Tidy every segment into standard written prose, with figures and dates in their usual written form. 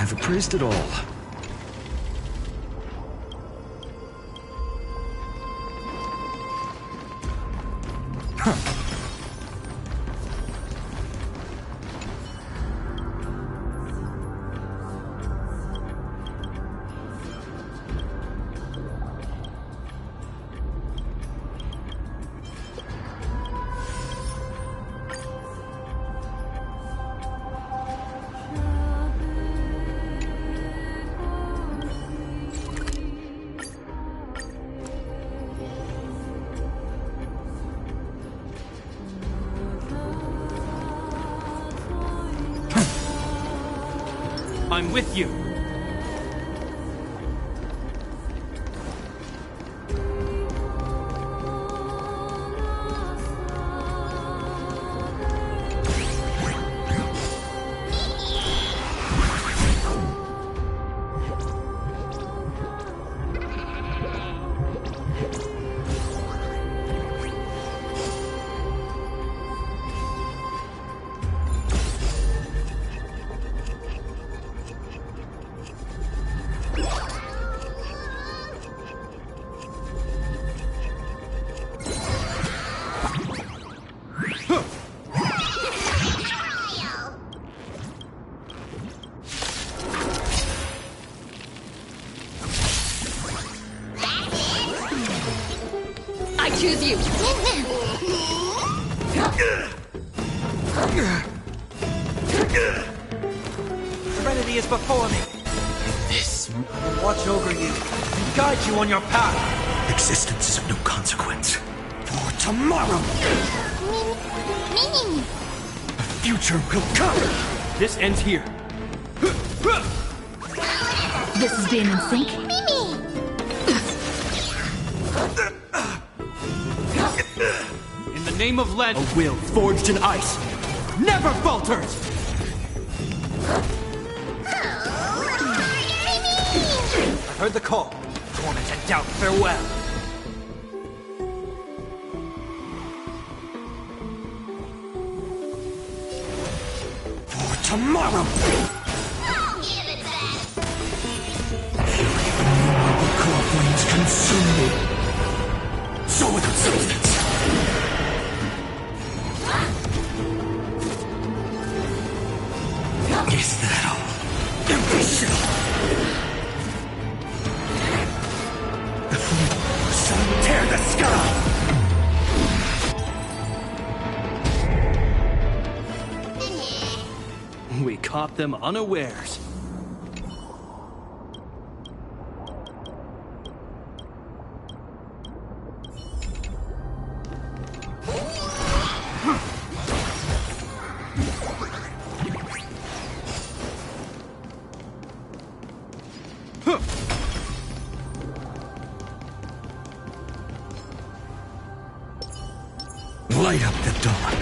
I've appraised it all. I'm with you. I choose you. Serenity is before me. This will watch over you and guide you on your path. Existence is of no consequence. For tomorrow, Meaning. the future will come. This ends here. This is being in sync. In the name of legend, a will forged in ice never falters. I heard the call. Torment and doubt, farewell. For tomorrow, the core flames consume me. So without substance. Is that all? Empty shell. The flames shall tear the sky. We caught them unawares. Light up the dawn.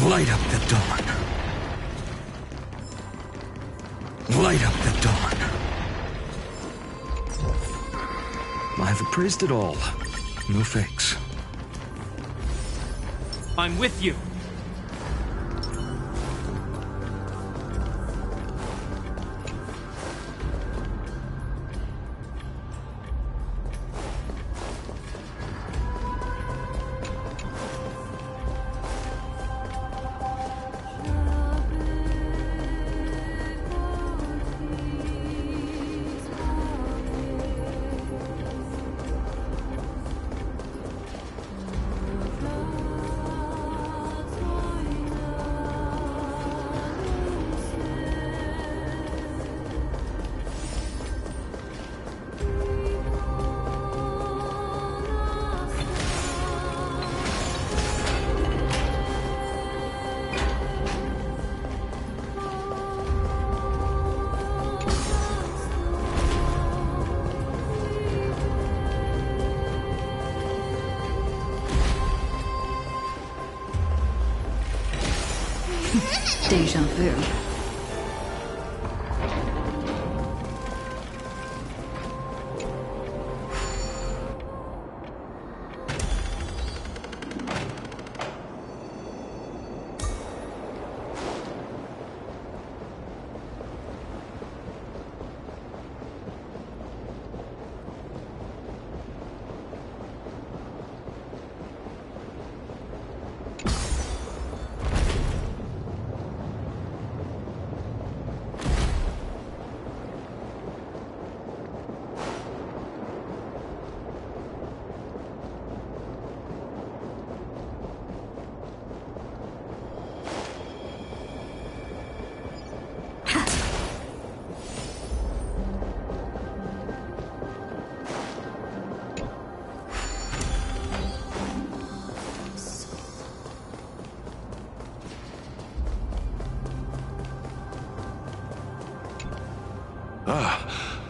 Light up the dawn. Light up the dawn. I've appraised it all. No fakes. I'm with you. Deja vu.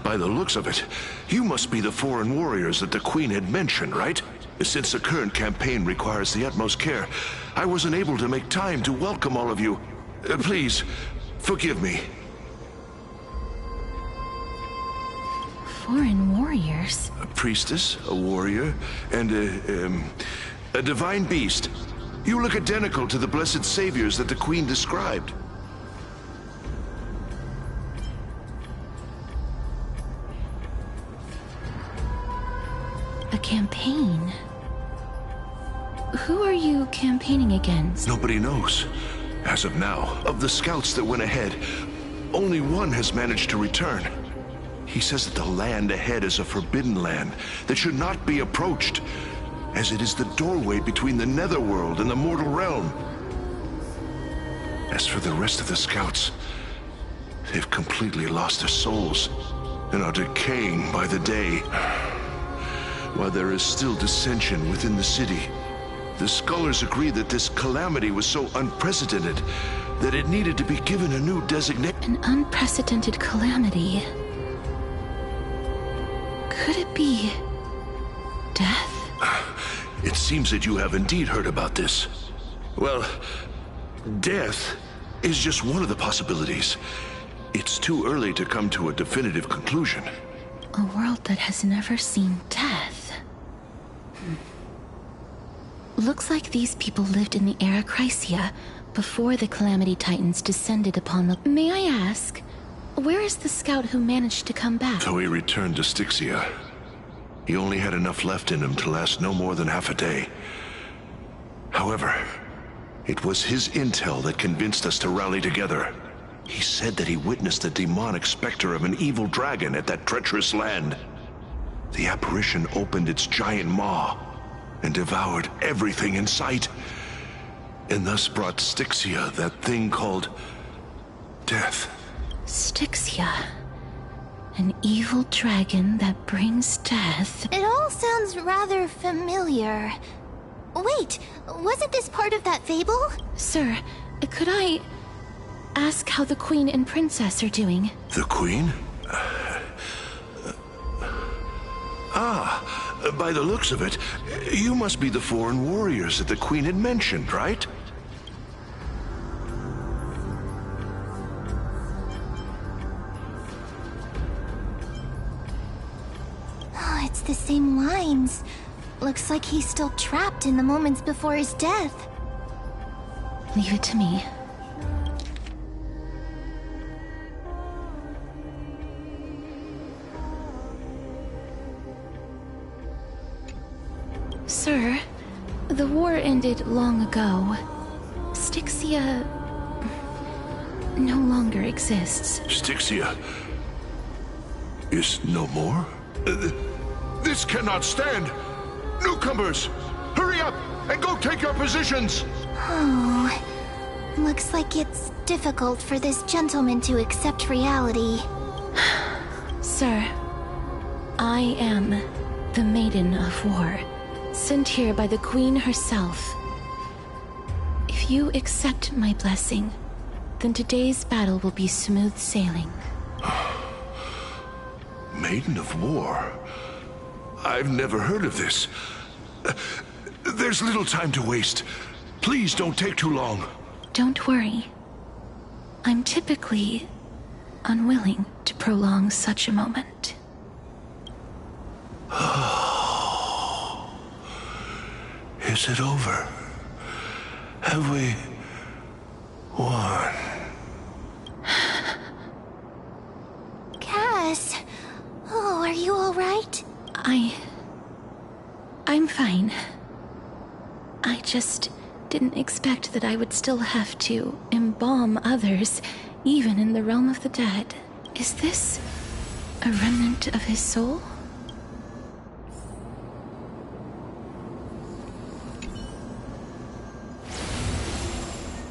By the looks of it, you must be the foreign warriors that the Queen had mentioned, right? Since the current campaign requires the utmost care, I wasn't able to make time to welcome all of you. Please, forgive me. Foreign warriors? A priestess, a warrior, and a divine beast. You look identical to the blessed saviors that the Queen described. A campaign? Who are you campaigning against? Nobody knows. As of now, of the scouts that went ahead, only one has managed to return. He says that the land ahead is a forbidden land that should not be approached, as it is the doorway between the netherworld and the mortal realm. As for the rest of the scouts, they've completely lost their souls and are decaying by the day. While there is still dissension within the city, the scholars agree that this calamity was so unprecedented that it needed to be given a new designation. An unprecedented calamity. Could it be death? It seems that you have indeed heard about this. Well, death is just one of the possibilities. It's too early to come to a definitive conclusion. A world that has never seen death. Looks like these people lived in the era Chrysia before the Calamity Titans descended upon the... May I ask, where is the scout who managed to come back? So he returned to Styxia. He only had enough left in him to last no more than half a day. However, it was his intel that convinced us to rally together. He said that he witnessed the demonic specter of an evil dragon at that treacherous land. The apparition opened its giant maw and devoured everything in sight, and thus brought Styxia that thing called death. Styxia. An evil dragon that brings death. It all sounds rather familiar. Wait, wasn't this part of that fable? Sir, could I ask how the Queen and Princess are doing? The Queen? By the looks of it, you must be the foreign warriors that the Queen had mentioned, right? Oh, it's the same lines. Looks like he's still trapped in the moments before his death. Leave it to me. Sir, the war ended long ago. Styxia no longer exists. Styxia is no more? This cannot stand! Newcomers, hurry up and go take your positions! Oh, looks like it's difficult for this gentleman to accept reality. Sir, I am the Maiden of War, sent here by the Queen herself. If you accept my blessing, then today's battle will be smooth sailing. Maiden of War? I've never heard of this. There's little time to waste. Please don't take too long. Don't worry. I'm typically unwilling to prolong such a moment. Is it over? Have we won? Cass, oh, are you all right? I'm fine. I just didn't expect that I would still have to embalm others, even in the realm of the dead. Is this a remnant of his soul?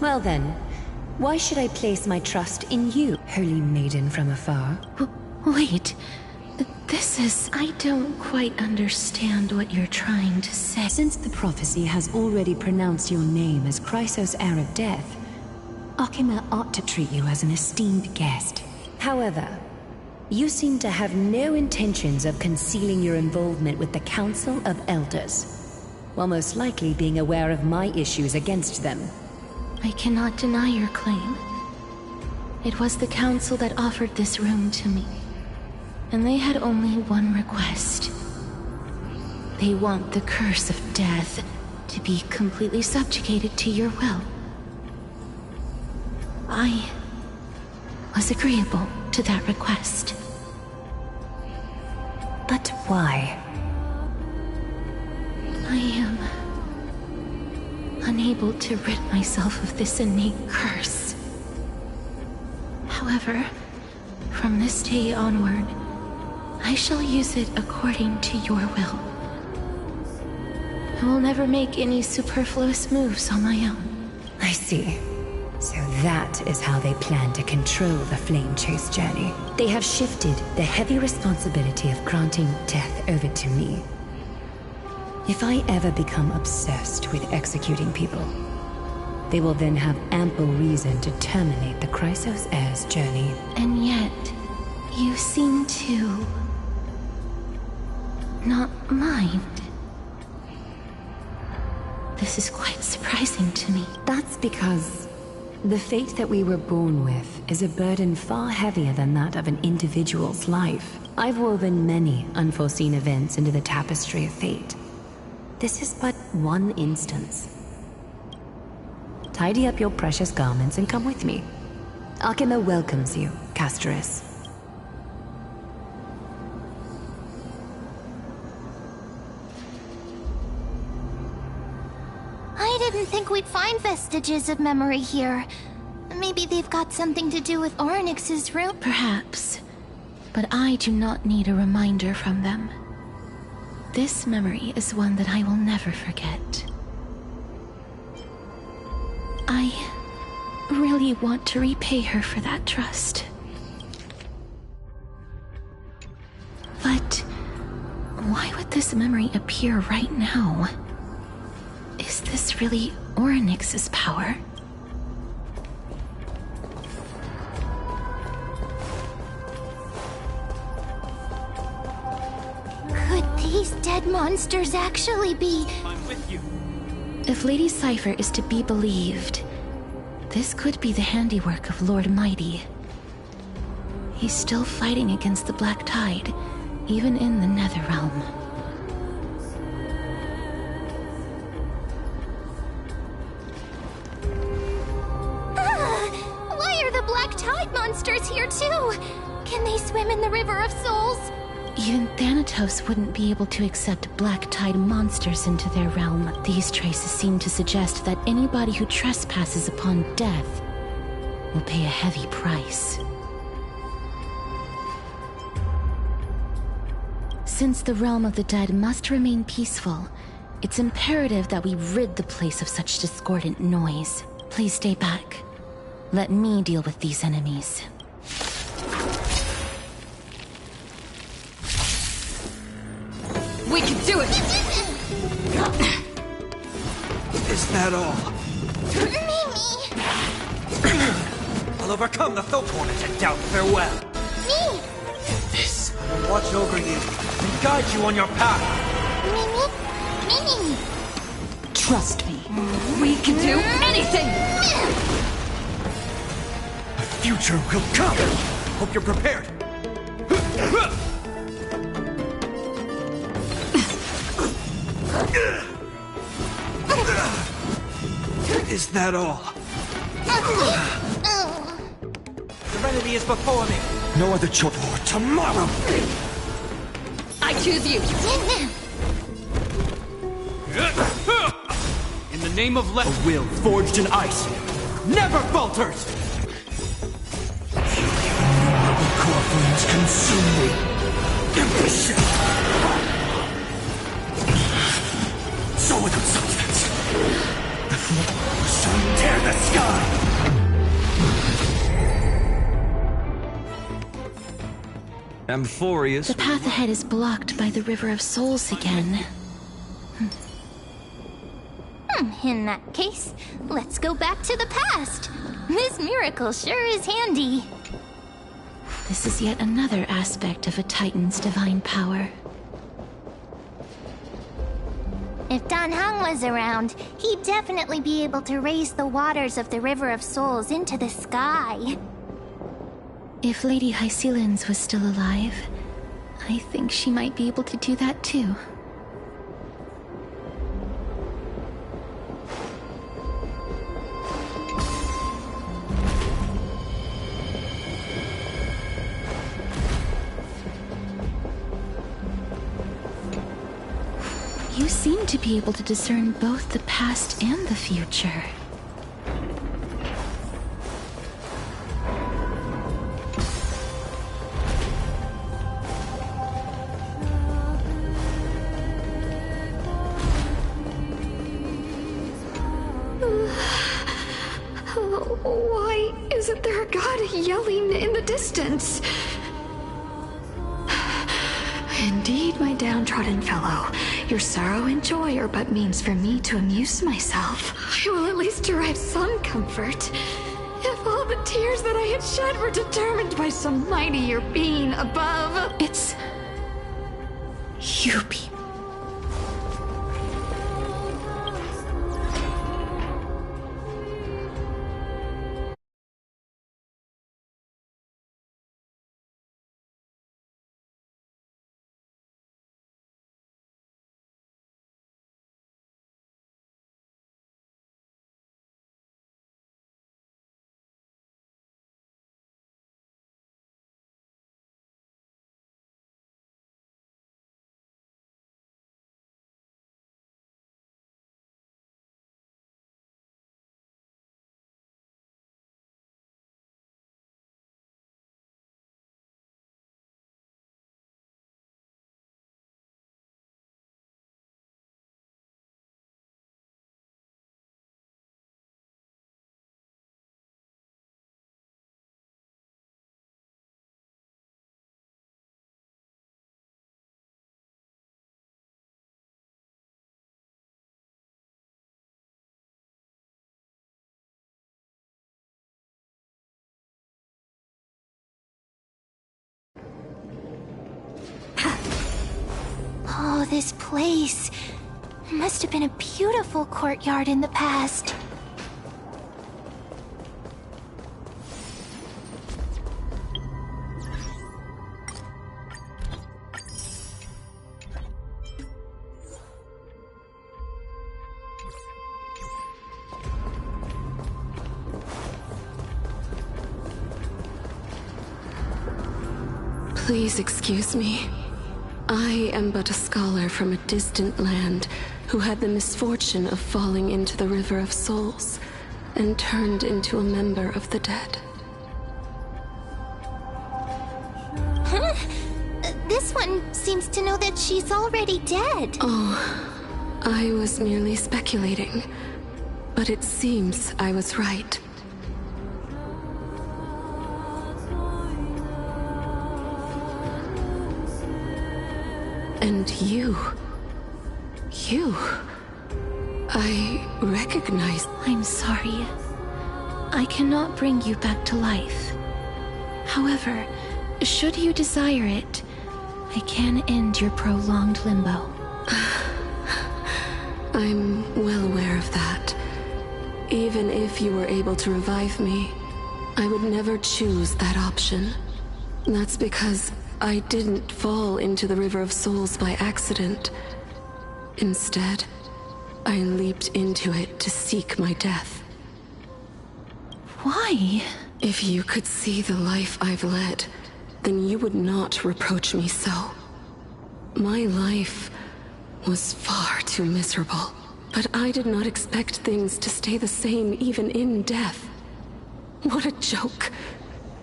Well then, why should I place my trust in you, holy maiden from afar? Wait. This is... I don't quite understand what you're trying to say. Since the prophecy has already pronounced your name as Chrysos' heir of death, Akima ought to treat you as an esteemed guest. However, You seem to have no intentions of concealing your involvement with the Council of Elders, while most likely being aware of my issues against them. I cannot deny your claim. It was the Council that offered this room to me, and they had only one request. They want the curse of death to be completely subjugated to your will. I was agreeable to that request. But why? I am unable to rid myself of this innate curse. However, from this day onward, I shall use it according to your will. I will never make any superfluous moves on my own. I see. So that is how they plan to control the Flame Chase journey. They have shifted the heavy responsibility of granting death over to me. If I ever become obsessed with executing people, they will then have ample reason to terminate the Chrysos Heir's journey. And yet, you seem to not mind. This is quite surprising to me. That's because the fate that we were born with is a burden far heavier than that of an individual's life. I've woven many unforeseen events into the tapestry of fate. This is but one instance. Tidy up your precious garments and come with me. Arkema welcomes you, Castoris. I didn't think we'd find vestiges of memory here. Maybe they've got something to do with Ornyx's room? Perhaps, but I do not need a reminder from them. This memory is one that I will never forget. I really want to repay her for that trust. But why would this memory appear right now? Is this really Ornyx's power? Could these dead monsters actually be... I'm with you. If Lady Cypher is to be believed, this could be the handiwork of Lord Mighty. He's still fighting against the Black Tide, even in the Netherrealm. Why are the Black Tide monsters here too? Can they swim in the River of Souls? Even Thanatos wouldn't be able to accept Black Tide monsters into their realm. These traces seem to suggest that anybody who trespasses upon death will pay a heavy price. Since the realm of the dead must remain peaceful, it's imperative that we rid the place of such discordant noise. Please stay back. Let me deal with these enemies. We can do it! Is that all? Mimi! I'll overcome the Thoth Hornet and doubt farewell. Me! This will watch over you and guide you on your path. Mimi! Trust me. We can do anything! The future will come. Hope you're prepared. Is that all? Serenity is before me. No other choice for tomorrow. I choose you! In the name of a will forged in ice never falters. The core flames consume me. Ambition. So without substance, the flame will soon tear the sky. Amphorios. The path ahead is blocked by the River of Souls again. In that case, let's go back to the past. This miracle sure is handy. This is yet another aspect of a Titan's divine power. If Dan Heng was around, he'd definitely be able to raise the waters of the River of Souls into the sky. If Lady Hycelens was still alive, I think she might be able to do that too. You seem to be able to discern both the past and the future. Why isn't there a god yelling in the distance? Indeed, my downtrodden fellow, your sorrow and joy are but means for me to amuse myself. I will at least derive some comfort. If all the tears that I had shed were determined by some mightier being above. It's... you people. Oh, this place. Must have been a beautiful courtyard in the past. Please excuse me. I am but a scholar from a distant land who had the misfortune of falling into the River of Souls and turned into a member of the dead. Huh? This one seems to know that she's already dead. Oh, I was merely speculating, but it seems I was right. And you... I recognize... I'm sorry. I cannot bring you back to life. However, should you desire it, I can end your prolonged limbo. I'm well aware of that. Even if you were able to revive me, I would never choose that option. That's because I didn't fall into the River of Souls by accident. Instead, I leaped into it to seek my death. Why? If you could see the life I've led, then you would not reproach me so. My life was far too miserable, but I did not expect things to stay the same even in death. What a joke!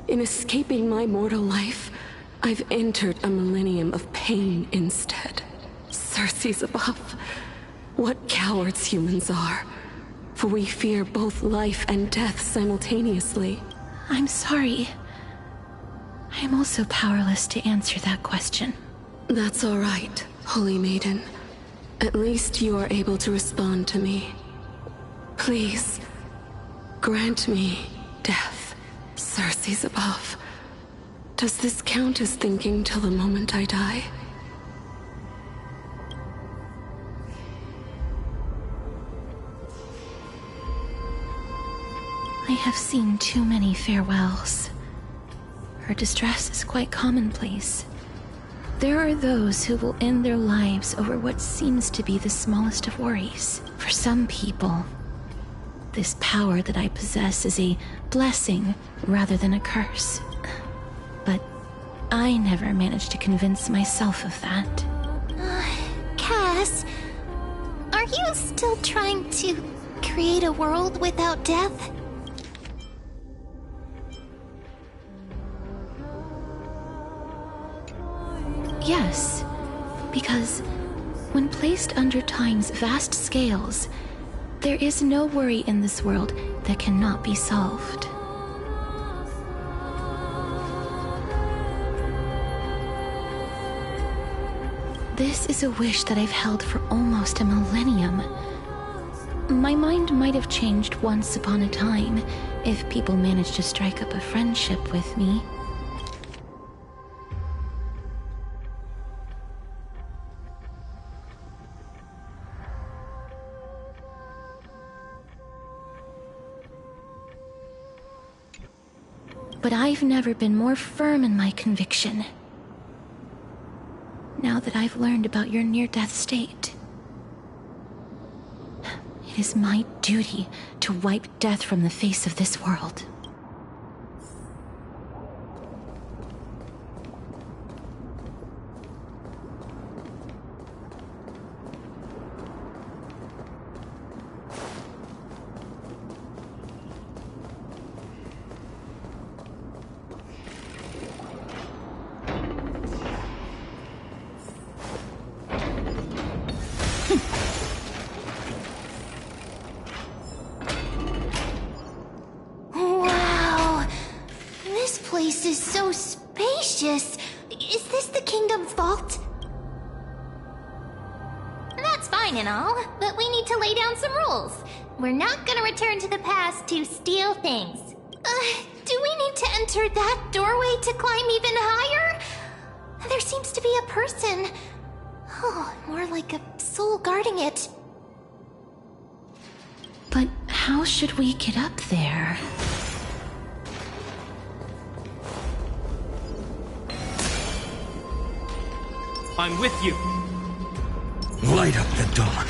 In escaping my mortal life, I've entered a millennium of pain instead. Circe's above. What cowards humans are. For we fear both life and death simultaneously. I'm sorry. I am also powerless to answer that question. That's all right, Holy Maiden. At least you are able to respond to me. Please, grant me death, Circe's above. Does this count as thinking till the moment I die? I have seen too many farewells. Her distress is quite commonplace. There are those who will end their lives over what seems to be the smallest of worries. For some people, this power that I possess is a blessing rather than a curse. But I never managed to convince myself of that. Cass, are you still trying to create a world without death? Yes, because when placed under time's vast scales, there is no worry in this world that cannot be solved. This is a wish that I've held for almost a millennium. My mind might have changed once upon a time if people managed to strike up a friendship with me. But I've never been more firm in my conviction. Now that I've learned about your near-death state, it is my duty to wipe death from the face of this world. Wow! This place is so spacious. Is this the kingdom's vault? That's fine and all, but we need to lay down some rules. We're not gonna return to the past to steal things. Do we need to enter that doorway to climb even higher? There seems to be a person. Oh, more like a soul guarding it. But how should we get up there? I'm with you. Light up the dawn.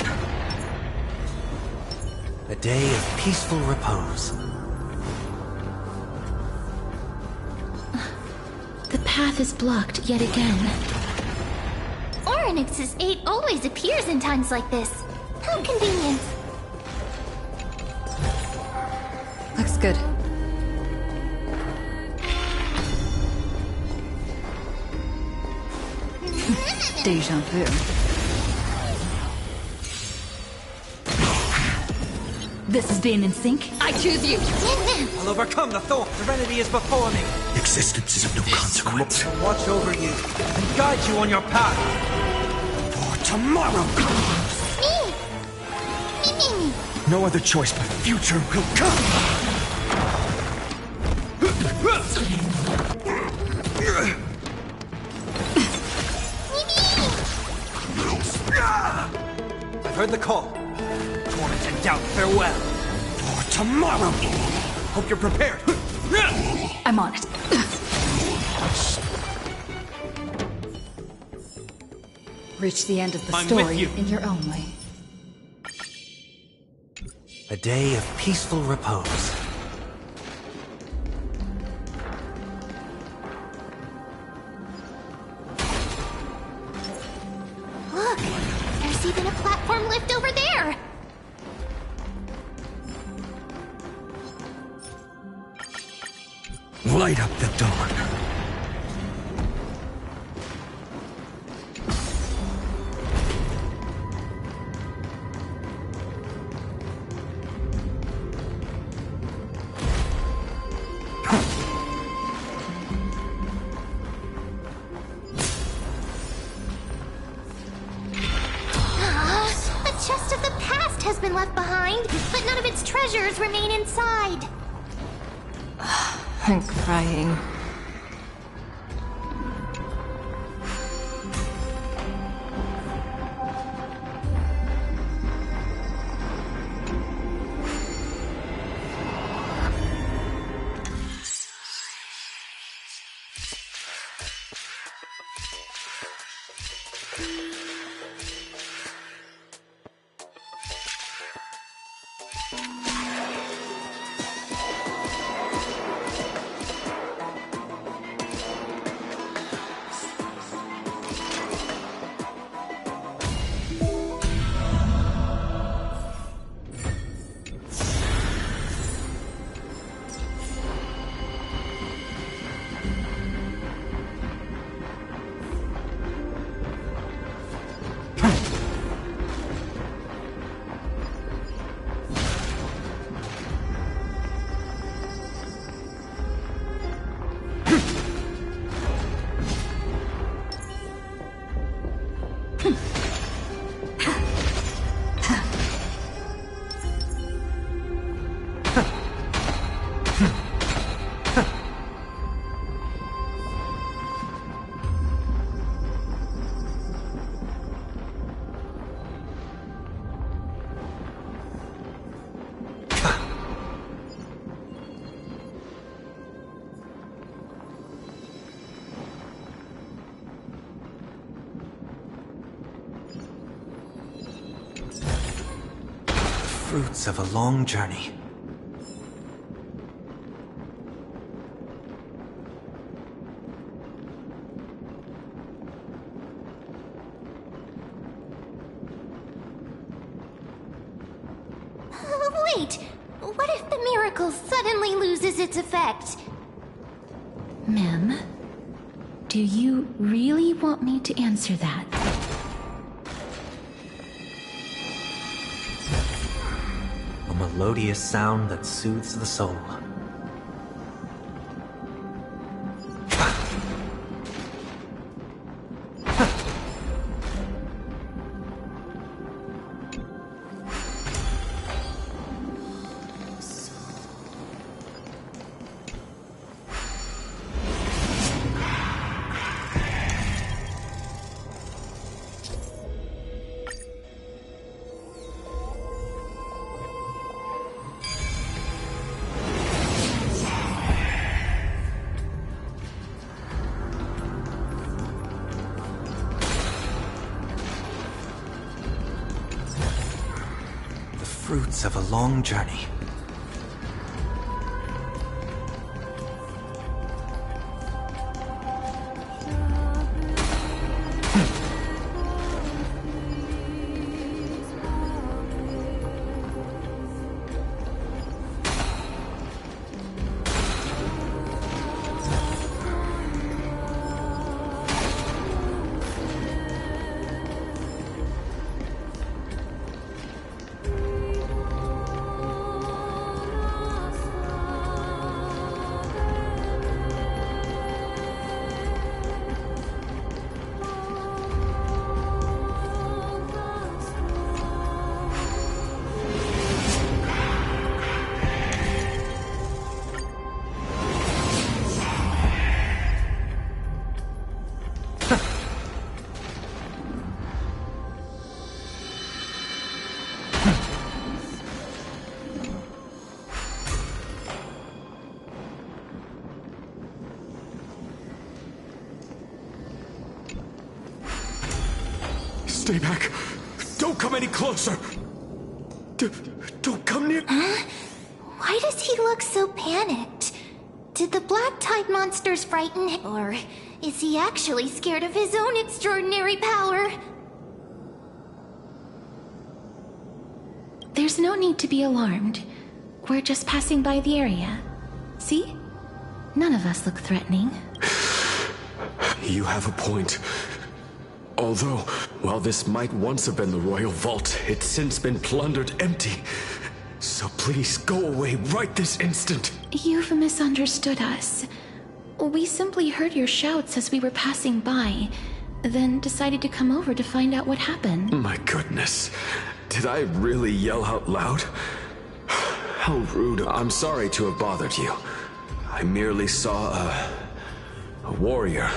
A day of peaceful repose. The path is blocked yet again. Oryx's 8 always appears in times like this. How convenient. Looks good. Deja vu. This is being in sync. I choose you. I'll overcome the thorn. Serenity is before me. Existence is of no consequence. To watch over you and guide you on your path. For tomorrow comes. Me. No other choice but future will come. I've heard the call. Torment and doubt, farewell. For tomorrow. Hope you're prepared. I'm on it. Reach the end of the I'm with story you. in your own way. A day of peaceful repose. Look, there's even a platform lift over there. Light up the dawn. The chest of the past has been left behind, but none of its treasures remain inside. I'm crying. Fruits of a long journey. Wait! What if the miracle suddenly loses its effect? Ma'am, do you really want me to answer that? A melodious sound that soothes the soul. Fruits of a long journey. Stay back. Don't come any closer. Don't come near. Why does he look so panicked? Did the black tide monsters frighten him? Or is he actually scared of his own extraordinary power? There's no need to be alarmed. We're just passing by the area. See? None of us look threatening. You have a point. Although, while this might once have been the royal vault, it's since been plundered empty. So please, go away right this instant. You've misunderstood us. We simply heard your shouts as we were passing by, then decided to come over to find out what happened. My goodness. Did I really yell out loud? How rude. I'm sorry to have bothered you. I merely saw a warrior.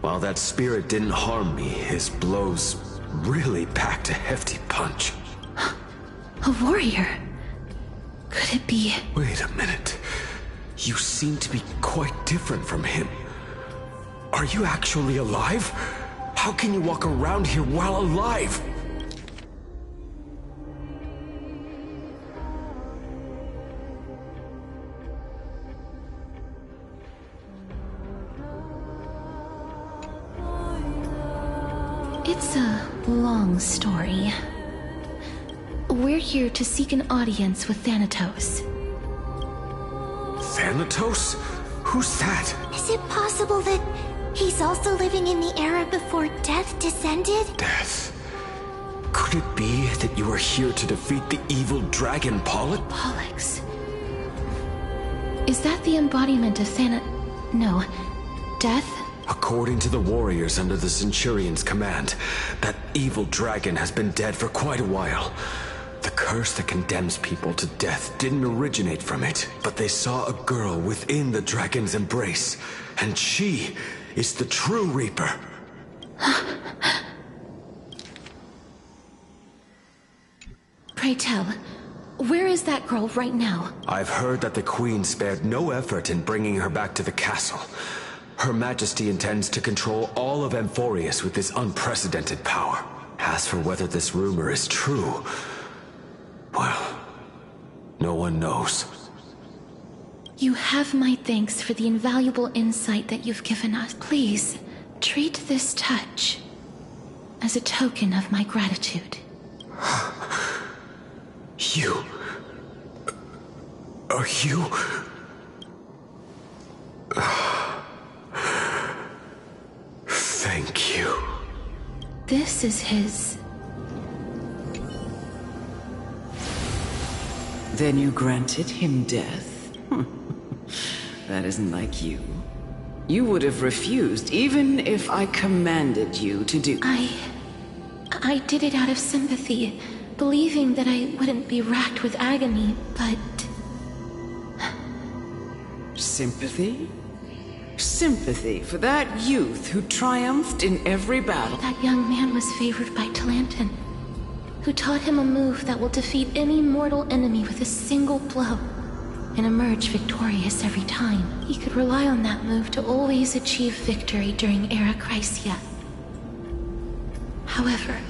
While that spirit didn't harm me, his blows really packed a hefty punch. A warrior? Could it be... Wait a minute. You seem to be quite different from him. Are you actually alive? How can you walk around here while alive? It's a long story. We're here to seek an audience with Thanatos. Thanatos? Who's that? Is it possible that he's also living in the era before death descended? Death? Could it be that you are here to defeat the evil dragon Pollux? Pollux. Is that the embodiment of No. Death? According to the warriors under the Centurion's command, that evil dragon has been dead for quite a while. The curse that condemns people to death didn't originate from it, but they saw a girl within the dragon's embrace, and she is the true Reaper. Pray tell, where is that girl right now? I've heard that the Queen spared no effort in bringing her back to the castle. Her Majesty intends to control all of Amphorios with this unprecedented power. As for whether this rumor is true, well, no one knows. You have my thanks for the invaluable insight that you've given us. Please, treat this touch as a token of my gratitude. You... Are you... Thank you. This is his... Then you granted him death? That isn't like you. You would have refused, even if I commanded you to do... I did it out of sympathy, believing that I wouldn't be racked with agony, but... Sympathy? Sympathy for that youth who triumphed in every battle. That young man was favored by Talantin, who taught him a move that will defeat any mortal enemy with a single blow and emerge victorious every time. He could rely on that move to always achieve victory during Era Chrysia. However,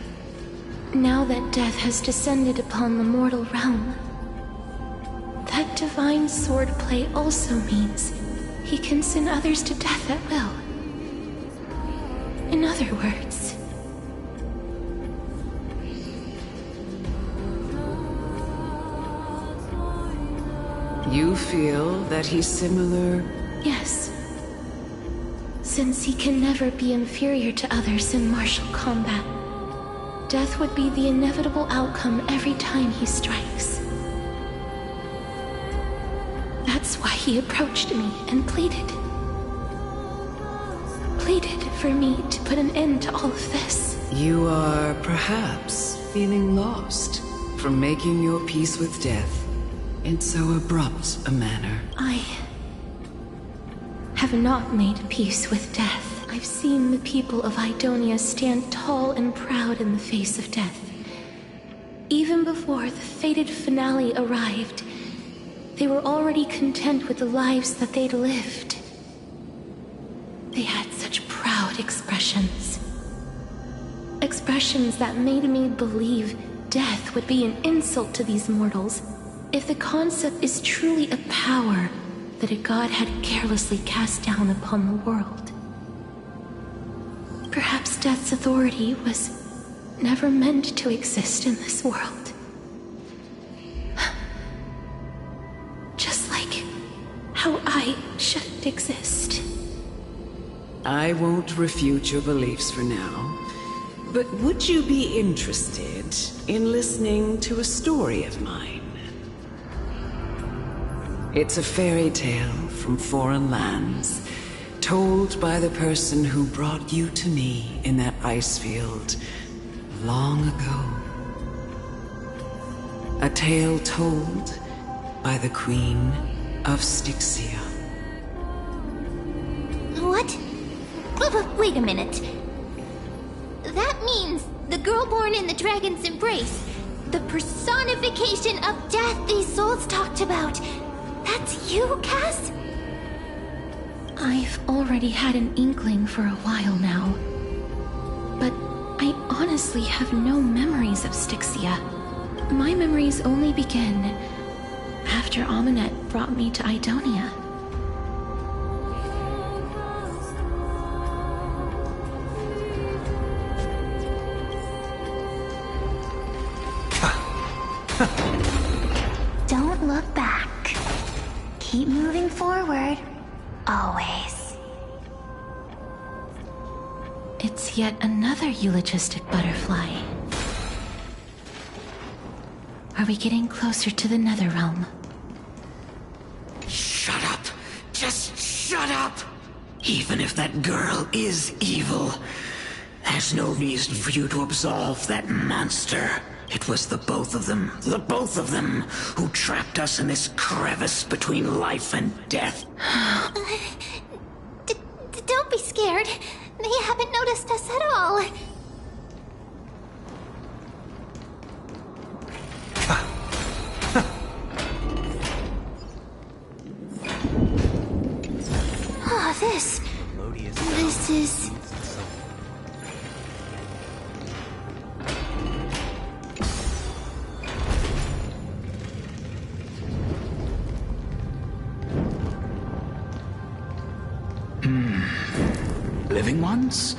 now that death has descended upon the mortal realm, that divine swordplay also means he can send others to death at will. In other words... You feel that he's similar? Yes. Since he can never be inferior to others in martial combat, death would be the inevitable outcome every time he strikes. That's why he approached me and pleaded. Pleaded for me to put an end to all of this. You are perhaps feeling lost from making your peace with death in so abrupt a manner. I have not made peace with death. I've seen the people of Idonia stand tall and proud in the face of death. Even before the fated finale arrived, they were already content with the lives that they'd lived. They had such proud expressions. Expressions that made me believe death would be an insult to these mortals if the concept is truly a power that a god had carelessly cast down upon the world. Perhaps death's authority was never meant to exist in this world. Just like how I shouldn't exist. I won't refute your beliefs for now, but would you be interested in listening to a story of mine? It's a fairy tale from foreign lands, told by the person who brought you to me in that ice field long ago. A tale told by the Queen of Styxia. What? Wait a minute. That means the girl born in the dragon's embrace, the personification of death these souls talked about. That's you, Cass? I've already had an inkling for a while now. honestly have no memories of Styxia. My memories only begin after Amunet brought me to Idonia. Don't look back. Keep moving forward. Always. It's yet another eulogistic butterfly. Are we getting closer to the Netherrealm? Shut up! Just shut up! Even if that girl is evil, there's no reason for you to absolve that monster. It was the both of them, who trapped us in this crevice between life and death. Don't be scared. They haven't noticed us at all. Oh, this is... Living ones?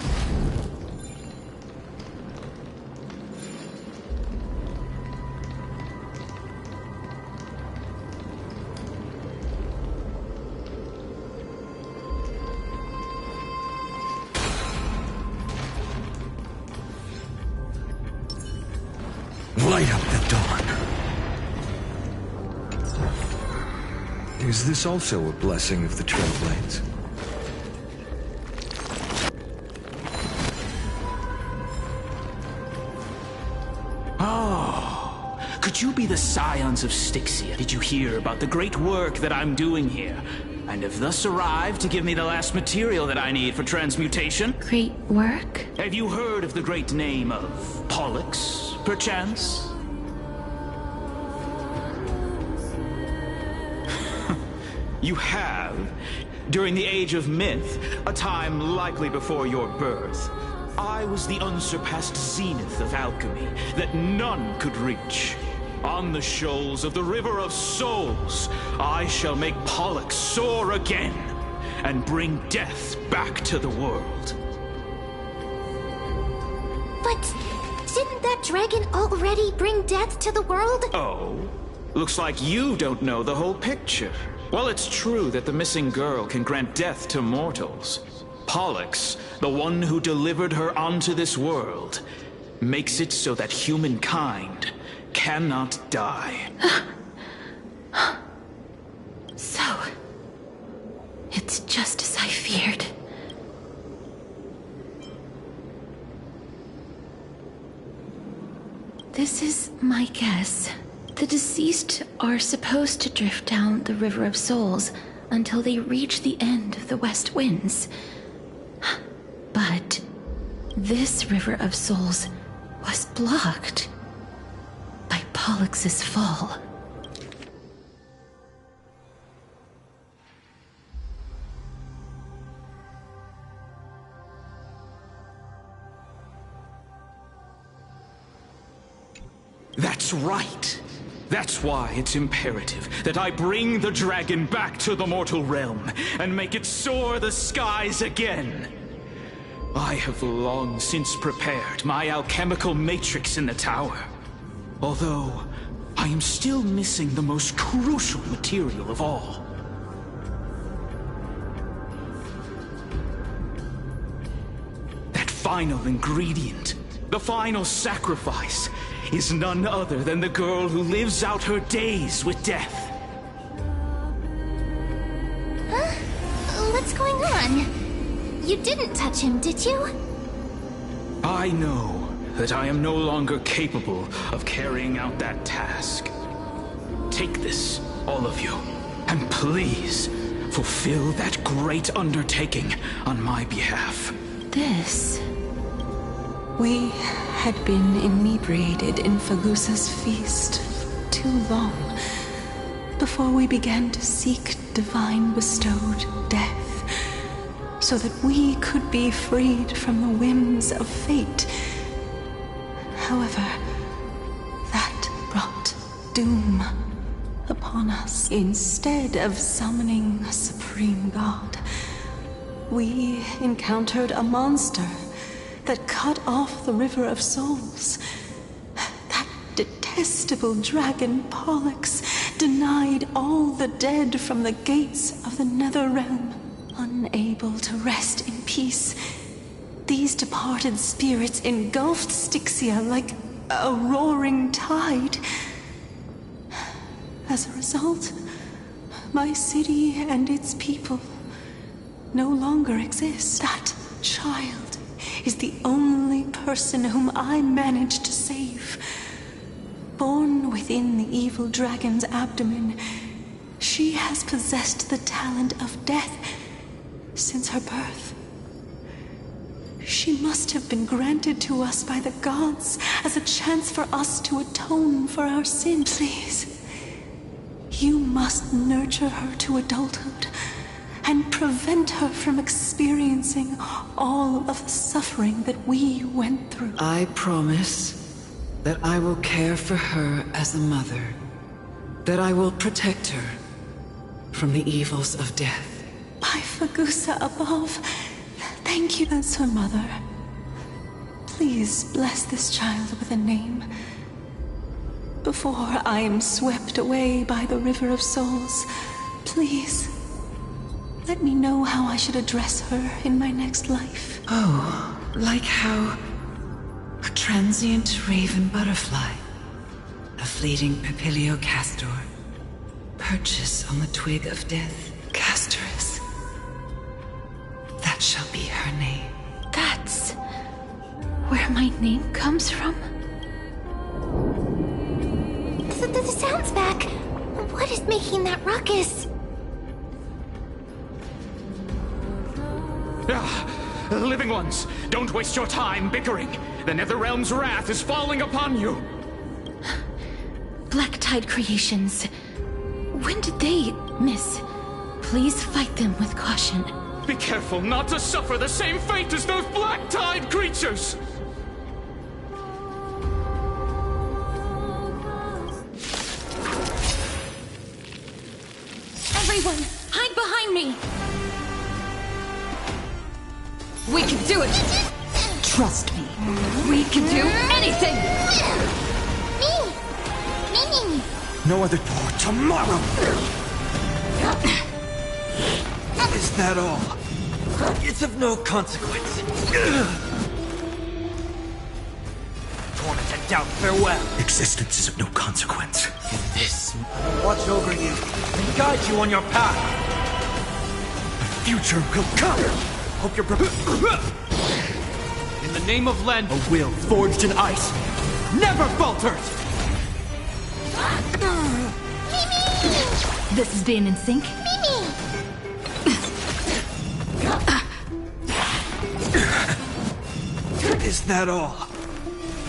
Light up the dawn. Is this also a blessing of the Trailblades? Could you be the scions of Styxia? Did you hear about the great work that I'm doing here? And have thus arrived to give me the last material that I need for transmutation? Great work? Have you heard of the great name of Pollux, perchance? You have. During the Age of Myth, a time likely before your birth, I was the unsurpassed zenith of alchemy that none could reach. On the shoals of the River of Souls, I shall make Pollux soar again and bring death back to the world. But didn't that dragon already bring death to the world? Oh, looks like you don't know the whole picture. Well, it's true that the missing girl can grant death to mortals. Pollux, the one who delivered her onto this world, makes it so that humankind cannot die. So, it's just as I feared. This is my guess. The deceased are supposed to drift down the River of Souls until they reach the end of the West Winds. But this River of Souls was blocked by Pollux's fall. That's right. That's why it's imperative that I bring the dragon back to the mortal realm and make it soar the skies again. I have long since prepared my alchemical matrix in the tower. Although, I am still missing the most crucial material of all. That final ingredient, the final sacrifice, is none other than the girl who lives out her days with death. Huh? What's going on? You didn't touch him, did you? I know that I am no longer capable of carrying out that task. Take this, all of you, and please fulfill that great undertaking on my behalf. This... We had been inebriated in Fagusa's feast for too long before we began to seek divine bestowed death, so that we could be freed from the whims of fate However, that brought doom upon us. Instead of summoning a supreme god, we encountered a monster that cut off the River of Souls. That detestable dragon Pollux denied all the dead from the gates of the Nether Realm. Unable to rest in peace, these departed spirits engulfed Styxia like a roaring tide. As a result, my city and its people no longer exist. That child is the only person whom I managed to save. Born within the evil dragon's abdomen, she has possessed the talent of death since her birth. She must have been granted to us by the gods as a chance for us to atone for our sin. Please, you must nurture her to adulthood and prevent her from experiencing all of the suffering that we went through. I promise that I will care for her as a mother, that I will protect her from the evils of death. By Fagusa above, thank you. As her mother, please bless this child with a name before I am swept away by the River of Souls. Please, let me know how I should address her in my next life. Oh, like how a transient raven butterfly, a fleeting papilio castor, perches on the twig of death. Castorus. That shall be her name. That's where my name comes from? The sound's back. What is making that ruckus? Living ones, don't waste your time bickering. The Netherrealm's wrath is falling upon you. Black Tide creations. When did they miss? Please fight them with caution. Be careful not to suffer the same fate as those Black Tide creatures! Everyone, hide behind me! We can do it! Trust me. We can do anything! Me! No other door tomorrow! Is that all? It's of no consequence. Torment and doubt, farewell. Existence is of no consequence. In this, watch over you and guide you on your path. The future will come! Hope you're prepared. In the name of Len, a will forged in ice never falters! This is being in sync? Is that all?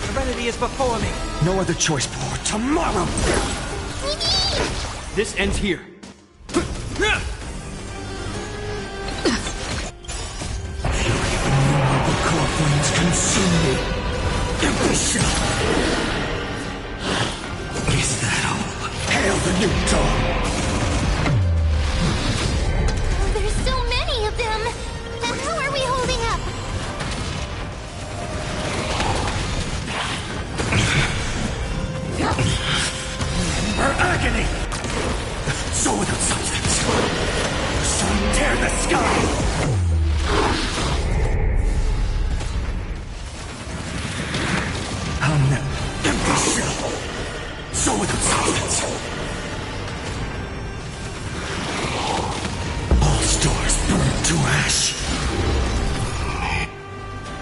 Serenity is before me. No other choice for tomorrow! This ends here. The core flames consume me. Empty shell! Is that all? Hail the new dawn! There's so many of them! How are we holding up? Her agony! So without substance. Sun tear the sky! Empty shell! So without substance. All stars burn to ash.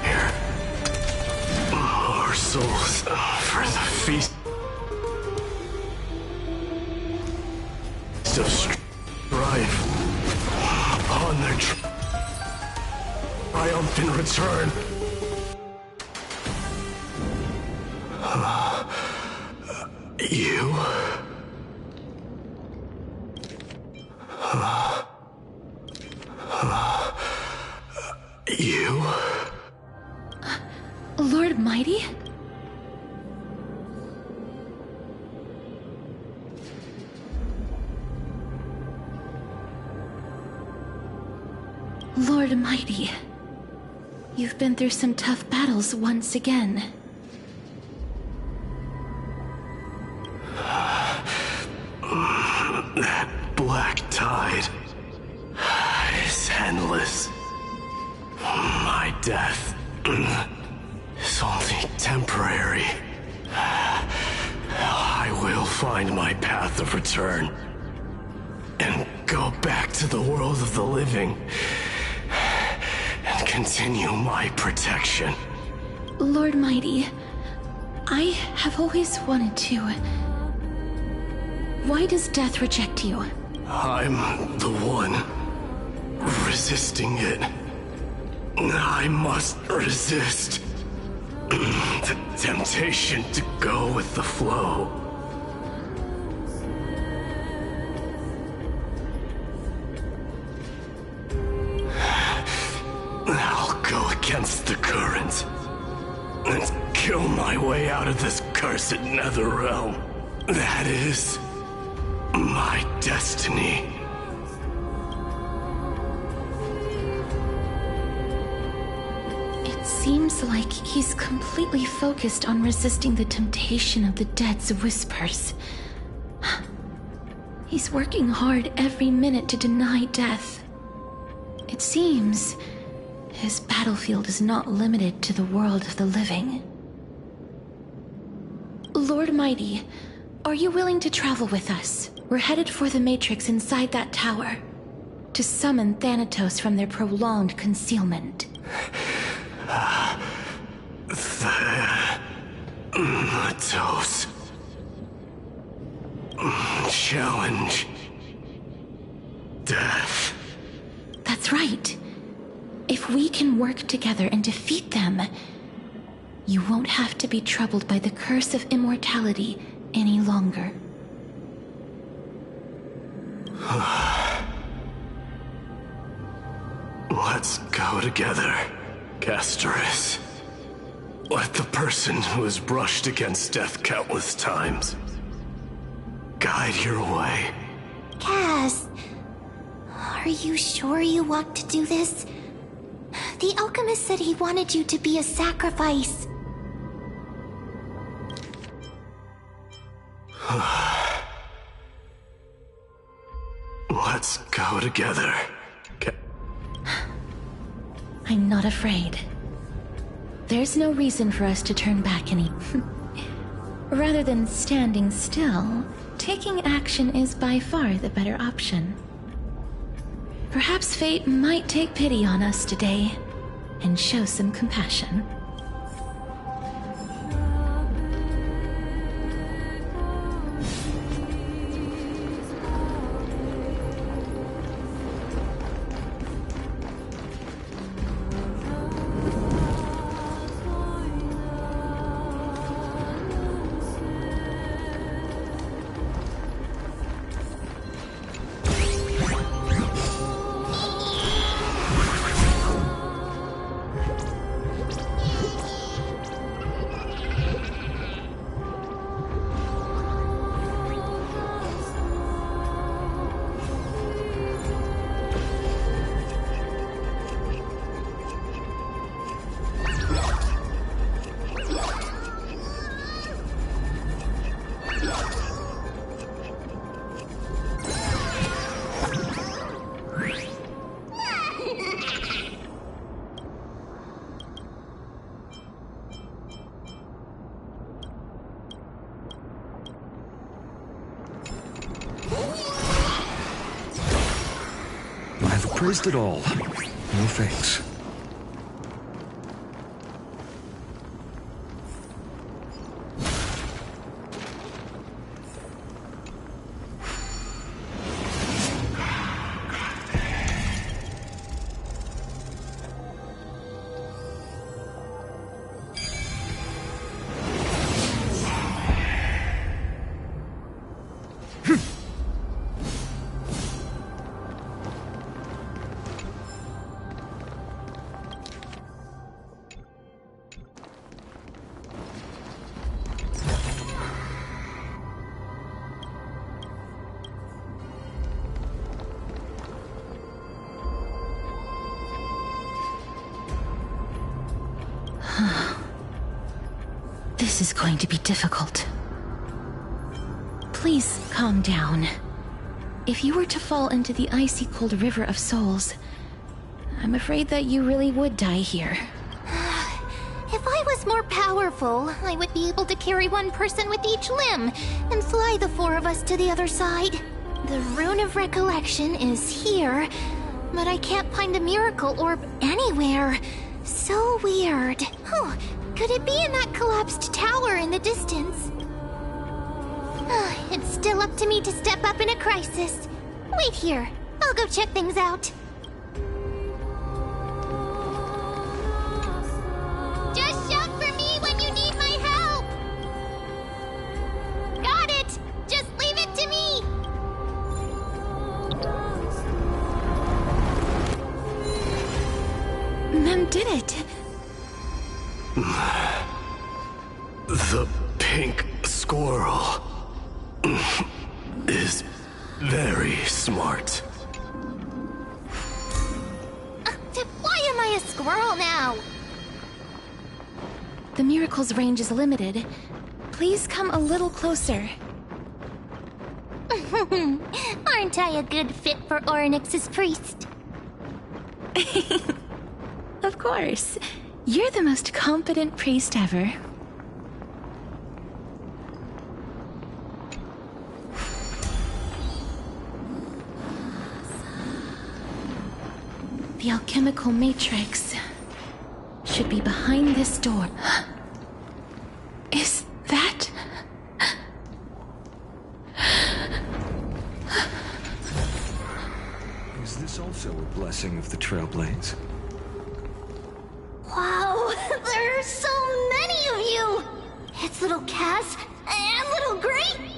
Here. Our souls for the feast of strife on their triumphant return. You? Lord Mighty? Lord Mighty, you've been through some tough battles once again. That black tide is endless. My death is only temporary. I will find my path of return and go back to the world of the living and continue my protection. Lord Mighty, I have always wanted to. Why does death reject you? I'm the one resisting it. I must resist the temptation to go with the flow. I'll go against the current and kill my way out of this cursed nether realm. That is my destiny. It seems like he's completely focused on resisting the temptation of the dead's whispers. He's working hard every minute to deny death. It seems his battlefield is not limited to the world of the living. Lord Mighty, are you willing to travel with us? We're headed for the Matrix inside that tower, to summon Thanatos from their prolonged concealment. Thanatos. Challenge. Death. That's right. If we can work together and defeat them, you won't have to be troubled by the curse of immortality any longer. Let's go together, Castorus. Let the person who has brushed against death countless times guide your way. Cass, are you sure you want to do this? The alchemist said he wanted you to be a sacrifice. Let's go together. I'm not afraid. There's no reason for us to turn back any... Rather than standing still, taking action is by far the better option. Perhaps fate might take pity on us today and show some compassion. I've praised it all. No thanks. This is going to be difficult. Please calm down. If you were to fall into the icy cold river of souls, I'm afraid that you really would die here. If I was more powerful, I would be able to carry one person with each limb and fly the four of us to the other side. The Rune of Recollection is here, but I can't find a miracle orb anywhere. So weird. Oh, could it be in that collapsed tower in the distance? It's still up to me to step up in a crisis. Wait here. I'll go check things out. Just shout for me when you need my help! Got it! Just leave it to me! Mem did it! The pink squirrel is very smart. Why am I a squirrel now? The miracle's range is limited. Please come a little closer. Aren't I a good fit for Orynyx's priest? Of course. You're the most competent priest ever. The alchemical matrix should be behind this door. Is that... Is this also a blessing of the Trailblades? Wow, there are so many of you! It's little Cass and little Gray.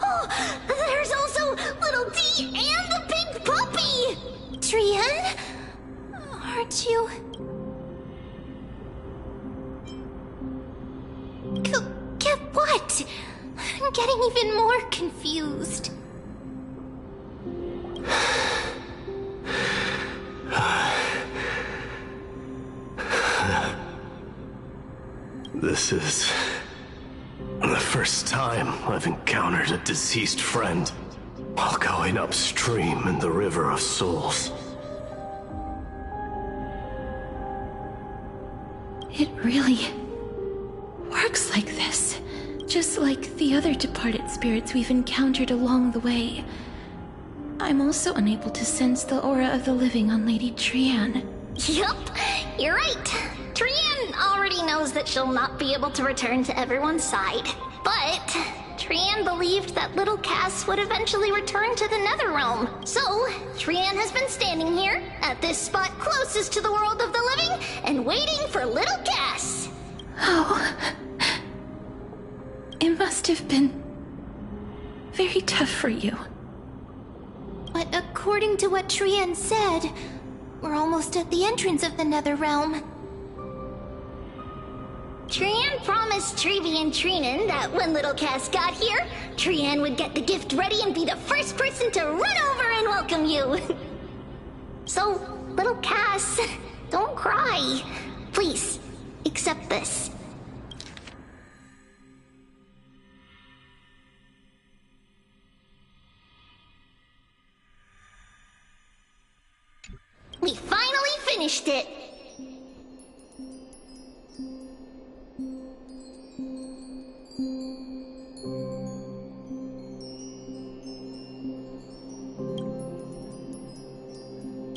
Oh, there's also little D and the pink puppy! Trian? Aren't you... Get what? I'm getting even more confused. This is the first time I've encountered a deceased friend while going upstream in the River of Souls. It really works like this. Just like the other departed spirits we've encountered along the way. I'm also unable to sense the aura of the living on Lady Trian. Yup, you're right. Trian already knows that she'll not be able to return to everyone's side. But Trian believed that little Cass would eventually return to the Netherrealm. So, Trian has been standing here, at this spot closest to the world of the living, and waiting for little Cass. Oh. It must have been very tough for you. But according to what Trian said, we're almost at the entrance of the Netherrealm. Trian promised Trevi and Trinan that when little Cass got here, Trian would get the gift ready and be the first person to run over and welcome you. So, little Cass, don't cry. Please, accept this. We finally finished it!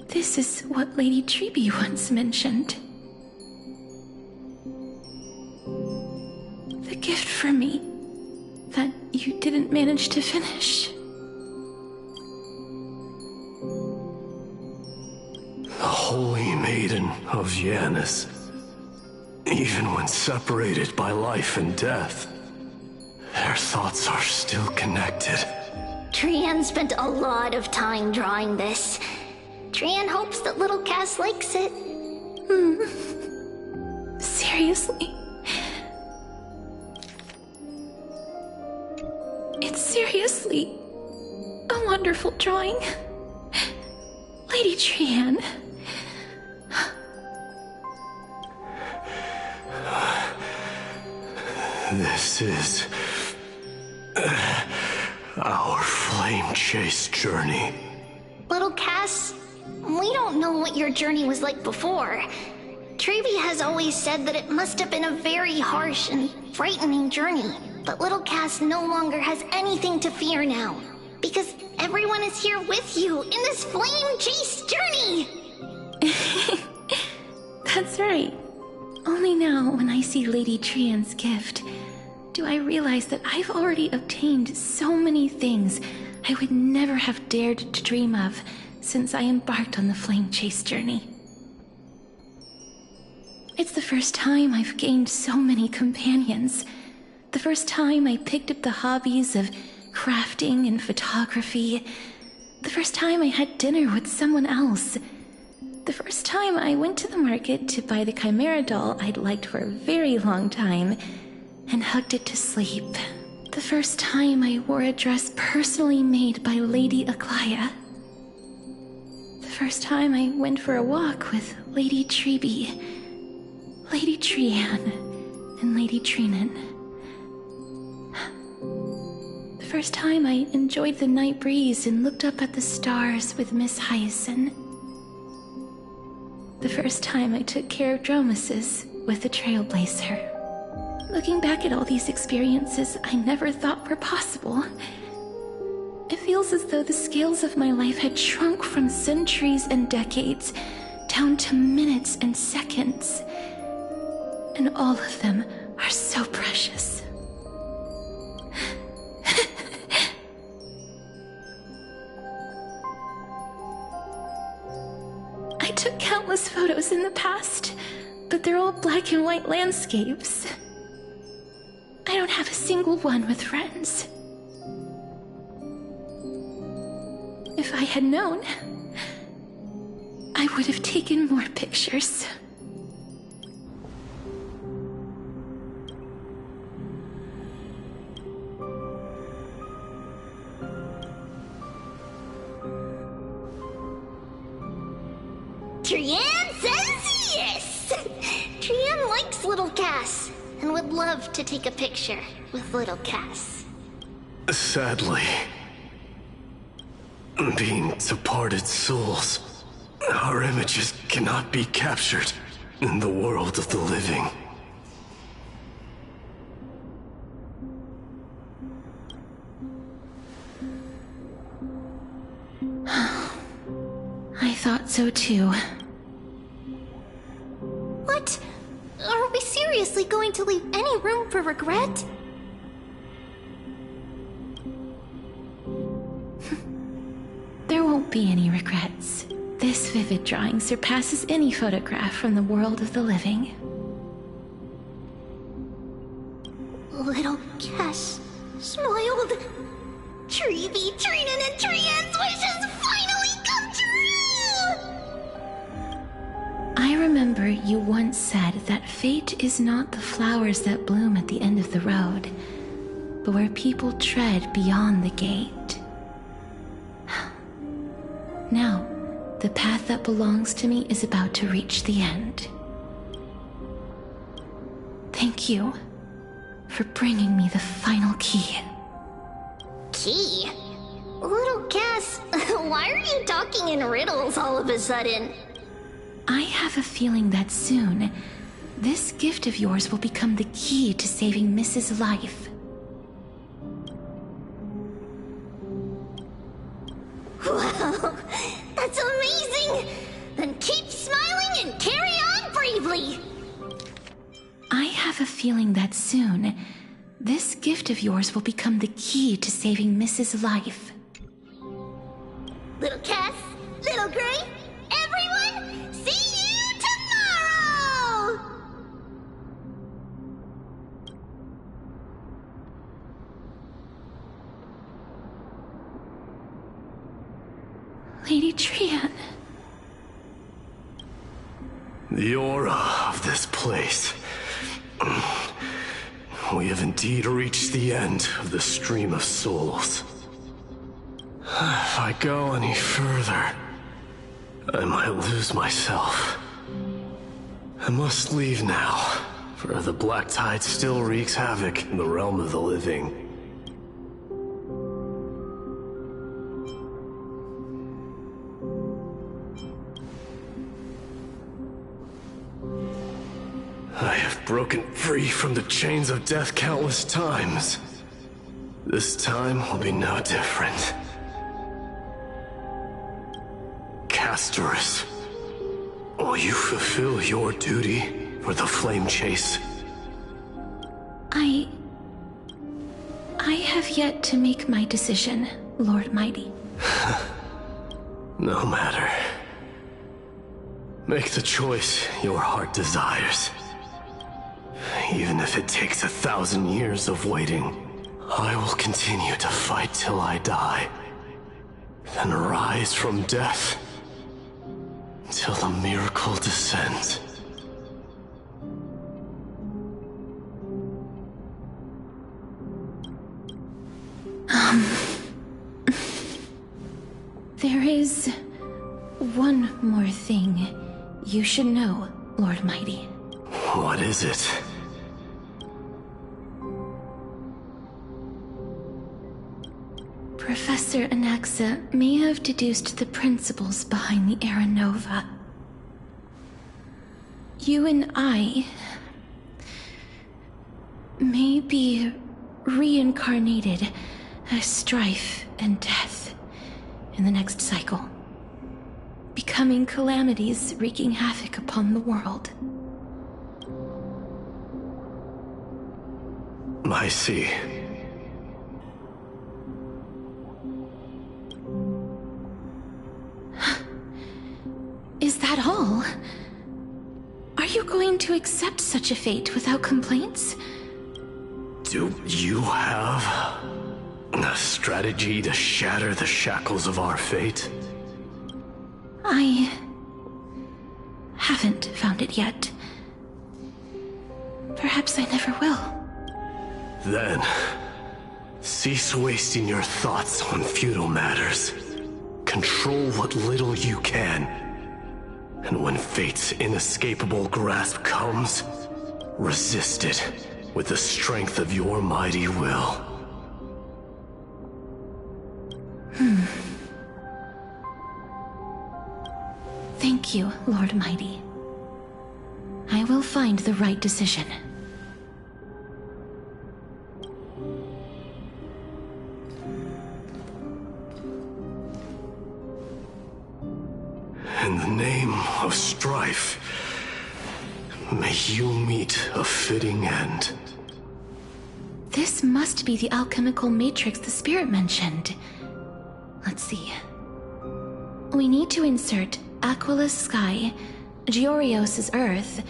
This is what Lady Treeby once mentioned. The gift for me that you didn't manage to finish. The Holy Maiden of Janus. Even when separated by life and death, their thoughts are still connected. Trian spent a lot of time drawing this. Trian hopes that little Cass likes it. Seriously? It's seriously a wonderful drawing. Lady Trian. This is our flame chase journey. Little Cass, we don't know what your journey was like before. Trevi has always said that it must have been a very harsh and frightening journey. But little Cass no longer has anything to fear now. Because everyone is here with you in this flame chase journey! That's right. Only now, when I see Lady Trian's gift, do I realize that I've already obtained so many things I would never have dared to dream of since I embarked on the flame chase journey. It's the first time I've gained so many companions. The first time I picked up the hobbies of crafting and photography. The first time I had dinner with someone else. The first time I went to the market to buy the Chimera doll I'd liked for a very long time and hugged it to sleep. The first time I wore a dress personally made by Lady Aglaya. The first time I went for a walk with Lady Trebi, Lady Trian, and Lady Trinan. The first time I enjoyed the night breeze and looked up at the stars with Miss Hyacinth. The first time I took care of Dromesis with the Trailblazer. Looking back at all these experiences I never thought were possible, it feels as though the scales of my life had shrunk from centuries and decades down to minutes and seconds. And all of them are so precious. I took countless photos in the past, but they're all black and white landscapes. I don't have a single one with friends. If I had known, I would have taken more pictures. Trian says yes! Trian likes little Cass and would love to take a picture with little Cass. Sadly, being departed souls, our images cannot be captured in the world of the living. I thought so too. What? Are we seriously going to leave any room for regret? There won't be any regrets. This vivid drawing surpasses any photograph from the world of the living. Little Cass smiled. Trevi, Trinan, and Trian's wishes finally come true! I remember you once said that fate is not the flowers that bloom at the end of the road, but where people tread beyond the gate. Now, the path that belongs to me is about to reach the end. Thank you for bringing me the final key. Key? Little Cass, why are you talking in riddles all of a sudden? I have a feeling that soon, this gift of yours will become the key to saving Mrs. Life. Wow, that's amazing! Then keep smiling and carry on bravely! I have a feeling that soon, this gift of yours will become the key to saving Mrs. Life. Little Cass, Little Gray, everyone, see you tomorrow! Lady Trian. The aura of this place. We have indeed reached the end of the stream of souls. If I go any further, I might lose myself. I must leave now, For the Black Tide still wreaks havoc in the realm of the living. I have broken free from the chains of death countless times. This time will be no different. Castorus, will you fulfill your duty for the flame chase? I have yet to make my decision, Lord Mighty. No matter. Make the choice your heart desires. Even if it takes 1,000 years of waiting, I will continue to fight till I die. Then rise from death till the miracle descends. There is one more thing you should know, Lord Mighty. What is it? Professor Anaxa may have deduced the principles behind the Era Nova. You and I may be reincarnated as strife and death in the next cycle, becoming calamities wreaking havoc upon the world. I see. Is that all? Are you going to accept such a fate without complaints? Do you have a strategy to shatter the shackles of our fate? I haven't found it yet. Perhaps I never will. Then, cease wasting your thoughts on futile matters. Control what little you can. And when fate's inescapable grasp comes, resist it with the strength of your mighty will. Thank you, Lord Mighty. I will find the right decision. In the name of strife, may you meet a fitting end. This must be the alchemical matrix the spirit mentioned. Let's see. We need to insert Aquila's sky, Giorios' earth,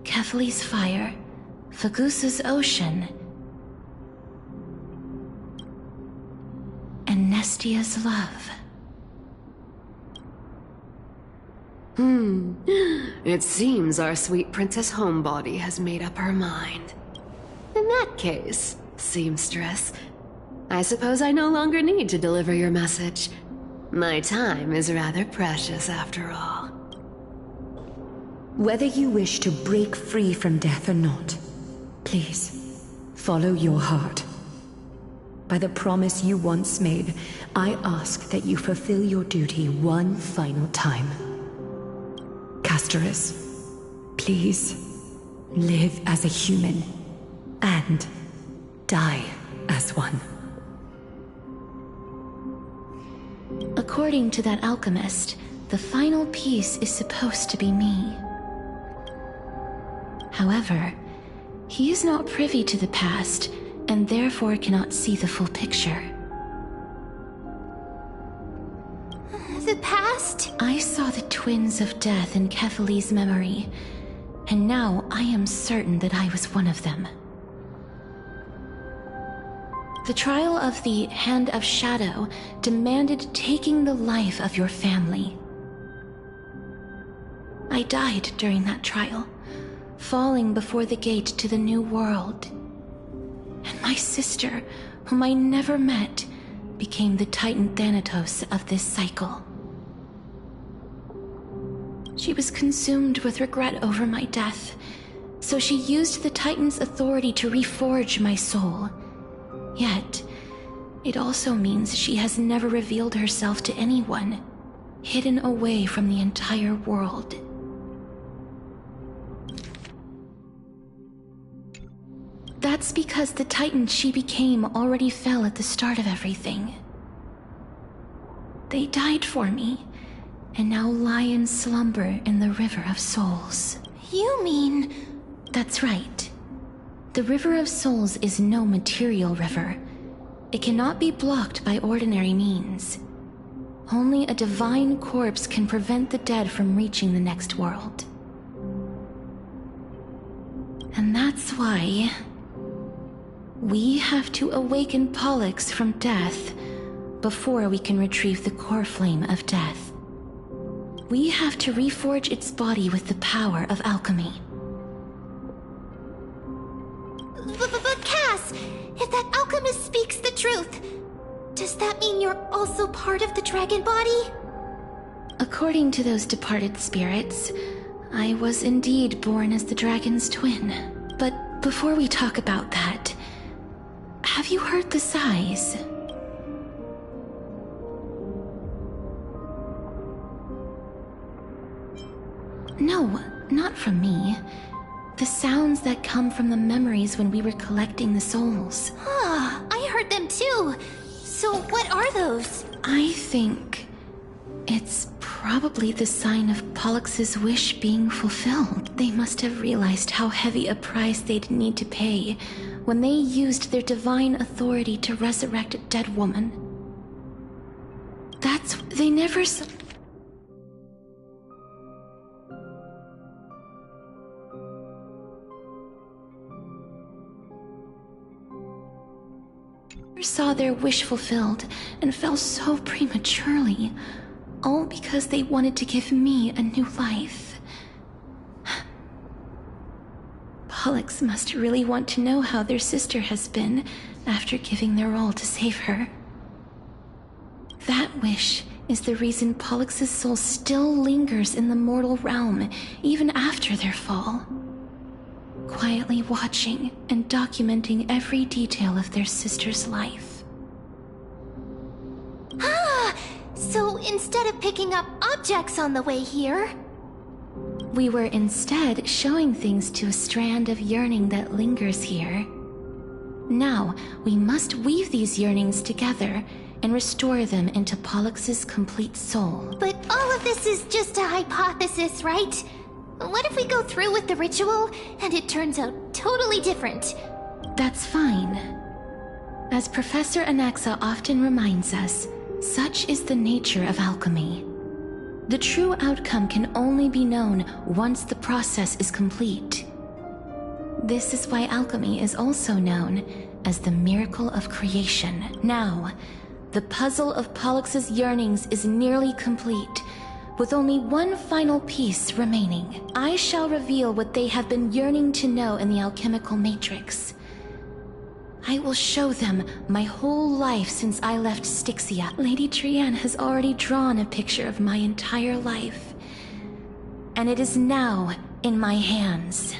Kethali's fire, Fagusa's ocean, and Nestia's love. It seems our sweet Princess Homebody has made up her mind. In that case, seamstress, I suppose I no longer need to deliver your message. My time is rather precious after all. Whether you wish to break free from death or not, please, follow your heart. By the promise you once made, I ask that you fulfill your duty one final time. Castorus, please, live as a human, and die as one. According to that alchemist, the final piece is supposed to be me. However, he is not privy to the past, and therefore cannot see the full picture. The past? I saw the twins of death in Kethali's memory, and now I am certain that I was one of them. The trial of the Hand of Shadow demanded taking the life of your family. I died during that trial, falling before the gate to the new world. And my sister, whom I never met, became the Titan Thanatos of this cycle. She was consumed with regret over my death, So she used the Titan's authority to reforge my soul. Yet, it also means she has never revealed herself to anyone, hidden away from the entire world. That's because the Titan she became already fell at the start of everything. They died for me, and now lie in slumber in the River of Souls. You mean... That's right. The River of Souls is no material river. It cannot be blocked by ordinary means. Only a divine corpse can prevent the dead from reaching the next world. And that's why... we have to awaken Pollux from death before we can retrieve the core flame of death. We have to reforge its body with the power of alchemy. But Cass, if that alchemist speaks the truth, does that mean you're also part of the dragon body? According to those departed spirits, I was indeed born as the dragon's twin. But before we talk about that, have you heard the sighs? No, not from me. The sounds that come from the memories when we were collecting the souls. Ah, I heard them too. So what are those? I think it's probably the sign of Pollux's wish being fulfilled. They must have realized how heavy a price they'd need to pay when they used their divine authority to resurrect a dead woman. They never saw their wish fulfilled and fell so prematurely, all because they wanted to give me a new life. Pollux must really want to know how their sister has been after giving their all to save her. That wish is the reason Pollux's soul still lingers in the mortal realm even after their fall, quietly watching and documenting every detail of their sister's life. Ah! So instead of picking up objects on the way here... we were instead showing things to a strand of yearning that lingers here. Now, we must weave these yearnings together and restore them into Pollux's complete soul. But all of this is just a hypothesis, right? What if we go through with the ritual and it turns out totally different? That's fine. As Professor Anaxa often reminds us, such is the nature of alchemy. The true outcome can only be known once the process is complete. This is why alchemy is also known as the miracle of creation. Now, the puzzle of Pollux's yearnings is nearly complete, with only one final piece remaining. I shall reveal what they have been yearning to know in the alchemical matrix. I will show them my whole life since I left Styxia. Lady Trianne has already drawn a picture of my entire life, and it is now in my hands.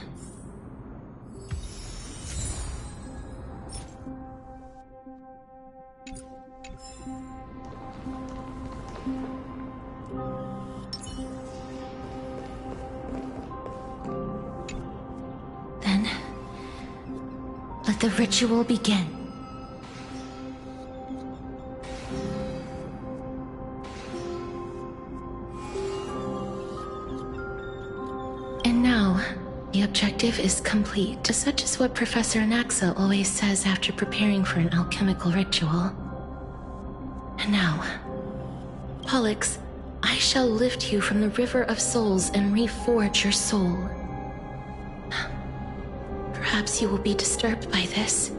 Then, let the ritual begin. And now, the objective is complete. Such is what Professor Anaxa always says after preparing for an alchemical ritual. And now, Pollux, I shall lift you from the River of Souls and reforge your soul. Perhaps you will be disturbed by this,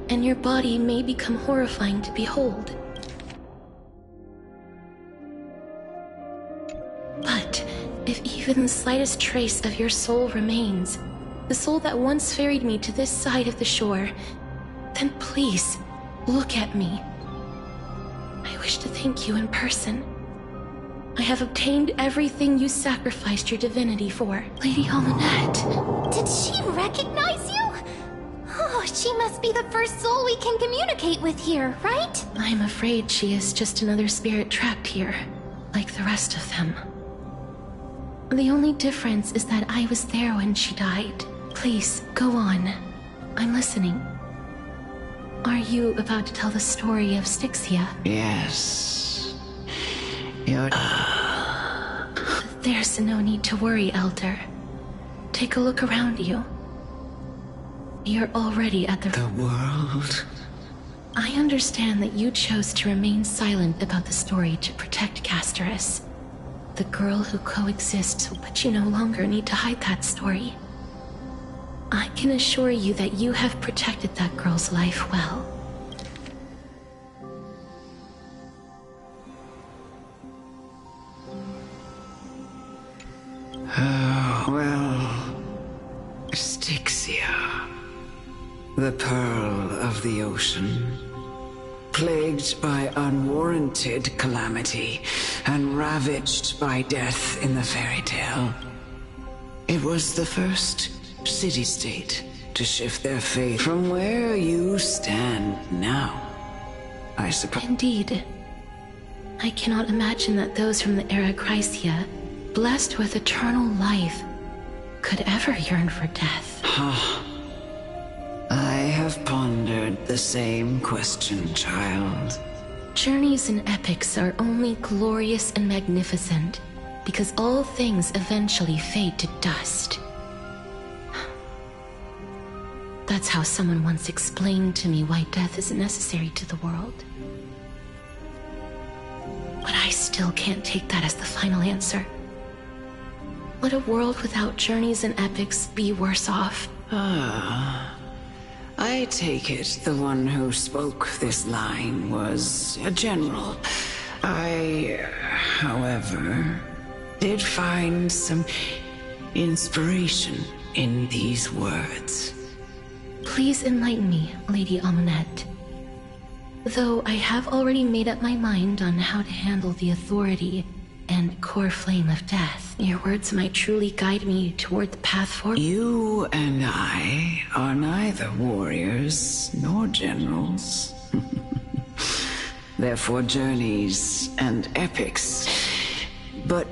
and your body may become horrifying to behold. But if even the slightest trace of your soul remains, the soul that once ferried me to this side of the shore, then please, look at me. I wish to thank you in person. I have obtained everything you sacrificed your divinity for. Lady Almanette. Did she recognize you? Oh, she must be the first soul we can communicate with here, right? I'm afraid she is just another spirit trapped here, like the rest of them. The only difference is that I was there when she died. Please, go on. I'm listening. Are you about to tell the story of Styxia? Yes. You're... There's no need to worry, Elder. Take a look around you. You're already at the world? I understand that you chose to remain silent about the story to protect Casterus, the girl who coexists, but you no longer need to hide that story. I can assure you that you have protected that girl's life well. Oh, well... Styxia. The pearl of the ocean. Plagued by unwarranted calamity and ravaged by death in the fairy tale. It was the first city-state to shift their fate from where you stand now, I suppose. Indeed. I cannot imagine that those from the Era Chrysia, blessed with eternal life, could ever yearn for death. I have pondered the same question, child. Journeys and epics are only glorious and magnificent because all things eventually fade to dust. That's how someone once explained to me why death is necessary to the world. But I still can't take that as the final answer. Would a world without journeys and epics be worse off? I take it the one who spoke this line was a general. I, however, did find some inspiration in these words. Please enlighten me, Lady Almanette. Though I have already made up my mind on how to handle the authority and core flame of death, your words might truly guide me toward the path forward. You and I are neither warriors nor generals. Therefore, journeys and epics. But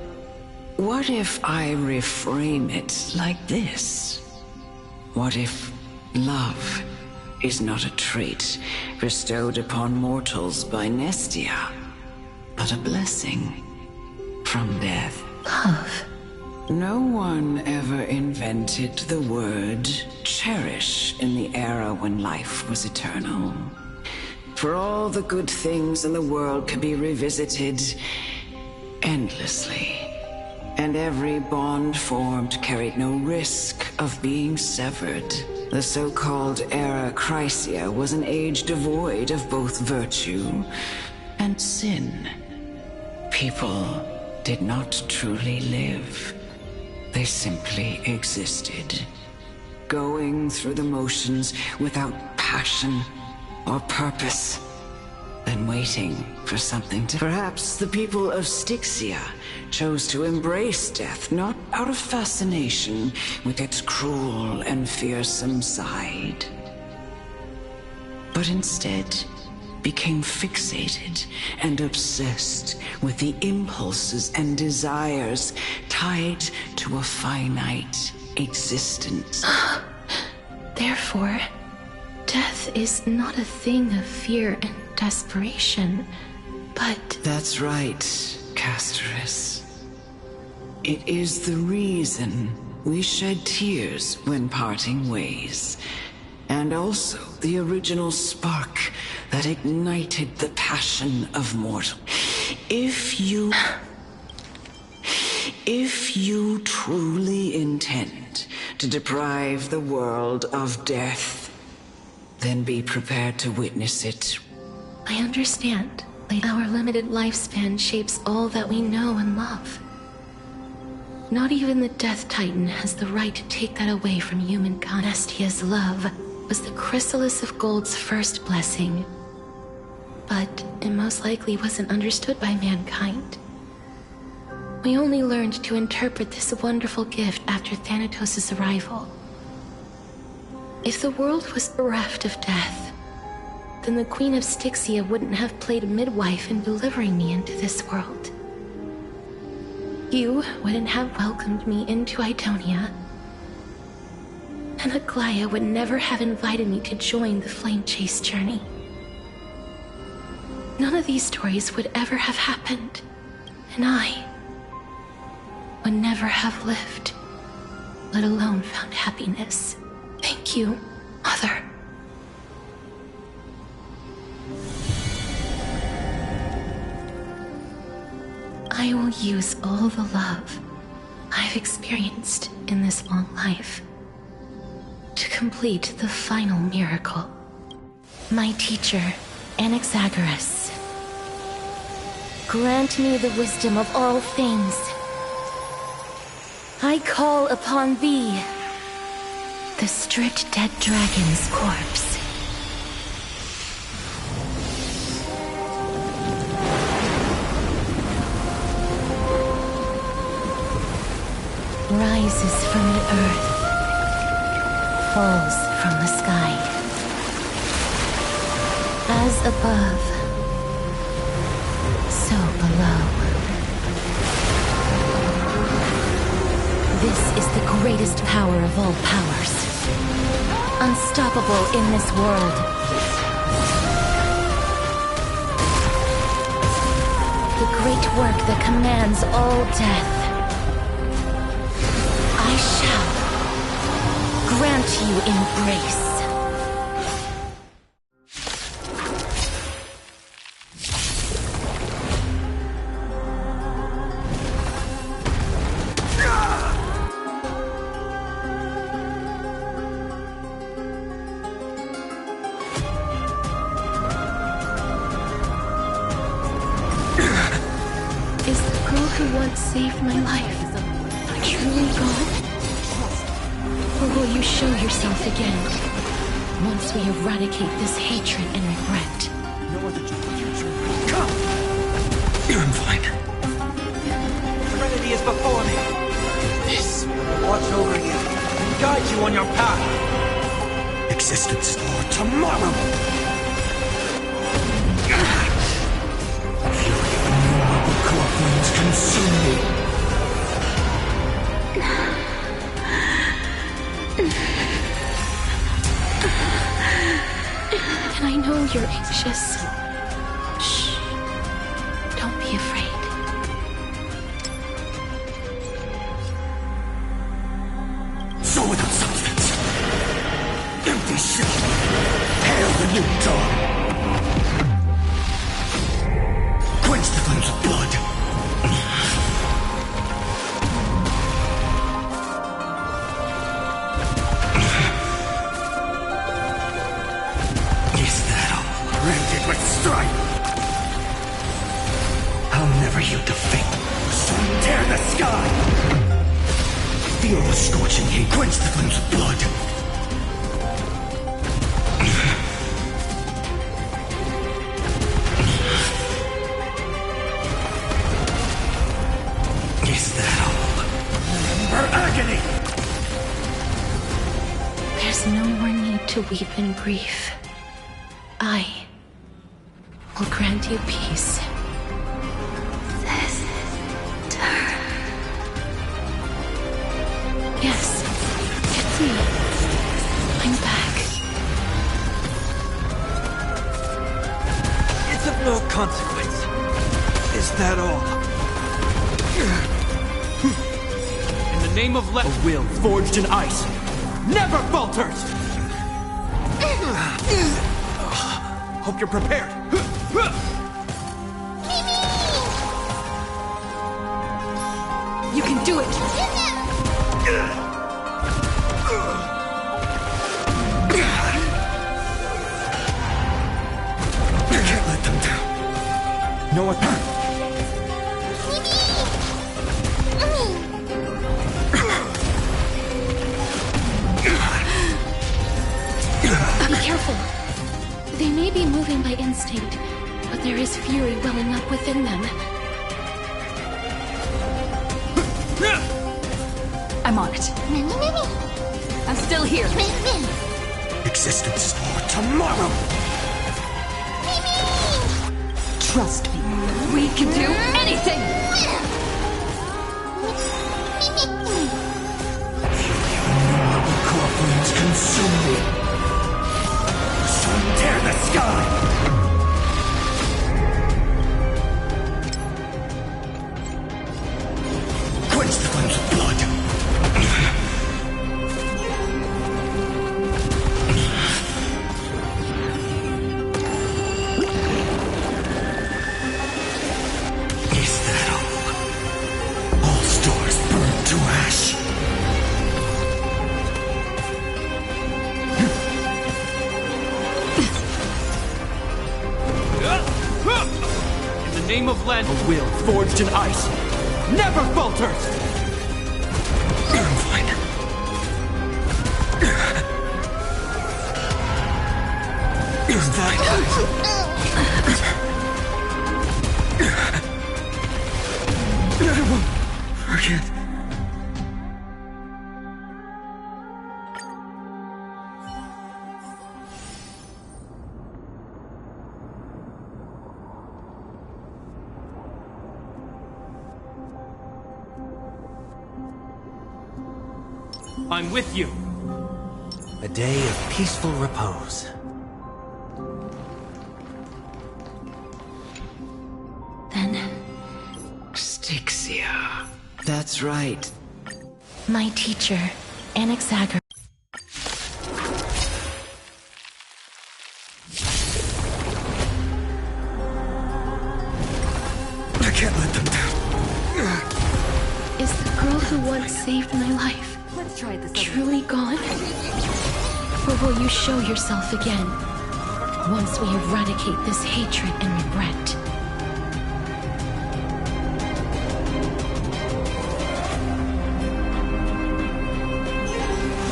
what if I reframe it like this? What if love is not a trait bestowed upon mortals by Nestia, but a blessing from death? Love. No one ever invented the word cherish in the era when life was eternal. For all the good things in the world can be revisited endlessly. And every bond formed carried no risk of being severed. The so-called Era Chrysia was an age devoid of both virtue and sin. People did not truly live. They simply existed, going through the motions without passion or purpose, then waiting for something to... Perhaps the people of Styxia chose to embrace death, not out of fascination with its cruel and fearsome side, but instead became fixated and obsessed with the impulses and desires tied to a finite existence. Therefore, death is not a thing of fear and desperation, but... That's right, Casterus. It is the reason we shed tears when parting ways, and also the original spark that ignited the passion of mortal. If you truly intend to deprive the world of death, then be prepared to witness it. I understand. Our limited lifespan shapes all that we know and love. Not even the Death Titan has the right to take that away from humankind. Nestia's love was the chrysalis of gold's first blessing, but it most likely wasn't understood by mankind. We only learned to interpret this wonderful gift after Thanatos' arrival. If the world was bereft of death, then the Queen of Styxia wouldn't have played midwife in delivering me into this world. You wouldn't have welcomed me into Idonia, and Aglaya would never have invited me to join the Flame Chase journey. None of these stories would ever have happened, and I would never have lived, let alone found happiness. Thank you, Mother. I will use all the love I've experienced in this long life to complete the final miracle. My teacher, Anaxagoras, grant me the wisdom of all things. I call upon thee, the stripped dead dragon's corpse. Rises from the earth, falls from the sky. As above, so below. This is the greatest power of all powers. Unstoppable in this world. The great work that commands all death. I shall grant you embrace. Is the girl who once saved my life truly gone? Or will you show yourself again, once we eradicate this hatred and regret? No other future. Come! I'm fine. Serenity is before me. This will watch over you and guide you on your path. Existence for tomorrow. Fury of innumerable core flames consume me. And I know you're anxious. Shh. Don't be afraid. So without substance. Empty shell. Hail the new dawn. Quench the flames of blood. Rented with strife. I'll never yield to fate. Sun tear the sky. Feel the scorching heat. Quench the flames of blood. Is that all? Remember agony. There's no more need to weep in grief. I will grant you peace. Yes, it's me. I'm back. It's of no consequence. Is that all? In the name of a will forged in ice never falters! Hope you're prepared. You can do it! You can't let them down. No one. Be careful. They may be moving by instinct, but there is fury welling up within them. I'm on it. I'm still here. Existence for tomorrow! Trust me. We can do anything! Core flames consume me. Sun tear the sky! Quench the flames of blood! Is that all? All stars burned to ash. In the name of Land, a will forged in ice never falters! Is that I won't forget. I'm with you. A day of peaceful repose. Then, Styxia. That's right. my teacher, Anaxagoras. I can't let them down. Is the girl who once saved my life truly gone? Or will you show yourself again, once we eradicate this hatred and regret?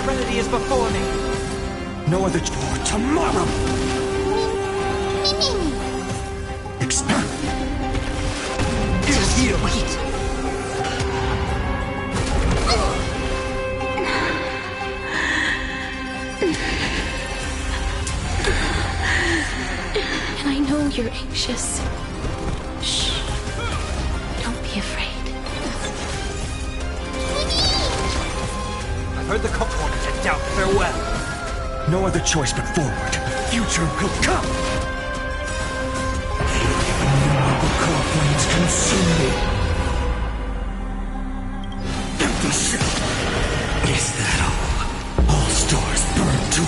Serenity is before me. No other for tomorrow. Expand. Just heal. wait. And I know you're anxious. Shh. Don't be afraid. I've heard the cult wanted to doubt farewell. No other choice but forward. The future will come. The core flames consume me. Empty shell. Is that all? All stars burn to...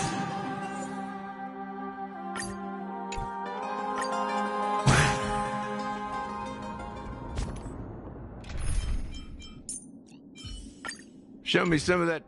Show me some of that.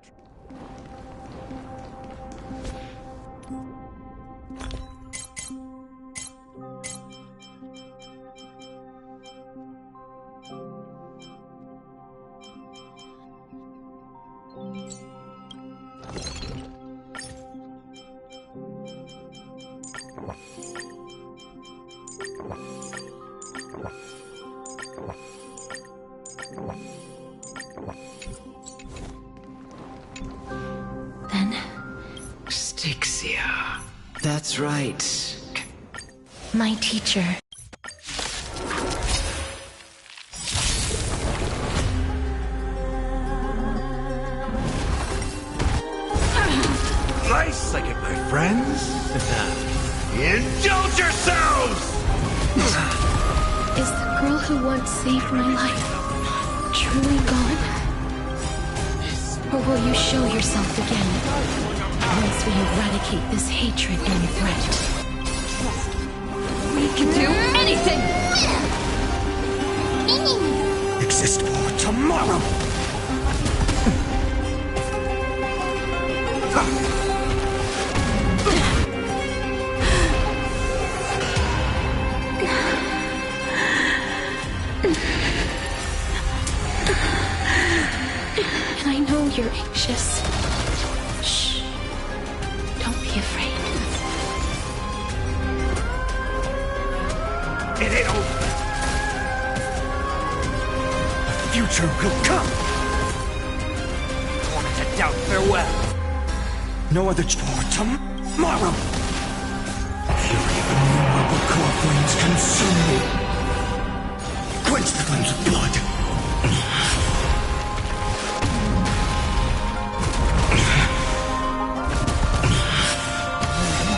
Then, Styxia. That's right. my teacher. Nice, I get my friends. Indulge yourselves! Is the girl who once saved my life truly gone? Or will you show yourself again, once we eradicate this hatred and regret? We can do anything! Exist for tomorrow. And I know you're anxious. Shh. Don't be afraid. It ain't over. The future will come. Down, farewell. No other for tomorrow. Fury of innumerable core flames consume me. Quench the flames of blood.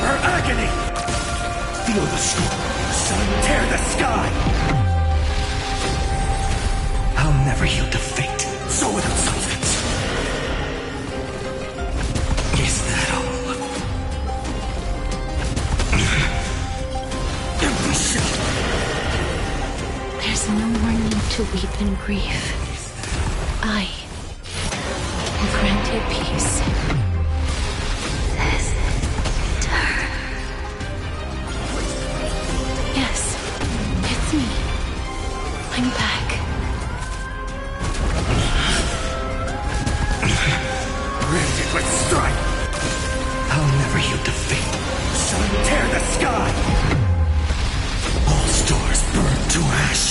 Her agony. Feel the storm. Sun tear the sky. I'll never yield to fate. So without substance. Is that all? There's no more need to weep and grieve. I will grant you peace. Yes, it's me. I'm back. Rifted with strife. I'll never yield to fate. Sun tear the sky. All stars burn to ash.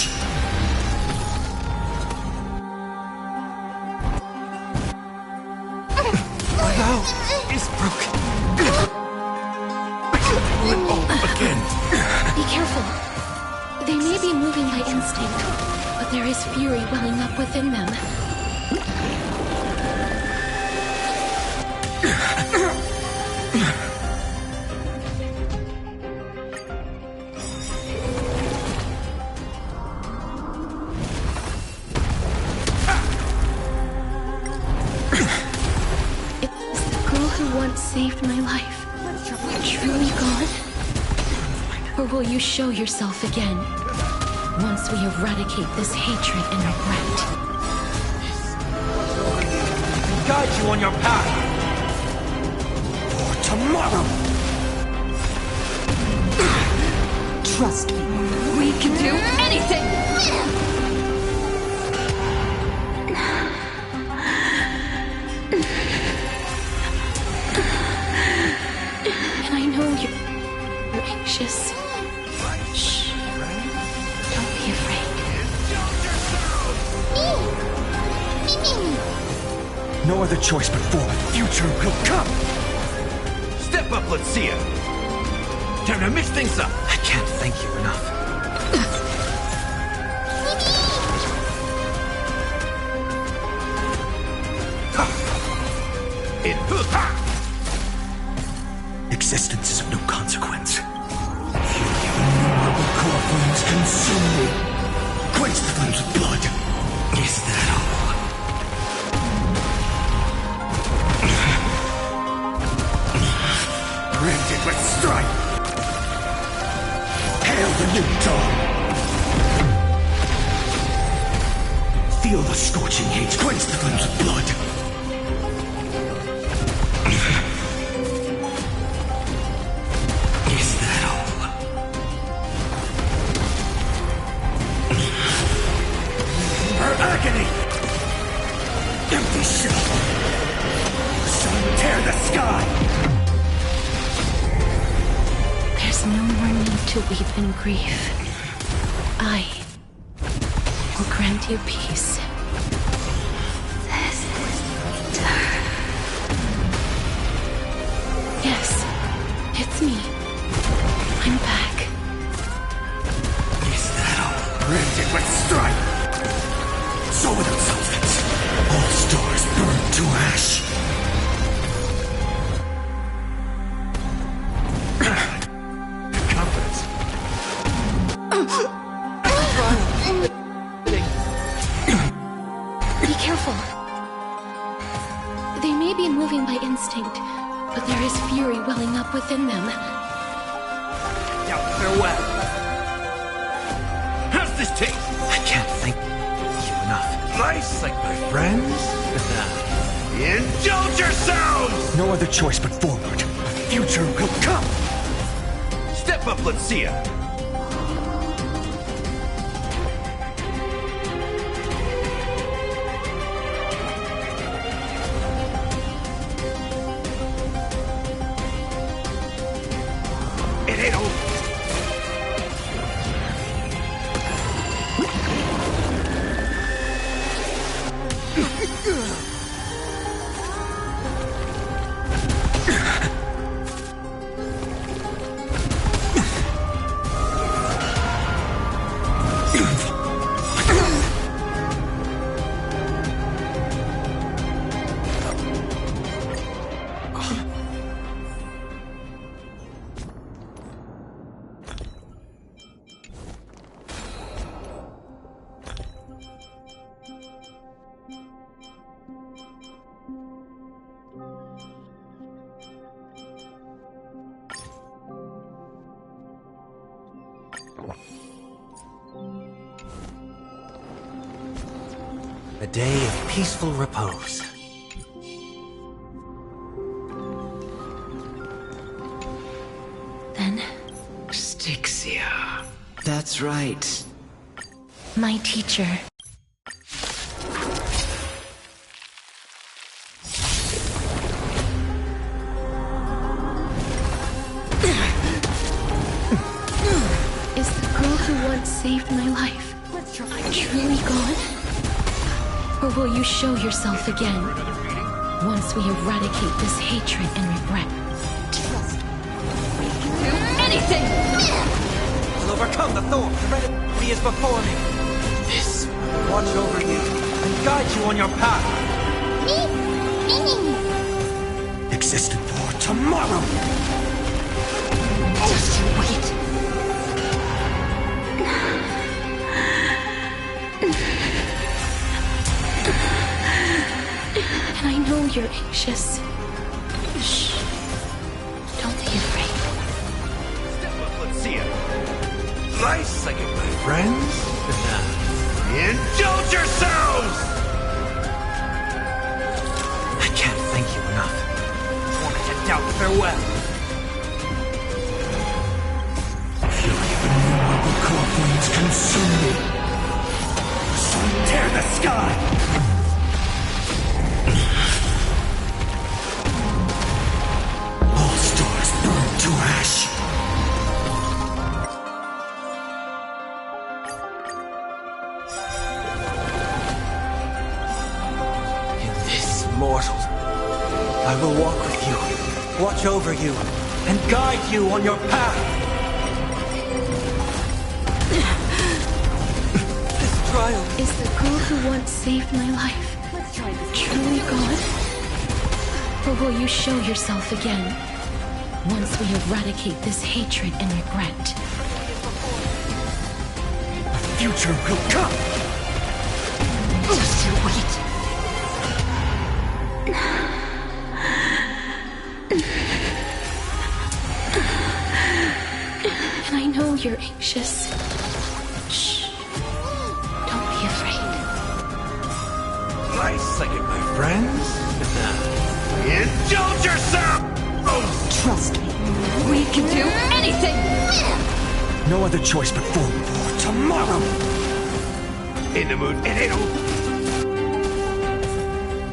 My bow is broken. Again. Be careful. They may be moving by instinct, but there is fury welling up within them. Is the girl who once saved my life truly gone? Or will you show yourself again once we eradicate this hatred and regret? And guide you on your path. For tomorrow. Trust me, we can do anything! And I know you're anxious. Shh. Don't be afraid. No other choice but forward. Future will come. Step up, let's see it. Time to mix things up. I can't thank you enough. Existence is of no consequence. Fury of innumerable core flames consume me. Quench the flames of blood. Is that all? Rifted with strife. Hail the new dawn. Feel the scorching heat. Quench the flames of blood. Is that all? Her agony. Empty shell. Sun tear the sky. There's no more need to weep and grieve. I will grant you peace. Yes, it's me. I'm back. Is that all? Rifted with strife. So without substance. All stars burn to ash. Confidence. Be careful. They may be moving by instinct, but there is fury welling up within them. Now, farewell. How's this taste? I can't thank you enough. Nice, like my friends? Indulge yourselves! No other choice but forward. Future will come. Step up, let's see it. It ain't over. A day of peaceful repose. Then, Styxia. That's right. my teacher. Is the girl who once saved my life truly gone? Or will you show yourself again once we eradicate this hatred and regret? Do anything! I'll overcome the thorn. Serenity is before me. This will watch over you and guide you on your path. Existed for tomorrow! Just you wait. And I know you're anxious. Shh. Don't be afraid. Step up, let's see it. Nice second, my friends. Indulge yourselves! I can't thank you enough. Tormented doubt, farewell. Fury of innumerable core flames consume me. Sun tear the sky! All stars burn to ash. In this mortal, I will walk with you, watch over you, and guide you on your path. This trial Is the girl who once saved my life truly gone? Or will you show yourself again once we eradicate this hatred and regret? The future will come! Just you wait. And I know you're anxious. Shh. Don't be afraid. Nice second, my friends. Indulge yourself! Trust me. We can do anything! No other choice but forward for tomorrow! In the mood, and it'll...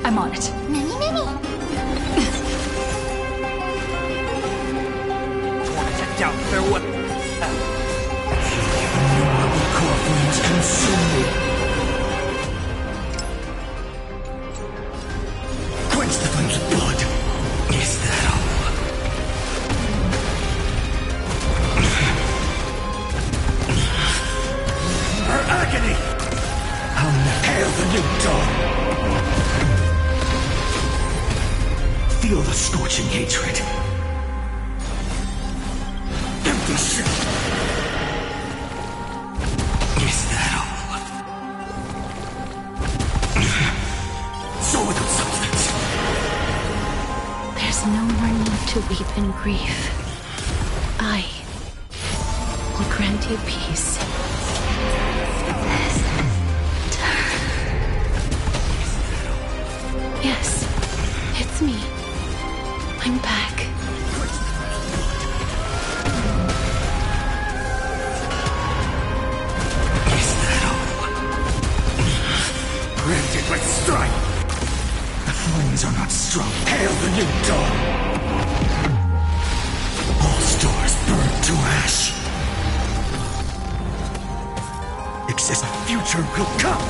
I'm on it. tormented doubt, farewell. Innumerable core flames consume me. Quench the flames of blood. Is that all? Her agony! I'll never hail the new dawn. Feel the scorching hatred. Empty shell. Is that all? So without substance. There's no more need to weep in grief. I will grant you peace. Yes, it's me. I'm back. Is that all? Granted with strife. The flames are not strong. Hail the new dawn. All stars burn to ash. Exist. A future will come.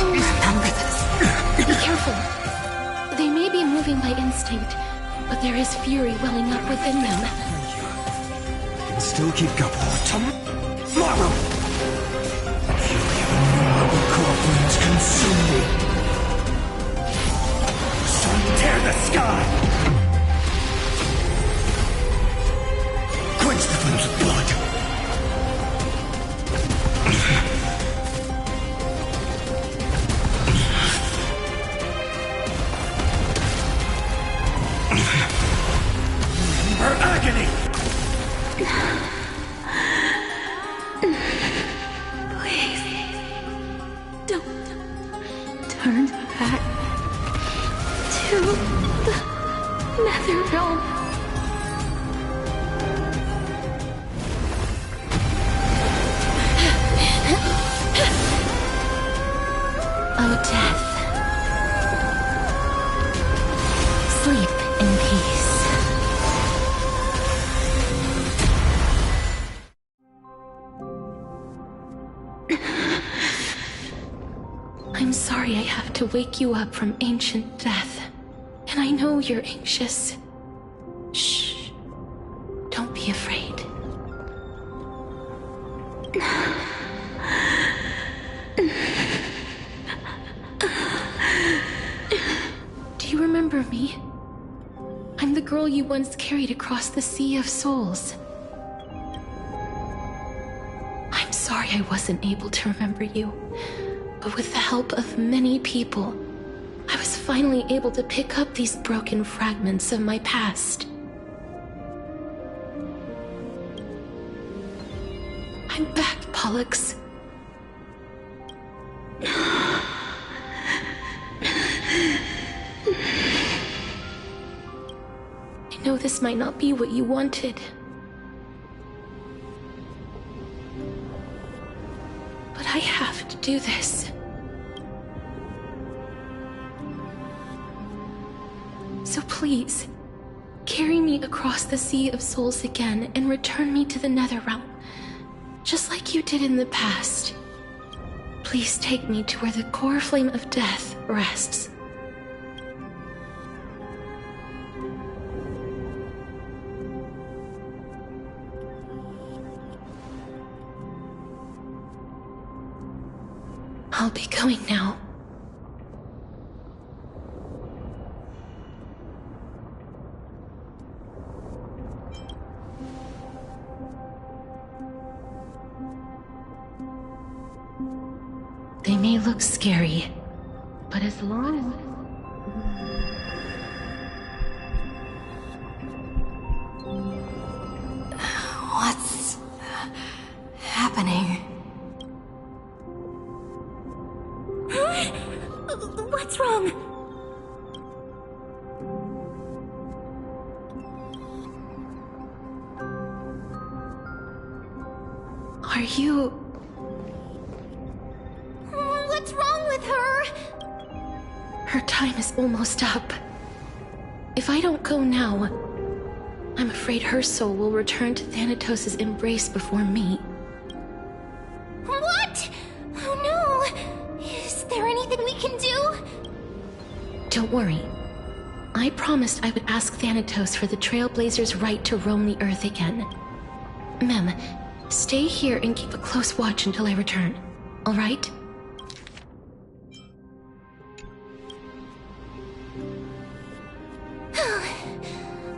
Remember this. Be careful. They may be moving by instinct, but there is fury welling up within them. Can still keep up for tomorrow. Fury of innumerable core flames consume me. Sun tear the sky. Quench the flames of blood. Her her agony! Please, don't turn back to the Netherrealm. Oh, Death. Sleep in peace. I'm sorry I have to wake you up from ancient death. And I know you're anxious. Shh. Don't be afraid. Do you remember me? I'm the girl you once carried across the Sea of Souls. I'm sorry I wasn't able to remember you, but with the help of many people, I was finally able to pick up these broken fragments of my past. I'm back, Pollux. I know this might not be what you wanted. But I have to do this. So please, carry me across the Sea of Souls again and return me to the Netherrealm, just like you did in the past. Please take me to where the core flame of death rests. I'll be going now. They may look scary, but as long What's happening? What's wrong? Are you... What's wrong with her? Her time is almost up. If I don't go now, I'm afraid her soul will return to Thanatos' embrace before me. What? Oh no! Is there anything we can do? Don't worry. I promised I would ask Thanatos for the Trailblazers' right to roam the Earth again. Mem, stay here and keep a close watch until I return, all right?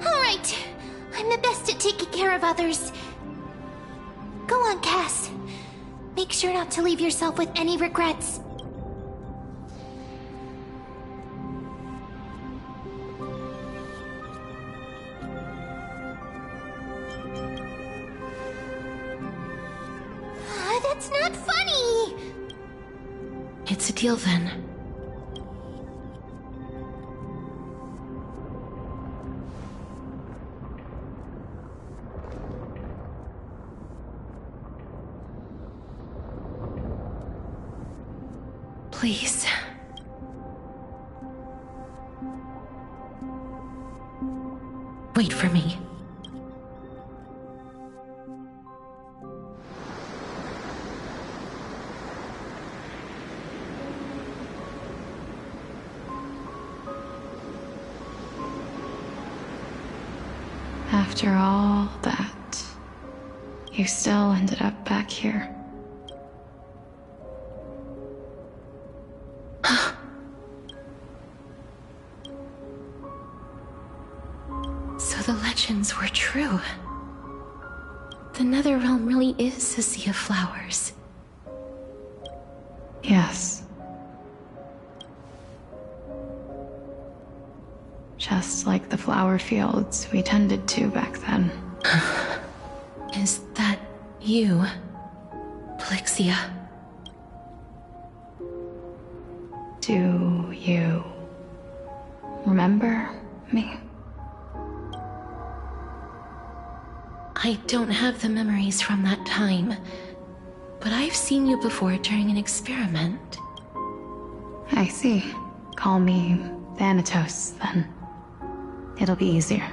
Alright. I'm the best at taking care of others. Go on, Cass. Make sure not to leave yourself with any regrets. That's not funny! It's a deal then. Please. Wait for me. After all that, you still ended up back here. So the legends were true. The Netherrealm really is a sea of flowers. Yes. Just like the flower fields we tended to back then. Is that you, Plixia? Do you remember me? I don't have the memories from that time, but I've seen you before during an experiment. I see. Call me Thanatos, then. It'll be easier.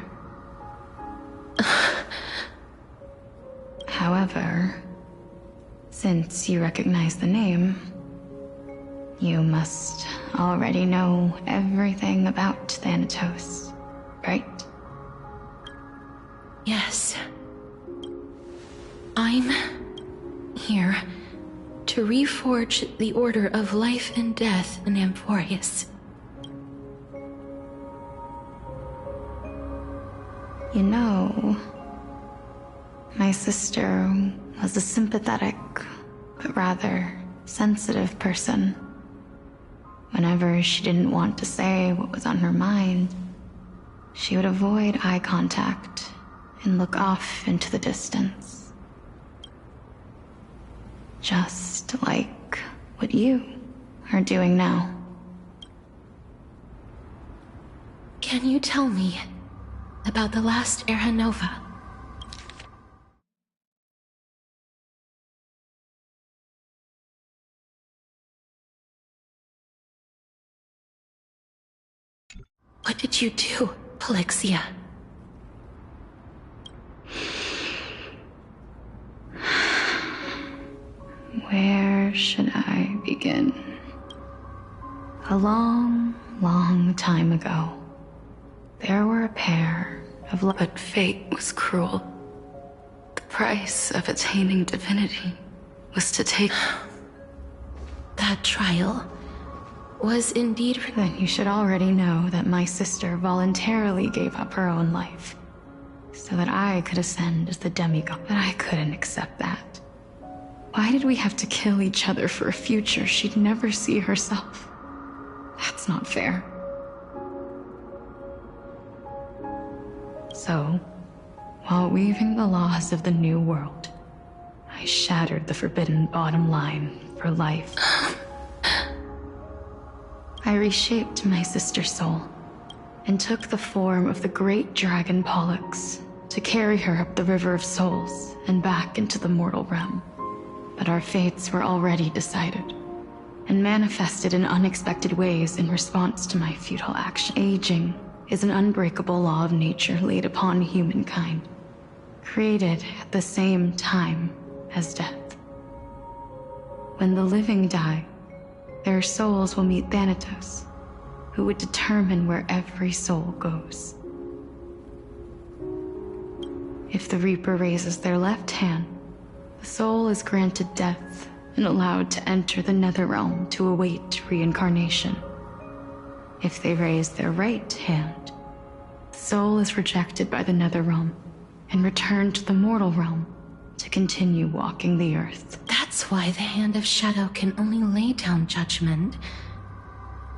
However, since you recognize the name, you must already know everything about Thanatos, right? Yes. I'm here to reforge the order of life and death in Amphorios. You know, my sister was a sympathetic, but rather sensitive person. Whenever she didn't want to say what was on her mind, she would avoid eye contact and look off into the distance. Just like what you are doing now. Can you tell me about the last Era Nova? What did you do, Plixia? Where should I begin? A long, long time ago, there were a pair of But fate was cruel. The price of attaining divinity was to take... That trial was indeed... Then you should already know that my sister voluntarily gave up her own life, so that I could ascend as the demigod. But I couldn't accept that. Why did we have to kill each other for a future she'd never see herself? That's not fair. So, while weaving the laws of the new world, I shattered the forbidden bottom line for life. I reshaped my sister's soul and took the form of the great dragon Pollux to carry her up the River of Souls and back into the mortal realm. But our fates were already decided and manifested in unexpected ways in response to my futile action. Aging is an unbreakable law of nature laid upon humankind, created at the same time as death. When the living die, their souls will meet Thanatos, who would determine where every soul goes. If the Reaper raises their left hand, the soul is granted death and allowed to enter the Netherrealm to await reincarnation. If they raise their right hand, the soul is rejected by the Netherrealm and returned to the mortal realm to continue walking the earth. That's why the Hand of Shadow can only lay down judgment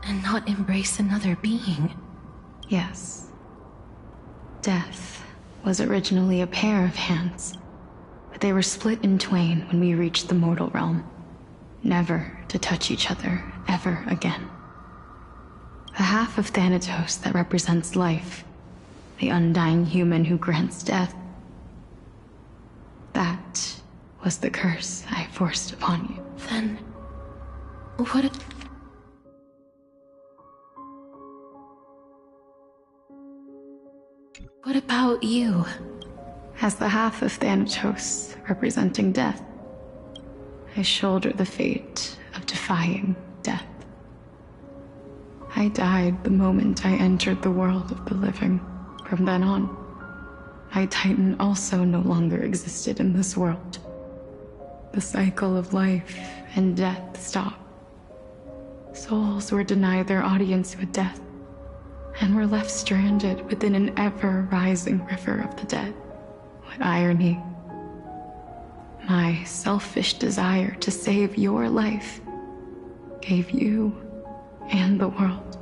and not embrace another being. Yes. Death was originally a pair of hands, but they were split in twain when we reached the mortal realm, never to touch each other ever again. The half of Thanatos that represents life, the undying human who grants death, that was the curse I forced upon you. Then, what about you? As the half of Thanatos representing death, I shoulder the fate of defying death. I died the moment I entered the world of the living. From then on, my Titan also no longer existed in this world. The cycle of life and death stopped. Souls were denied their audience with death, and were left stranded within an ever-rising river of the dead. What irony. My selfish desire to save your life gave you and the world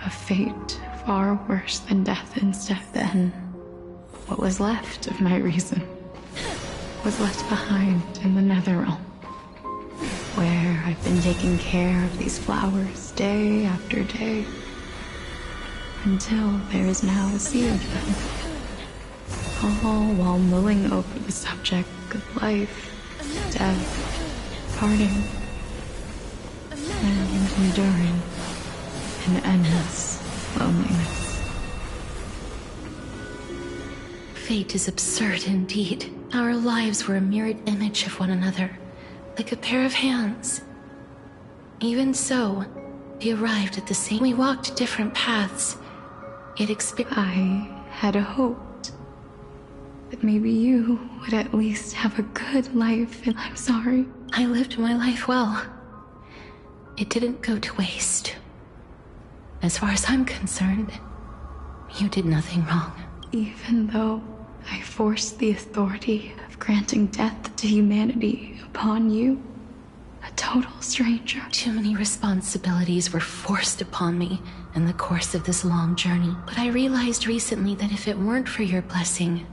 a fate far worse than death instead. Then, what was left of my reason was left behind in the Netherrealm, where I've been taking care of these flowers day after day, until there is now a sea of them, all while mulling over the subject of life, death, parting, and enduring an endless loneliness. Fate is absurd indeed. Our lives were a mirrored image of one another, like a pair of hands. Even so, we arrived at the same. We walked different paths, yet I had hoped that maybe you would at least have a good life, and I'm sorry. I lived my life well. It didn't go to waste. As far as I'm concerned, you did nothing wrong. Even though I forced the authority of granting death to humanity upon you, a total stranger. Too many responsibilities were forced upon me in the course of this long journey. But I realized recently that if it weren't for your blessing,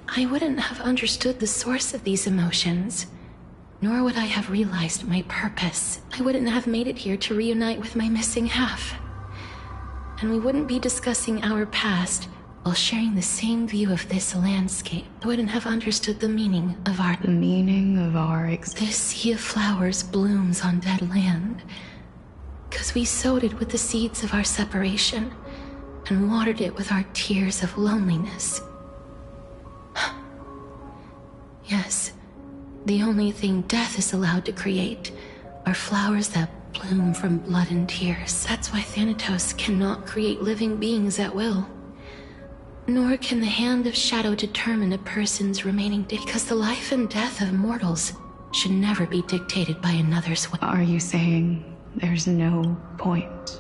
I wouldn't have understood the source of these emotions, nor would I have realized my purpose. I wouldn't have made it here to reunite with my missing half. And we wouldn't be discussing our past while sharing the same view of this landscape. I wouldn't have understood the meaning of our... The meaning of our existence. This sea of flowers blooms on dead land, because we sowed it with the seeds of our separation, and watered it with our tears of loneliness. Yes, the only thing death is allowed to create are flowers that bloom from blood and tears. That's why Thanatos cannot create living beings at will. Nor can the hand of shadow determine a person's remaining day, because the life and death of mortals should never be dictated by another's will. Are you saying there's no point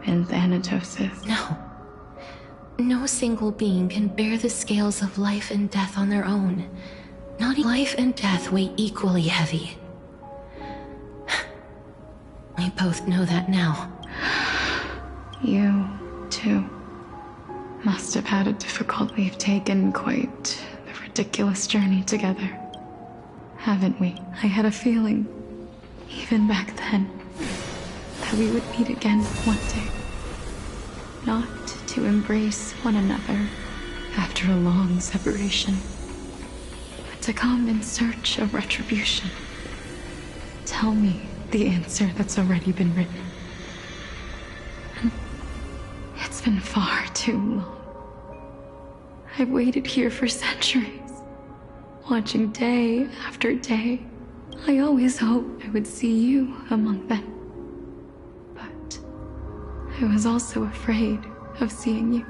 in Thanatos'? No. No single being can bear the scales of life and death on their own. Not life and death weigh equally heavy. We both know that now. You, too, must have had a difficult... We've taken quite the ridiculous journey together, haven't we? I had a feeling, even back then, that we would meet again one day. Not to embrace one another after a long separation, but to come in search of retribution. Tell me the answer that's already been written. It's been far too long. I've waited here for centuries, watching day after day. I always hoped I would see you among them. But I was also afraid of seeing you.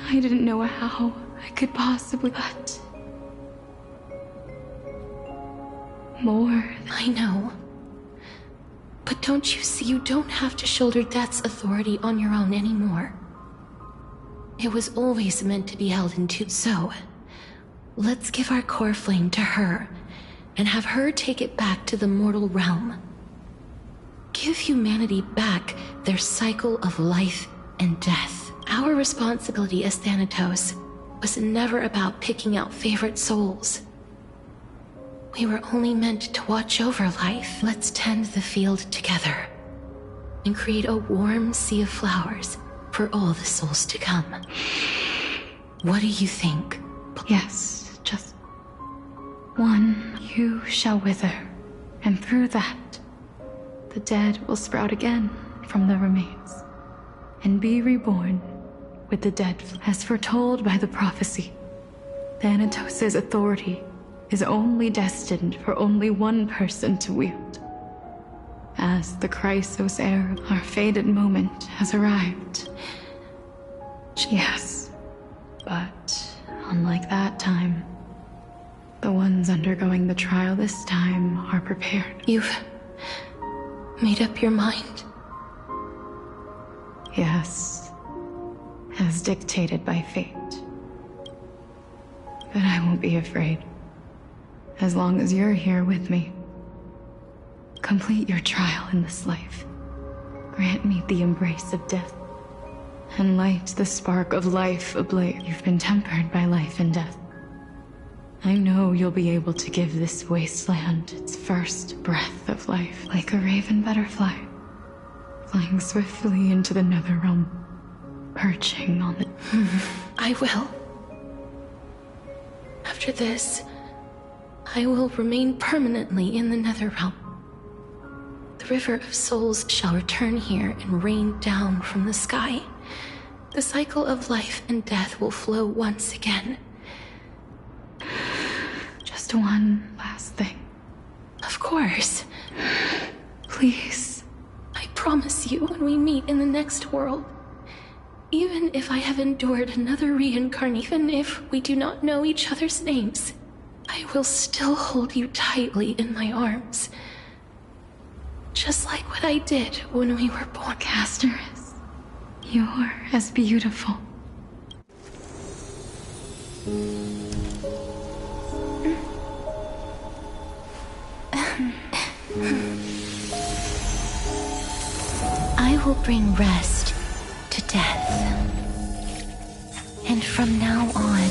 I didn't know how I could possibly, but... more. I know. But don't you see, you don't have to shoulder death's authority on your own anymore. It was always meant to be held in two. So, let's give our core flame to her, and have her take it back to the mortal realm. Give humanity back their cycle of life and death. Our responsibility as Thanatos was never about picking out favorite souls. We were only meant to watch over life. Let's tend the field together and create a warm sea of flowers for all the souls to come. What do you think? Yes, just one. You shall wither, and through that, the dead will sprout again from the remains, and be reborn with the dead. As foretold by the prophecy, Thanatos' authority is only destined for only one person to wield. As the Chrysos heir, our fated moment has arrived. Yes, but unlike that time, the ones undergoing the trial this time are prepared. You've made up your mind? Yes, as dictated by fate. But I won't be afraid. As long as you're here with me. Complete your trial in this life. Grant me the embrace of death, and light the spark of life ablaze. You've been tempered by life and death. I know you'll be able to give this wasteland its first breath of life, like a raven butterfly, flying swiftly into the Netherrealm, perching on the... I will. After this, I will remain permanently in the Netherrealm. The River of Souls shall return here and rain down from the sky. The cycle of life and death will flow once again. Just one last thing. Of course. Please. I promise you, when we meet in the next world, even if I have endured another reincarnation, even if we do not know each other's names, I will still hold you tightly in my arms. Just like what I did when we were born. Casterus, you're as beautiful. I will bring rest to death. And from now on,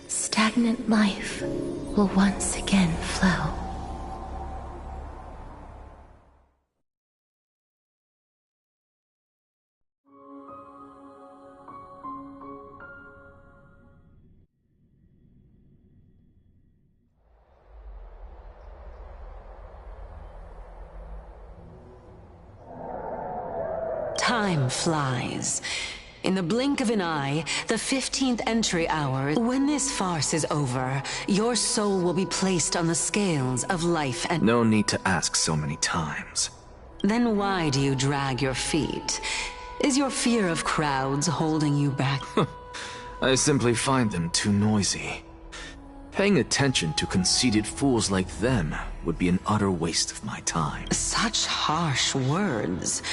stagnant life will once again flow. Time flies. In the blink of an eye, the 15th entry hour. When this farce is over, your soul will be placed on the scales of life and... No need to ask so many times. Then why do you drag your feet? Is your fear of crowds holding you back? I simply find them too noisy. Paying attention to conceited fools like them would be an utter waste of my time. Such harsh words.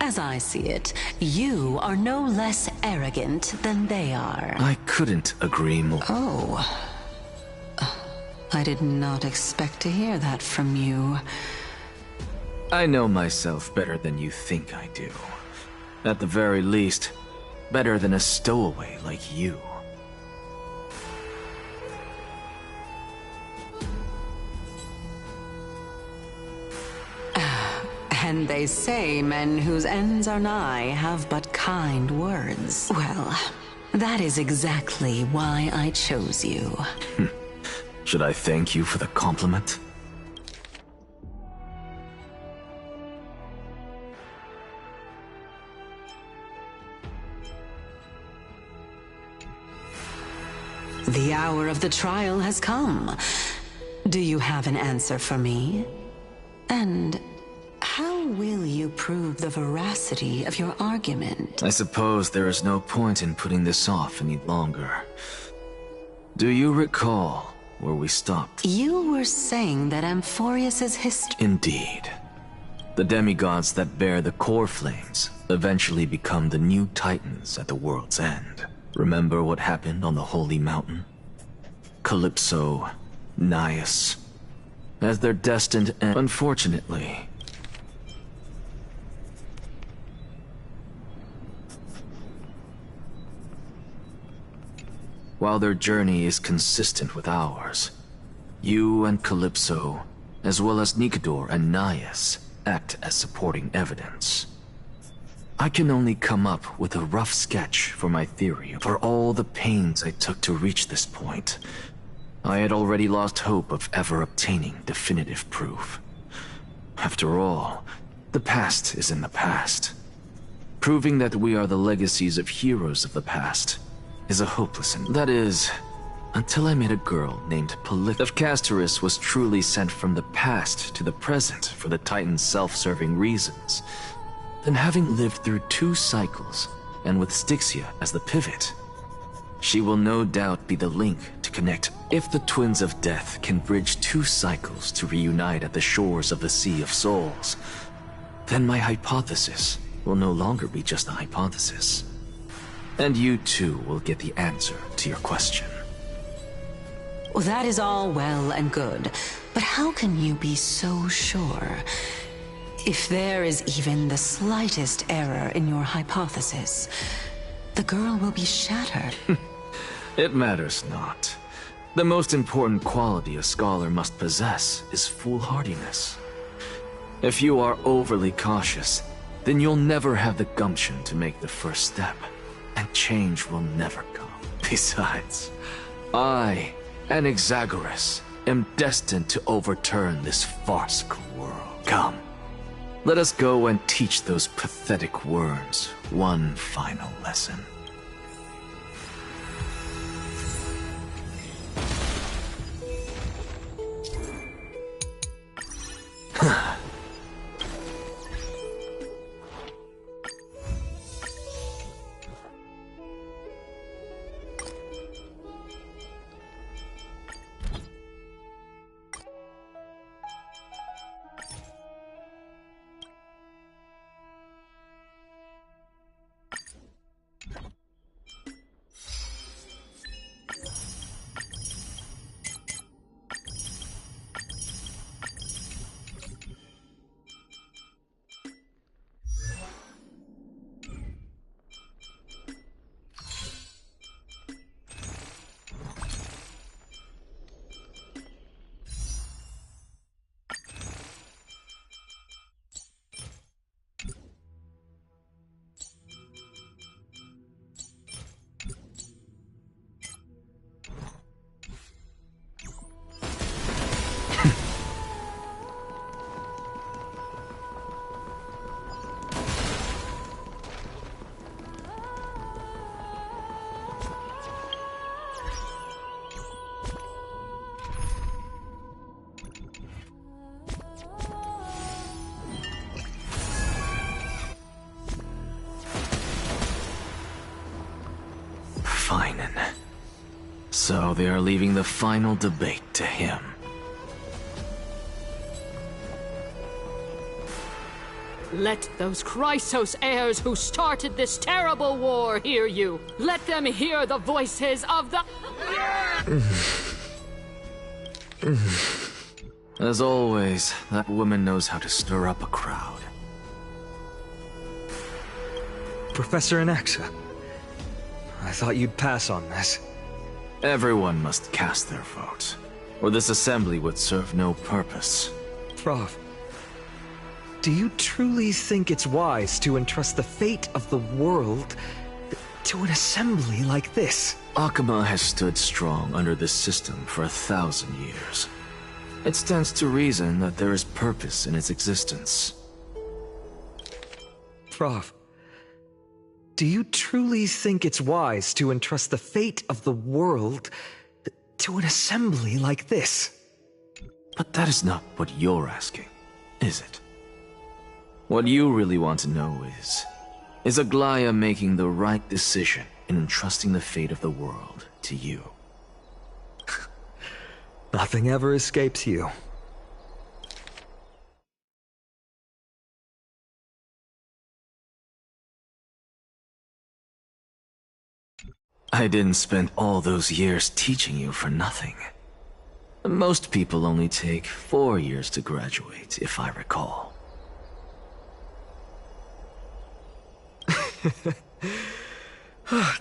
As I see it, you are no less arrogant than they are. I couldn't agree more. Oh. I did not expect to hear that from you. I know myself better than you think I do. At the very least, better than a stowaway like you. And they say men whose ends are nigh have but kind words. Well, that is exactly why I chose you. Should I thank you for the compliment? The hour of the trial has come. Do you have an answer for me? And how will you prove the veracity of your argument? I suppose there is no point in putting this off any longer. Do you recall where we stopped? You were saying that Amphorios' history... Indeed. The demigods that bear the core flames eventually become the new titans at the world's end. Remember what happened on the Holy Mountain? Calypso, Naias, as their destined end. Unfortunately, while their journey is consistent with ours, you and Calypso, as well as Nikador and Naias, act as supporting evidence. I can only come up with a rough sketch for my theory. For all the pains I took to reach this point, I had already lost hope of ever obtaining definitive proof. After all, the past is in the past. Proving that we are the legacies of heroes of the past is a hopeless end. That is, until I met a girl named Polyph. If Casterus was truly sent from the past to the present for the Titan's self-serving reasons, then having lived through 2 cycles, and with Styxia as the pivot, she will no doubt be the link to connect. If the Twins of Death can bridge 2 cycles to reunite at the shores of the Sea of Souls, then my hypothesis will no longer be just a hypothesis. And you too will get the answer to your question. Well, that is all well and good, but how can you be so sure? If there is even the slightest error in your hypothesis, the girl will be shattered. It matters not. The most important quality a scholar must possess is foolhardiness. If you are overly cautious, then you'll never have the gumption to make the first step, and change will never come. Besides, I, Anaxagoras, am destined to overturn this farcical world. Come, let us go and teach those pathetic worms one final lesson. So they are leaving the final debate to him. Let those Chrysos heirs who started this terrible war hear you. Let them hear the voices of the... As always, that woman knows how to stir up a crowd. Professor Anaxa, I thought you'd pass on this. Everyone must cast their vote, or this assembly would serve no purpose. Prof, do you truly think it's wise to entrust the fate of the world to an assembly like this? Akama has stood strong under this system for 1,000 years. It stands to reason that there is purpose in its existence. Prof, do you truly think it's wise to entrust the fate of the world to an assembly like this? But that is not what you're asking, is it? What you really want to know is Aglaya making the right decision in entrusting the fate of the world to you? Nothing ever escapes you. I didn't spend all those years teaching you for nothing. Most people only take 4 years to graduate, if I recall.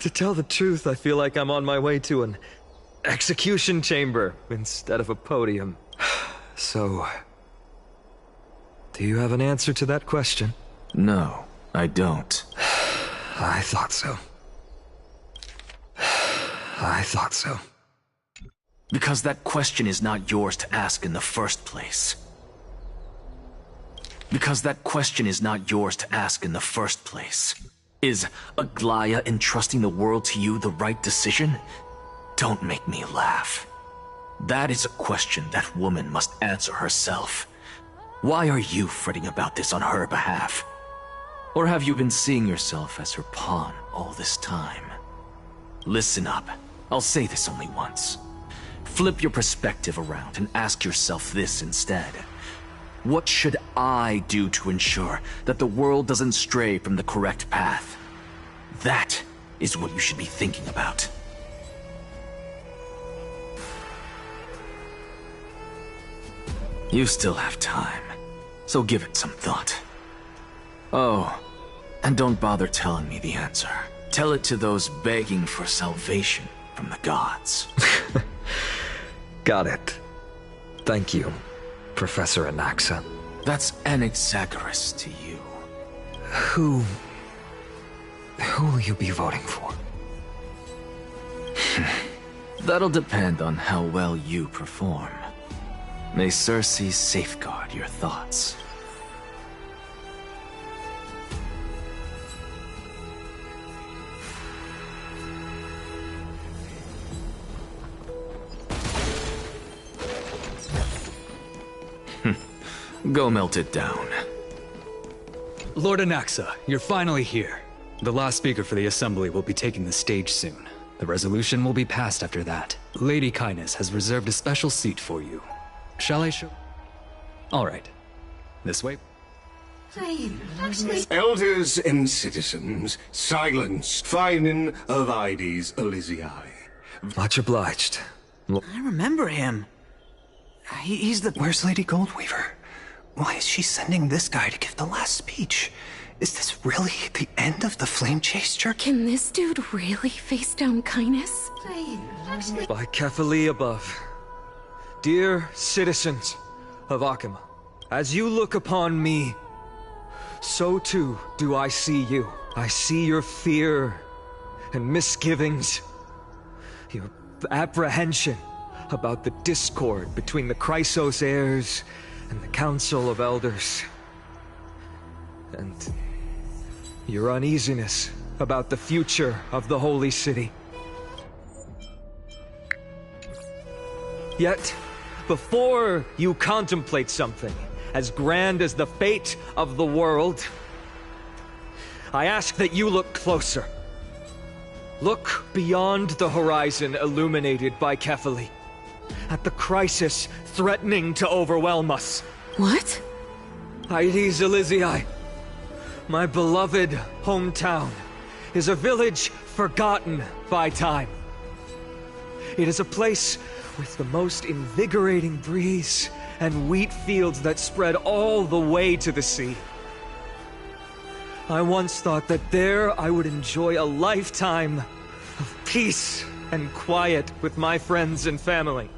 To tell the truth, I feel like I'm on my way to an execution chamber instead of a podium. So, do you have an answer to that question? No, I don't. I thought so. I thought so. Because that question is not yours to ask in the first place. Because that question is not yours to ask in the first place. Is Aglaya entrusting the world to you the right decision? Don't make me laugh. That is a question that woman must answer herself. Why are you fretting about this on her behalf? Or have you been seeing yourself as her pawn all this time? Listen up. I'll say this only once. Flip your perspective around and ask yourself this instead. What should I do to ensure that the world doesn't stray from the correct path? That is what you should be thinking about. You still have time. so give it some thought. Oh, and don't bother telling me the answer. Tell it to those begging for salvation from the gods. Got it. Thank you, Professor Anaxa. That's Anaxagoras to you. Who will you be voting for? That'll depend on how well you perform. May Cersei safeguard your thoughts. Go melt it down. Lord Anaxa, you're finally here. The last speaker for the Assembly will be taking the stage soon. The resolution will be passed after that. Lady Kindness has reserved a special seat for you. Shall I show? All right. This way. Elders and citizens, silence. Feinen Avides Elysiae. Much obliged. I remember him. He's the... Where's Lady Goldweaver? Why is she sending this guy to give the last speech? Is this really the end of the Flame Chase Journey? Can this dude really face down kindness? By Kefali above. Dear citizens of Akima, as you look upon me, so too do I see you. I see your fear and misgivings, your apprehension about the discord between the Chrysos heirs and the Council of Elders, and your uneasiness about the future of the Holy City. Yet, before you contemplate something as grand as the fate of the world, I ask that you look closer. Look beyond the horizon illuminated by Kefali, at the crisis threatening to overwhelm us. What? Aedes Elysiae, my beloved hometown, is a village forgotten by time. It is a place with the most invigorating breeze and wheat fields that spread all the way to the sea. I once thought that there I would enjoy a lifetime of peace and quiet with my friends and family.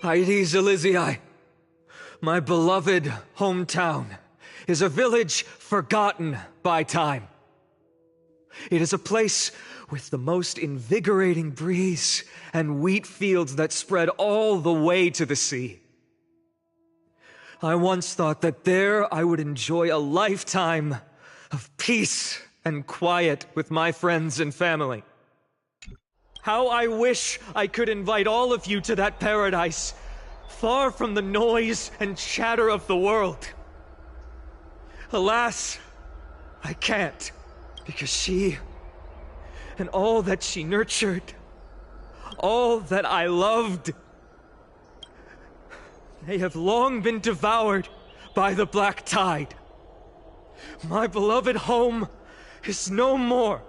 Aedes Elysiae, my beloved hometown, is a village forgotten by time. It is a place with the most invigorating breeze and wheat fields that spread all the way to the sea. I once thought that there I would enjoy a lifetime of peace and quiet with my friends and family. How I wish I could invite all of you to that paradise, far from the noise and chatter of the world. Alas, I can't, because she and all that she nurtured, all that I loved, they have long been devoured by the black tide. My beloved home is no more.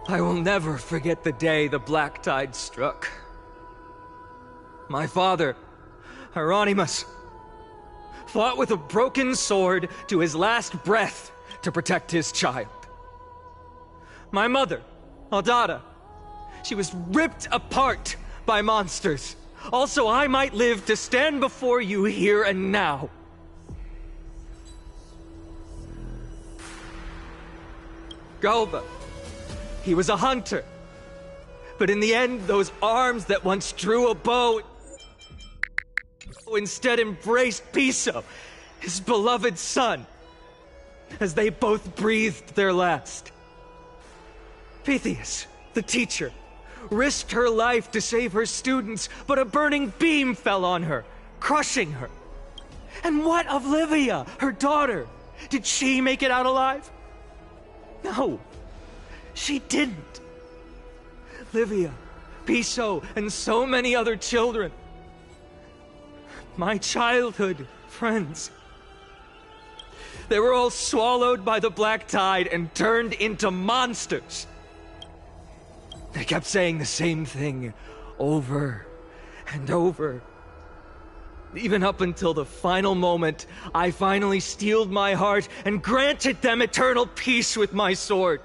I will never forget the day the black tide struck. My father, Hieronymus, fought with a broken sword to his last breath to protect his child. My mother, Aldada, she was ripped apart by monsters. Also, I might live to stand before you here and now. Galba, he was a hunter. But in the end, those arms that once drew a bow instead embraced Piso, his beloved son, as they both breathed their last. Pythias, the teacher, risked her life to save her students, but a burning beam fell on her, crushing her. And what of Livia, her daughter? Did she make it out alive? No, she didn't. Livia, Piso, and so many other children, My childhood friends. They were all swallowed by the black tide and turned into monsters. They kept saying the same thing over and over. Even up until the final moment, I finally steeled my heart and granted them eternal peace with my sword.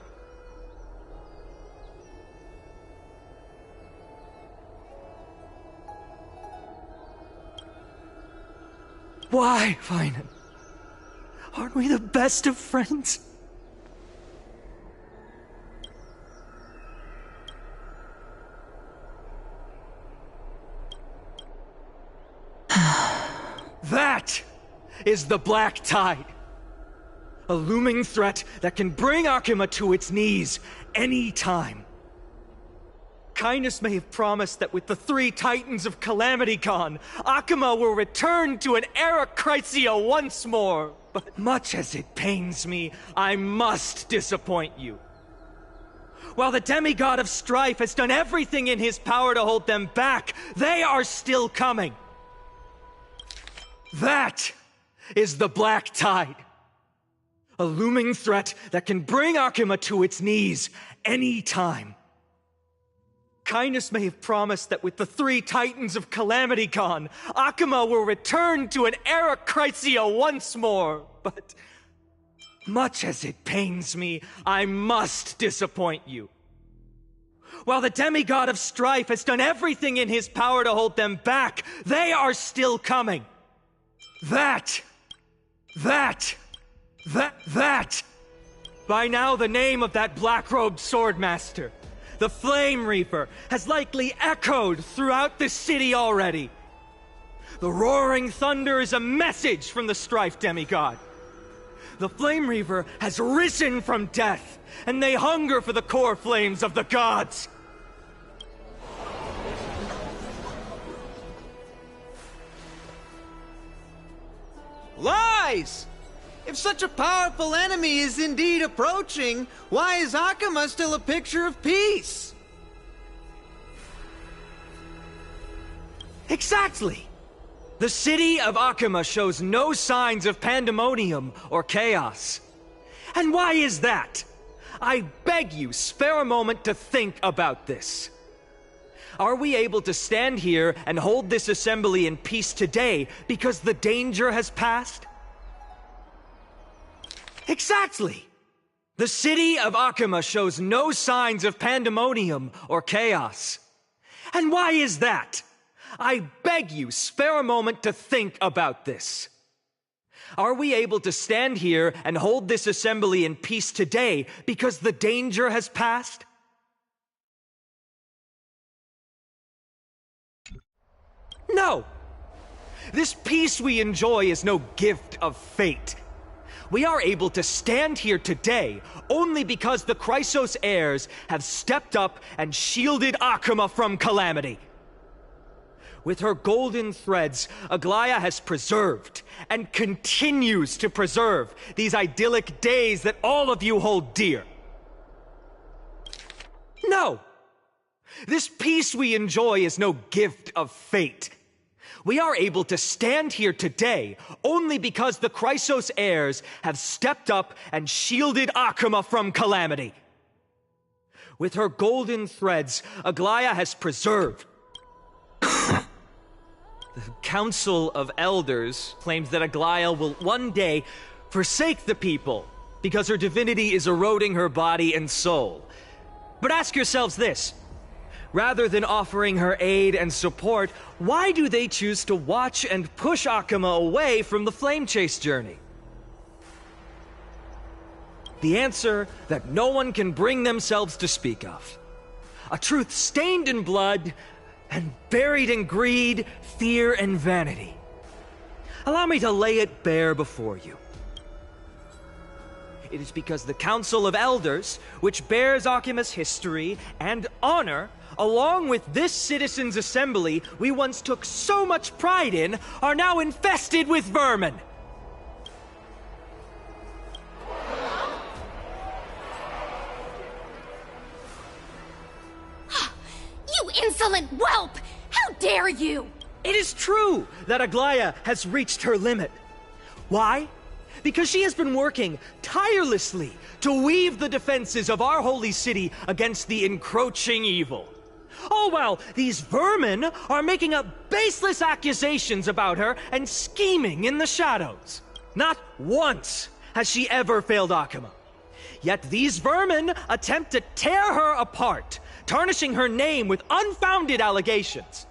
Why, Finan? Aren't we the best of friends? That is the Black Tide. A looming threat that can bring Akuma to its knees any time. Kindness may have promised that with the 3 Titans of Calamity Con, Akuma will return to an era Chrysia once more. But much as it pains me, I must disappoint you. While the demigod of strife has done everything in his power to hold them back, they are still coming. That is the Black Tide. A looming threat that can bring Akuma to its knees any time. Kindness may have promised that with the 3 Titans of Calamity Con, Akuma will return to an era Chrysia once more. But much as it pains me, I must disappoint you. While the demigod of strife has done everything in his power to hold them back, they are still coming. That. By now, the name of that black-robed swordmaster, the Flame Reaper, has likely echoed throughout the city already. The roaring thunder is a message from the strife demigod. The Flame Reaper has risen from death, and they hunger for the core flames of the gods. Lies! If such a powerful enemy is indeed approaching, why is Akuma still a picture of peace? Exactly! The city of Akuma shows no signs of pandemonium or chaos. And why is that? I beg you, spare a moment to think about this. Are we able to stand here and hold this assembly in peace today because the danger has passed? Exactly! The city of Akuma shows no signs of pandemonium or chaos. And why is that? I beg you, spare a moment to think about this. Are we able to stand here and hold this assembly in peace today because the danger has passed? No! This peace we enjoy is no gift of fate. We are able to stand here today only because the Chrysos heirs have stepped up and shielded Akuma from calamity. With her golden threads, Aglaya has preserved and continues to preserve these idyllic days that all of you hold dear. No! This peace we enjoy is no gift of fate. We are able to stand here today only because the Chrysos heirs have stepped up and shielded Akuma from calamity. With her golden threads, Aglaya has preserved. The Council of Elders claims that Aglaya will one day forsake the people because her divinity is eroding her body and soul. But ask yourselves this. Rather than offering her aid and support, why do they choose to watch and push Akuma away from the Flame Chase journey? The answer that no one can bring themselves to speak of. A truth stained in blood and buried in greed, fear, and vanity. Allow me to lay it bare before you. It is because the Council of Elders, which bears Akuma's history and honor, along with this citizens' assembly we once took so much pride in, are now infested with vermin. You insolent whelp! How dare you! It is true that Aglaya has reached her limit. Why? Because she has been working tirelessly to weave the defenses of our holy city against the encroaching evil. All while these vermin are making up baseless accusations about her and scheming in the shadows. Not once has she ever failed Akama. Yet these vermin attempt to tear her apart, tarnishing her name with unfounded allegations.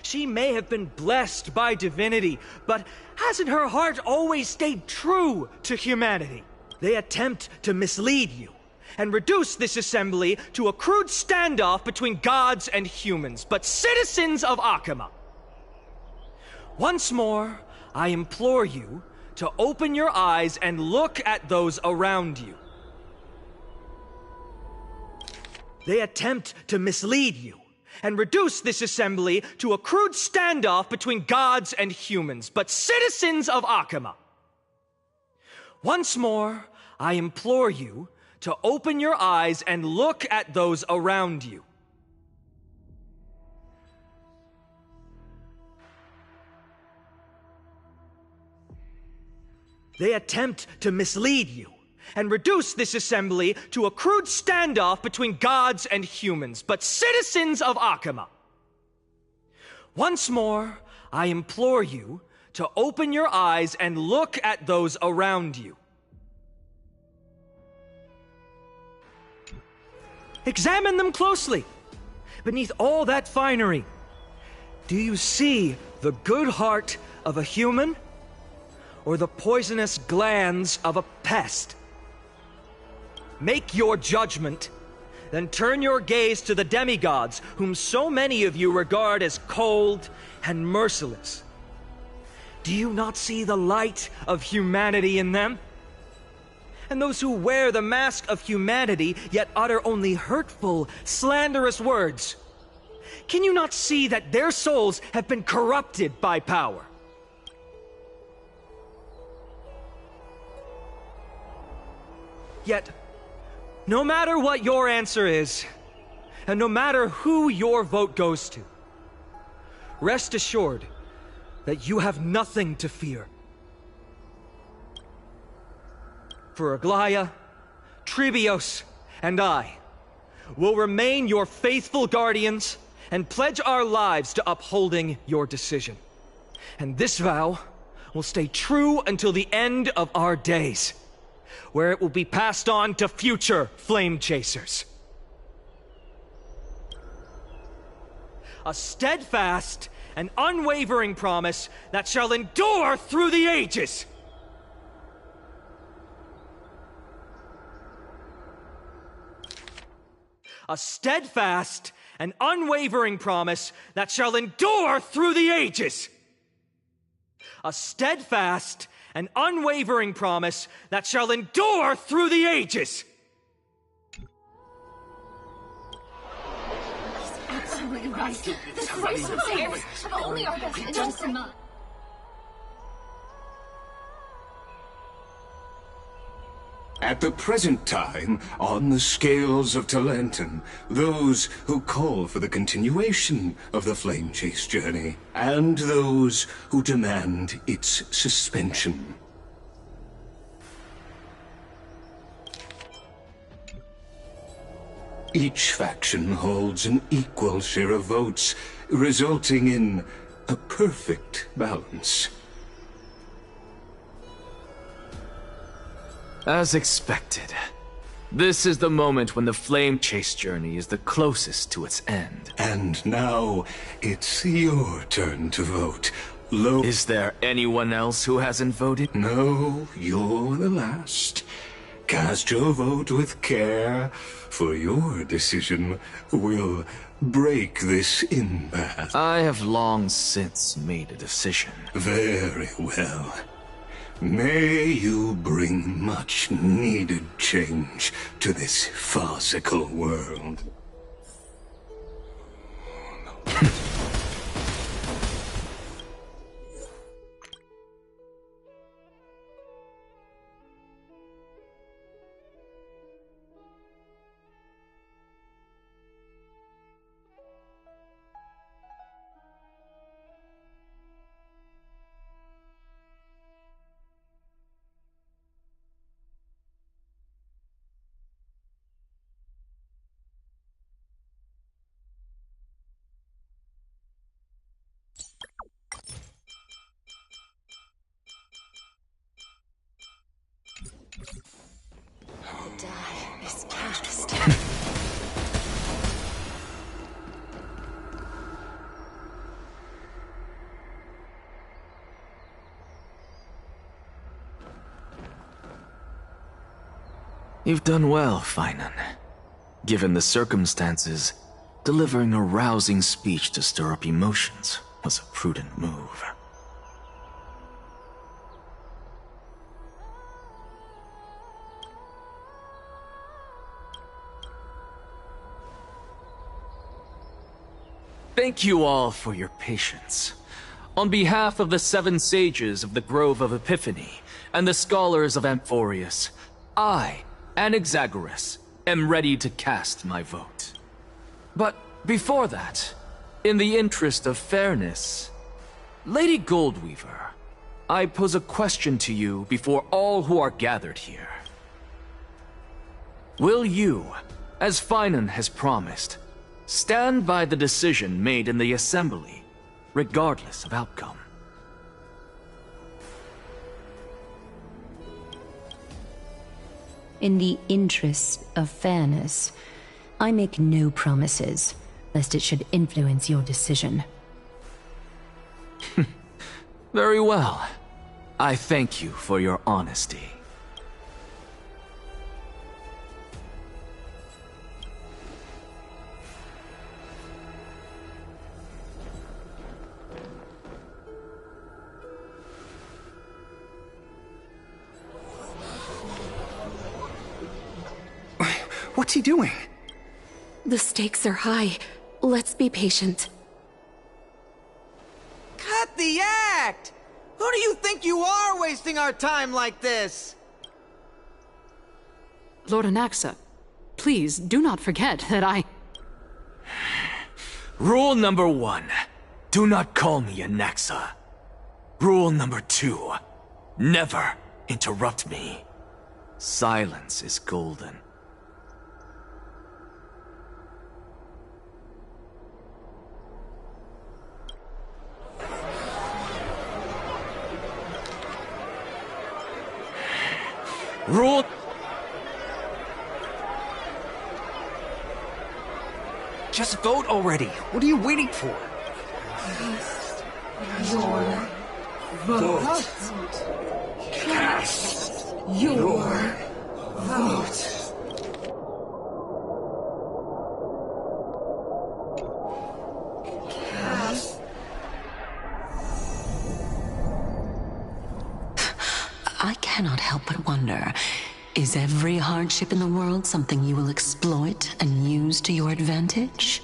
She may have been blessed by divinity, but hasn't her heart always stayed true to humanity? They attempt to mislead you and reduce this assembly to a crude standoff between gods and humans, but citizens of Akama. Once more, I implore you to open your eyes and look at those around you. They attempt to mislead you and reduce this assembly to a crude standoff between gods and humans, but citizens of Akama. Once more, I implore you to open your eyes and look at those around you. They attempt to mislead you and reduce this assembly to a crude standoff between gods and humans, but citizens of Akama. Once more, I implore you to open your eyes and look at those around you. Examine them closely. Beneath all that finery, do you see the good heart of a human or the poisonous glands of a pest? Make your judgment, then turn your gaze to the demigods, whom so many of you regard as cold and merciless. Do you not see the light of humanity in them? And those who wear the mask of humanity, yet utter only hurtful, slanderous words. Can you not see that their souls have been corrupted by power? Yet, no matter what your answer is, and no matter who your vote goes to, rest assured that you have nothing to fear. For Aglaya, Tribios, and I will remain your faithful guardians and pledge our lives to upholding your decision. And this vow will stay true until the end of our days, where it will be passed on to future flame chasers. A steadfast and unwavering promise that shall endure through the ages. A steadfast and unwavering promise that shall endure through the ages. A steadfast and unwavering promise that shall endure through the ages. He's absolutely right. This race of theirs have only our best interests in mind. At the present time, on the scales of Talenton, those who call for the continuation of the Flame Chase journey, and those who demand its suspension. Each faction holds an equal share of votes, resulting in a perfect balance. As expected, this is the moment when the Flame Chase journey is the closest to its end. And now, it's your turn to vote. Is there anyone else who hasn't voted? No, you're the last. Cast your vote with care, for your decision will break this impasse. I have long since made a decision. Very well. May you bring much needed change to this farcical world. This cast. You've done well, Finan. Given the circumstances, delivering a rousing speech to stir up emotions was a prudent move. Thank you all for your patience. On behalf of the 7 sages of the Grove of Epiphany and the scholars of Amphorios, I, Anaxagoras, am ready to cast my vote. But before that, in the interest of fairness, Lady Goldweaver, I pose a question to you before all who are gathered here. Will you, as Finan has promised, stand by the decision made in the Assembly, regardless of outcome? In the interest of fairness, I make no promises, lest it should influence your decision. Very well. I thank you for your honesty. What's he doing? The stakes are high. Let's be patient. Cut the act! Who do you think you are, wasting our time like this? Lord Anaxa, please do not forget that I... Rule number 1. Do not call me Anaxa. Rule number 2. Never interrupt me. Silence is golden. Rule... Just vote already. What are you waiting for? Your vote. Cast your vote. Cast. I cannot help but wonder, is every hardship in the world something you will exploit and use to your advantage?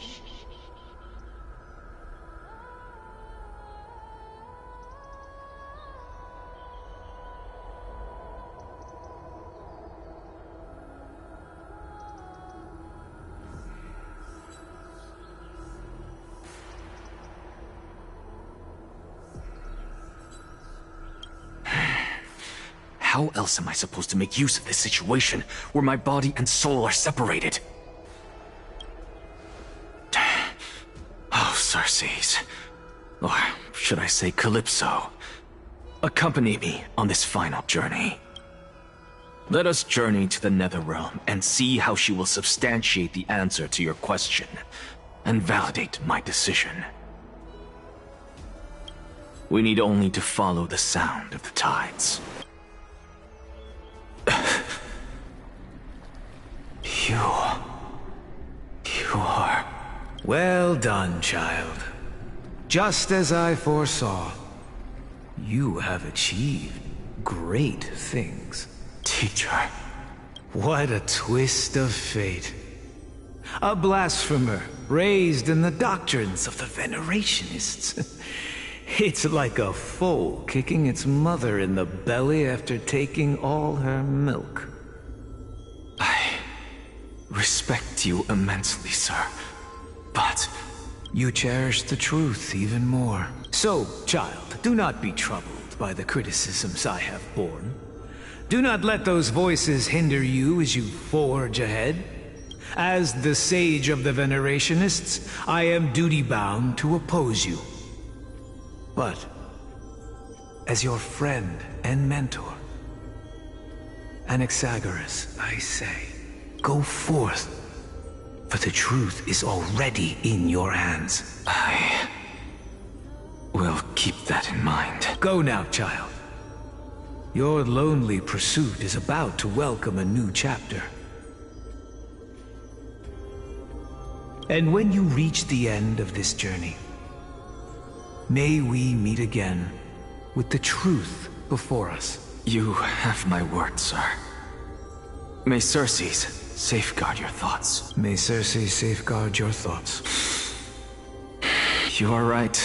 How else am I supposed to make use of this situation where my body and soul are separated? Oh, Circes. Or should I say Calypso? Accompany me on this final journey. Let us journey to the Netherrealm and see how she will substantiate the answer to your question and validate my decision. We need only to follow the sound of the tides. You are... Well done, child. Just as I foresaw, you have achieved great things. Teacher. What a twist of fate. A blasphemer raised in the doctrines of the Venerationists. It's like a foal kicking its mother in the belly after taking all her milk. I respect you immensely, sir, but... You cherish the truth even more. So, child, do not be troubled by the criticisms I have borne. Do not let those voices hinder you as you forge ahead. As the sage of the Venerationists, I am duty-bound to oppose you. But, as your friend and mentor, Anaxagoras, I say, Go forth, for the truth is already in your hands. I will keep that in mind. Go now, child. Your lonely pursuit is about to welcome a new chapter. And when you reach the end of this journey, may we meet again with the truth before us. You have my word, sir. May Circes safeguard your thoughts. May Circes safeguard your thoughts. You are right,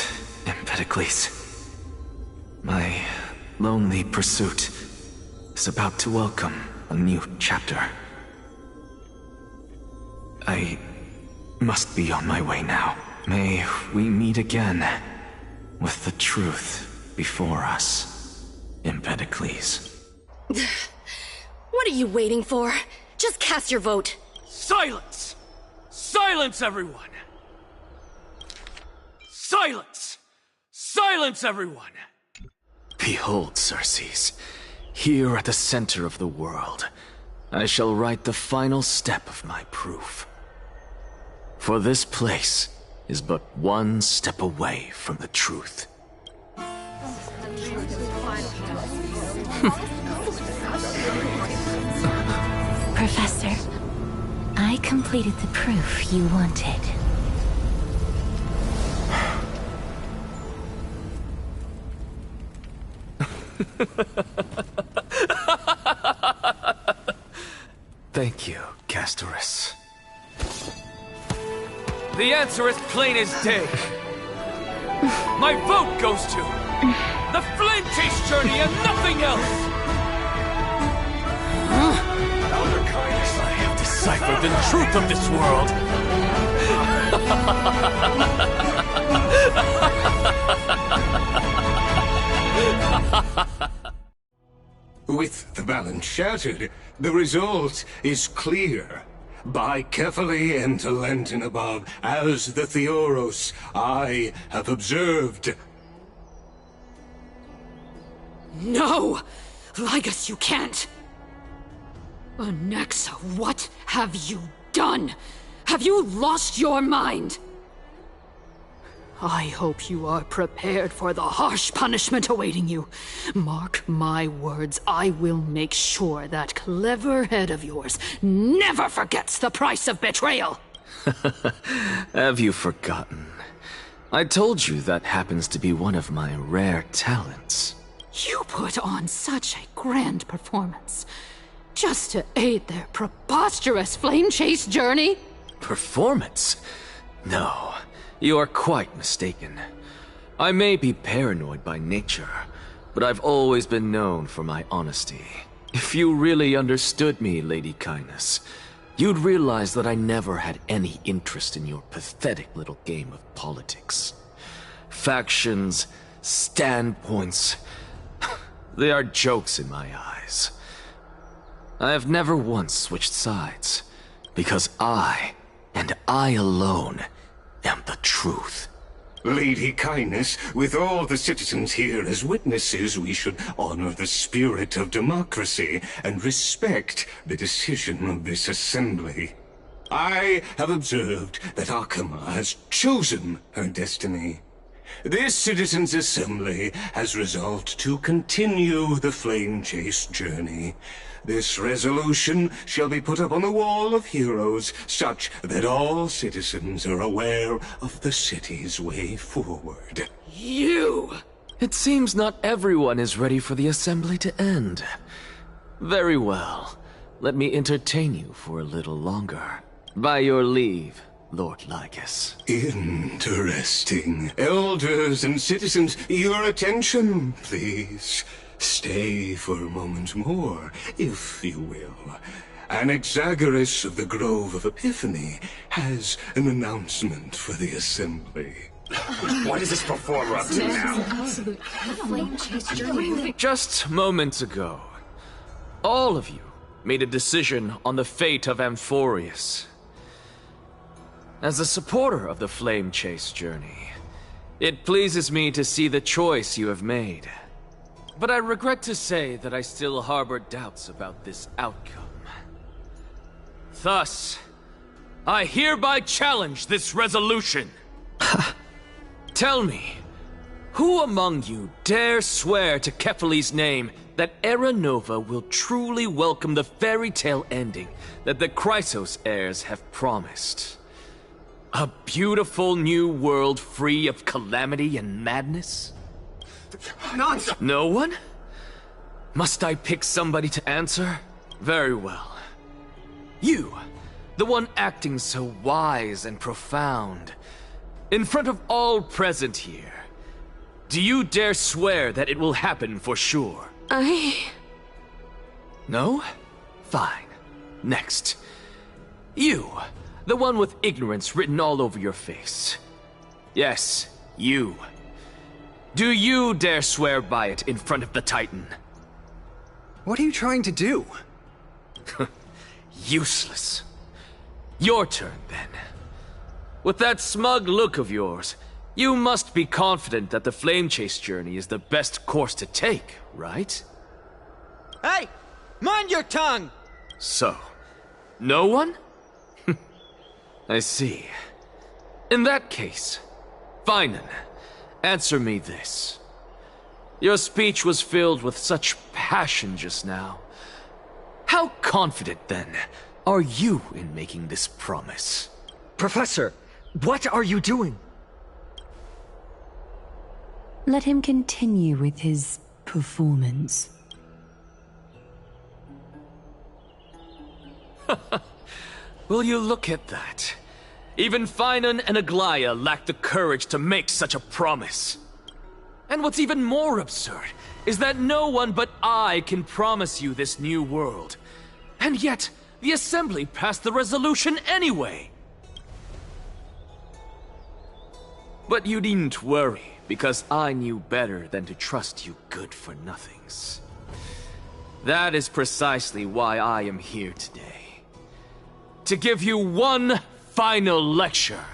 Empedocles. My lonely pursuit is about to welcome a new chapter. I must be on my way now. May we meet again with the truth before us, Empedocles. What are you waiting for? Just cast your vote. Silence! Silence, everyone! Silence! Silence, everyone! Behold, Circes, here at the center of the world, I shall write the final step of my proof. For this place is but one step away from the truth. Professor, I completed the proof you wanted. Thank you, Castorus. The answer is plain as day. My vote goes to the Flame Chase journey and nothing else! Elder Kindness, I have deciphered the truth of this world! with the balance shattered, the result is clear. Buy carefully and to Lenten above, as the Theoros I have observed. No! Ligus, you can't! Anaxa, what have you done? Have you lost your mind? I hope you are prepared for the harsh punishment awaiting you. Mark my words, I will make sure that clever head of yours never forgets the price of betrayal. Have you forgotten? I told you that happens to be one of my rare talents. You put on such a grand performance, just to aid their preposterous flame chase journey? Performance? No. You are quite mistaken. I may be paranoid by nature, but I've always been known for my honesty. If you really understood me, Lady Kindness, you'd realize that I never had any interest in your pathetic little game of politics. Factions, standpoints, they are jokes in my eyes. I have never once switched sides, because I, and I alone, am the truth. Lady Kindness, with all the citizens here as witnesses, we should honor the spirit of democracy and respect the decision of this assembly. I have observed that Akama has chosen her destiny. This citizens' assembly has resolved to continue the flame chase journey. This resolution shall be put up on the wall of heroes, such that all citizens are aware of the city's way forward. You! It seems not everyone is ready for the assembly to end. Very well. Let me entertain you for a little longer. By your leave, Lord Ligus. Interesting. Elders and citizens, your attention, please. Stay for a moment more, if you will. Anaxagoras of the Grove of Epiphany has an announcement for the assembly. What is this performer up to now? Just moments ago, all of you made a decision on the fate of Amphorios. As a supporter of the Flame Chase journey, it pleases me to see the choice you have made. But I regret to say that I still harbor doubts about this outcome. Thus, I hereby challenge this resolution. Tell me, who among you dare swear to Kefali's name that Era Nova will truly welcome the fairy tale ending that the Chrysos heirs have promised? A beautiful new world free of calamity and madness? Nonsense! No one? Must I pick somebody to answer? Very well. You, the one acting so wise and profound, in front of all present here, do you dare swear that it will happen for sure? No? Fine. Next. You, the one with ignorance written all over your face. Yes, you. Do you dare swear by it in front of the Titan? What are you trying to do? Useless. Your turn, then. With that smug look of yours, you must be confident that the Flame Chase journey is the best course to take, right? Hey! Mind your tongue! So, no one? I see. In that case, Finan, answer me this. Your speech was filled with such passion just now. How confident, then, are you in making this promise? Professor, what are you doing? Let him continue with his performance. Will you look at that? Even Finan and Aglaya lack the courage to make such a promise. And what's even more absurd is that no one but I can promise you this new world. And yet, the Assembly passed the resolution anyway. But you needn't worry, because I knew better than to trust you good-for-nothings. That is precisely why I am here today. To give you one final lecture.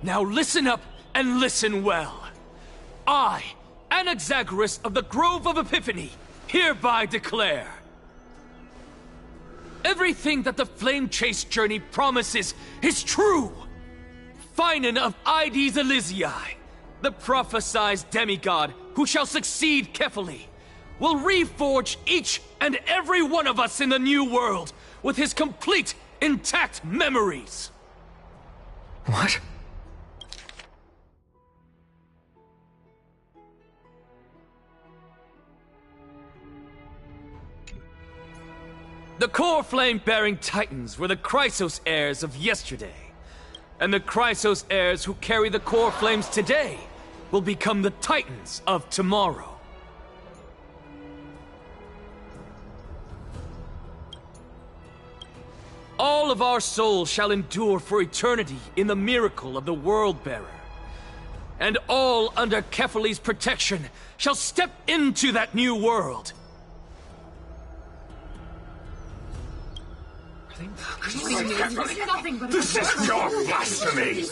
Now listen up and listen well. I, Anaxagoras of the Grove of Epiphany, hereby declare everything that the Flame Chase journey promises is true. Finan of Ides Elysiae, the prophesied demigod who shall succeed Kefali, will reforge each and every one of us in the new world with his complete, intact memories. What? The core flame-bearing titans were the Chrysos heirs of yesterday. And the Chrysos heirs who carry the core flames today will become the titans of tomorrow. All of our souls shall endure for eternity in the miracle of the World-Bearer. And all under Kefali's protection shall step into that new world. This is pure blasphemy!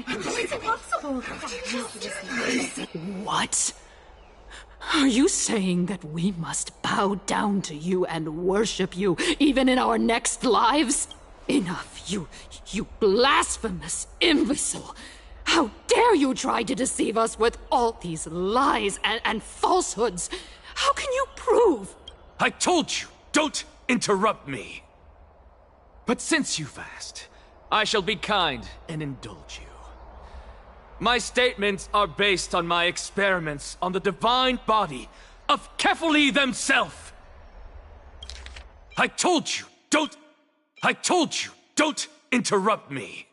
It's impossible! What? Are you saying that we must bow down to you and worship you, even in our next lives? Enough, you blasphemous imbecile! How dare you try to deceive us with all these lies and falsehoods? How can you prove? I told you, don't interrupt me. But since you've asked, I shall be kind and indulge you. My statements are based on my experiments on the divine body of Kefali themselves. I told you, don't interrupt me.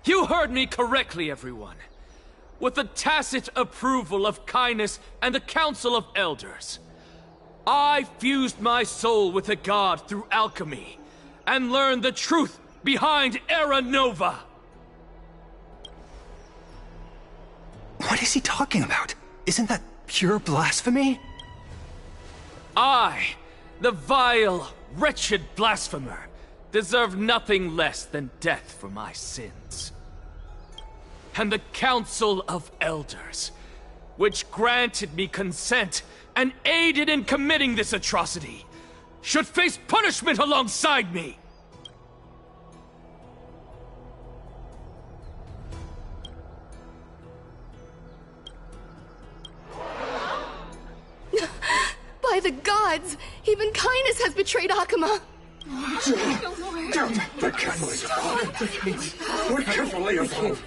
You heard me correctly, everyone. With the tacit approval of Kindness and the Council of Elders, I fused my soul with a god through alchemy and learned the truth behind Era Nova. What is he talking about? Isn't that pure blasphemy? I, the vile, wretched blasphemer, deserve nothing less than death for my sins. And the Council of Elders, which granted me consent and aided in committing this atrocity, should face punishment alongside me! By the gods! Even kindness has betrayed Akama! The Cavaliers are gone. We're carefully involved.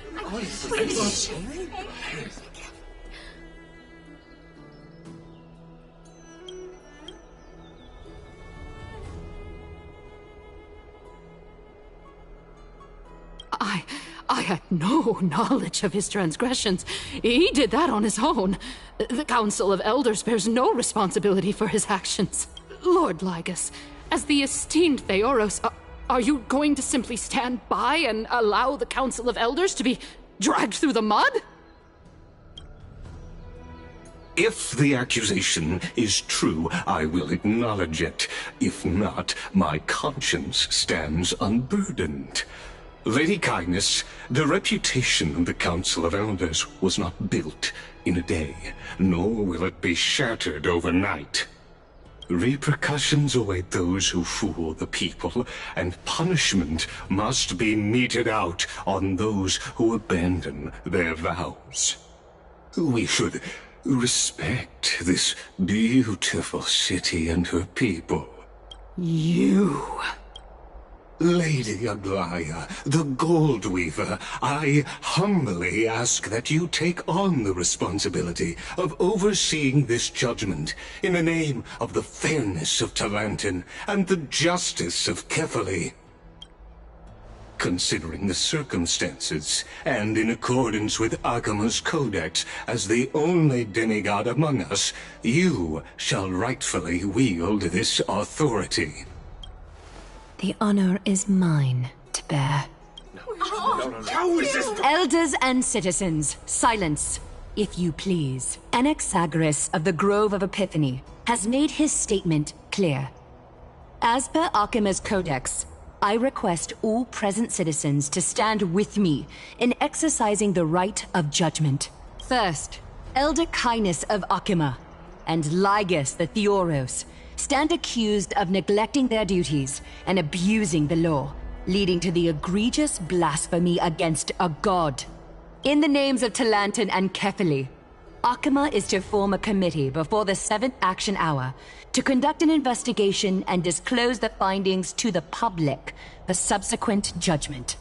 I had no knowledge of his transgressions. He did that on his own. The Council of Elders bears no responsibility for his actions. Lord Lygus, as the esteemed Theoros, are you going to simply stand by and allow the Council of Elders to be dragged through the mud? If the accusation is true, I will acknowledge it. If not, my conscience stands unburdened. Lady Kindness, the reputation of the Council of Elders was not built in a day, nor will it be shattered overnight. Repercussions await those who fool the people, and punishment must be meted out on those who abandon their vows. We should respect this beautiful city and her people. You... Lady Aglaya, the Gold Weaver, I humbly ask that you take on the responsibility of overseeing this judgment in the name of the fairness of Talantin and the justice of Kefali. Considering the circumstances, and in accordance with Akama's codex as the only demigod among us, you shall rightfully wield this authority. The honor is mine to bear. How is this? Elders and citizens, silence, if you please. Anaxagoras of the Grove of Epiphany has made his statement clear. As per Akama's codex, I request all present citizens to stand with me in exercising the right of judgment. First, Elder Kindness of Akama and Lygus the Theoros stand accused of neglecting their duties and abusing the law, leading to the egregious blasphemy against a god. In the names of Talantin and Kefali, Akama is to form a committee before the 7th action hour to conduct an investigation and disclose the findings to the public for subsequent judgment.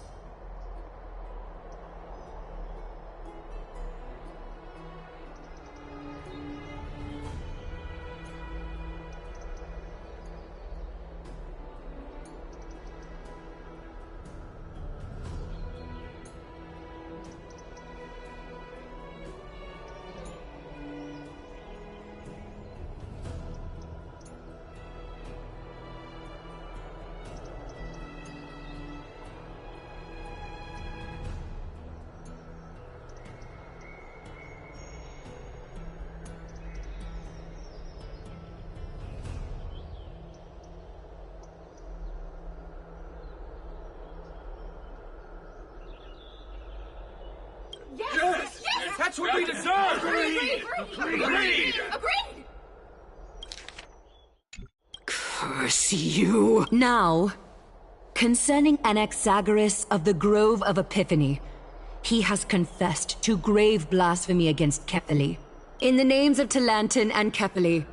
Yes! That's what we deserve! Agreed! Curse you! Now, concerning Anaxagoras of the Grove of Epiphany, he has confessed to grave blasphemy against Kefali. In the names of Talantin and Kefali,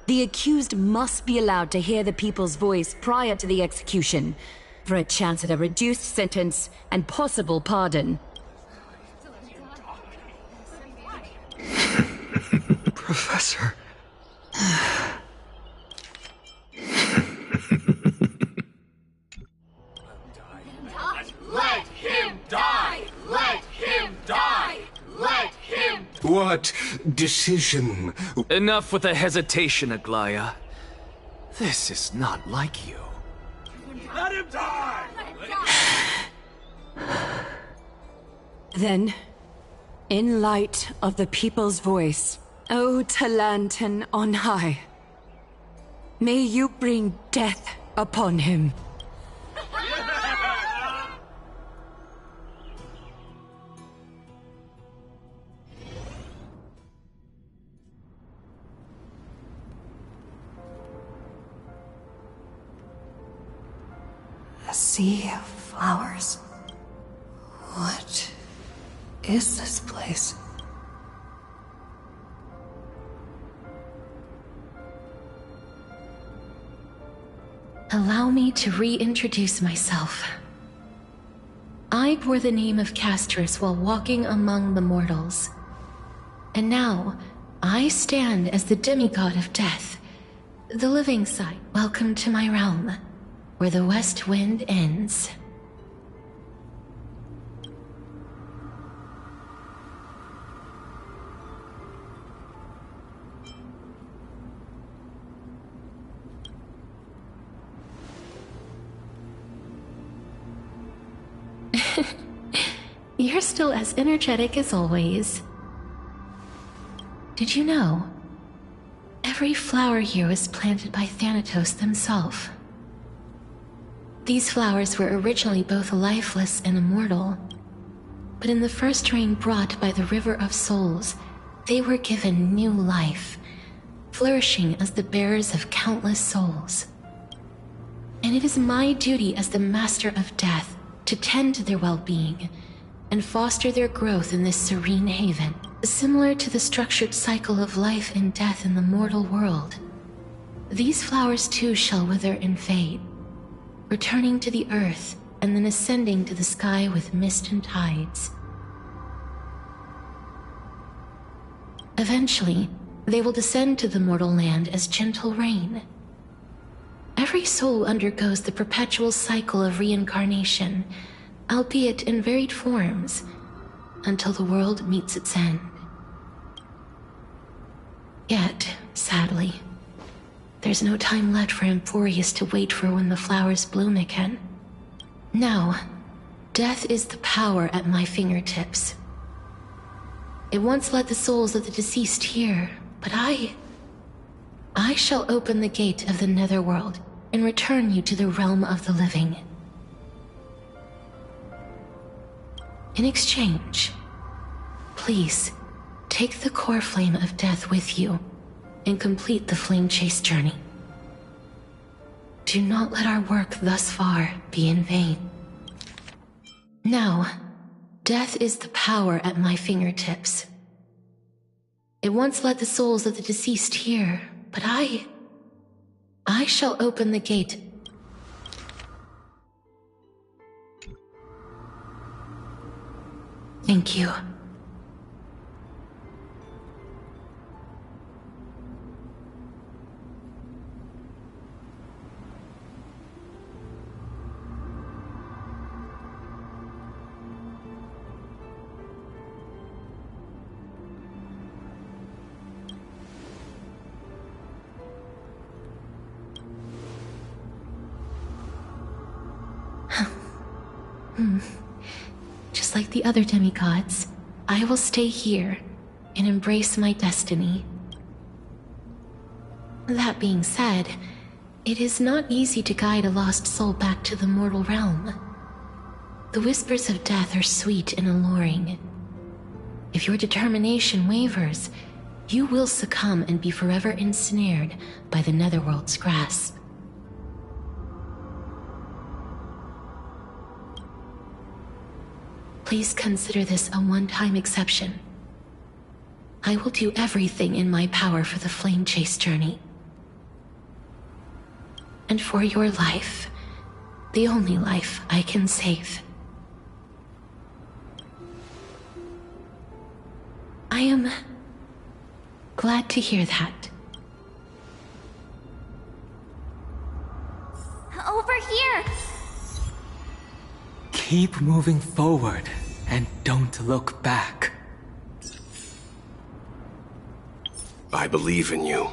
the accused must be allowed to hear the people's voice prior to the execution, for a chance at a reduced sentence and possible pardon. Professor. Let him die! Let him die! Let him... What decision? Enough with the hesitation, Aglaya. This is not like you. Let him die! Then, in light of the people's voice, O Talantin on high, may you bring death upon him. A sea of flowers. What is this place? Allow me to reintroduce myself. I bore the name of Castris while walking among the mortals. And now, I stand as the demigod of death, the living side. Welcome to my realm, where the west wind ends. You're still as energetic as always. Did you know? Every flower here was planted by Thanatos himself. These flowers were originally both lifeless and immortal, but in the first rain brought by the River of Souls, they were given new life, flourishing as the bearers of countless souls. And it is my duty as the Master of Death to tend to their well-being and foster their growth in this serene haven. Similar to the structured cycle of life and death in the mortal world, these flowers too shall wither and fade, returning to the earth and then ascending to the sky with mist and tides. Eventually, they will descend to the mortal land as gentle rain. Every soul undergoes the perpetual cycle of reincarnation, albeit in varied forms, until the world meets its end. Yet, sadly, there's no time left for Amphorios to wait for when the flowers bloom again. Now, death is the power at my fingertips. It once led the souls of the deceased here, but I shall open the gate of the netherworld and return you to the realm of the living. In exchange, please, take the core flame of death with you and complete the flame chase journey. Do not let our work thus far be in vain. Now, death is the power at my fingertips. It once led the souls of the deceased here, but I shall open the gate. Thank you. Just like the other demigods, I will stay here and embrace my destiny. That being said, it is not easy to guide a lost soul back to the mortal realm. The whispers of death are sweet and alluring. If your determination wavers, you will succumb and be forever ensnared by the netherworld's grasp. Please consider this a one-time exception. I will do everything in my power for the flame chase journey. And for your life, the only life I can save. I am glad to hear that. Over here! Keep moving forward, and don't look back. I believe in you.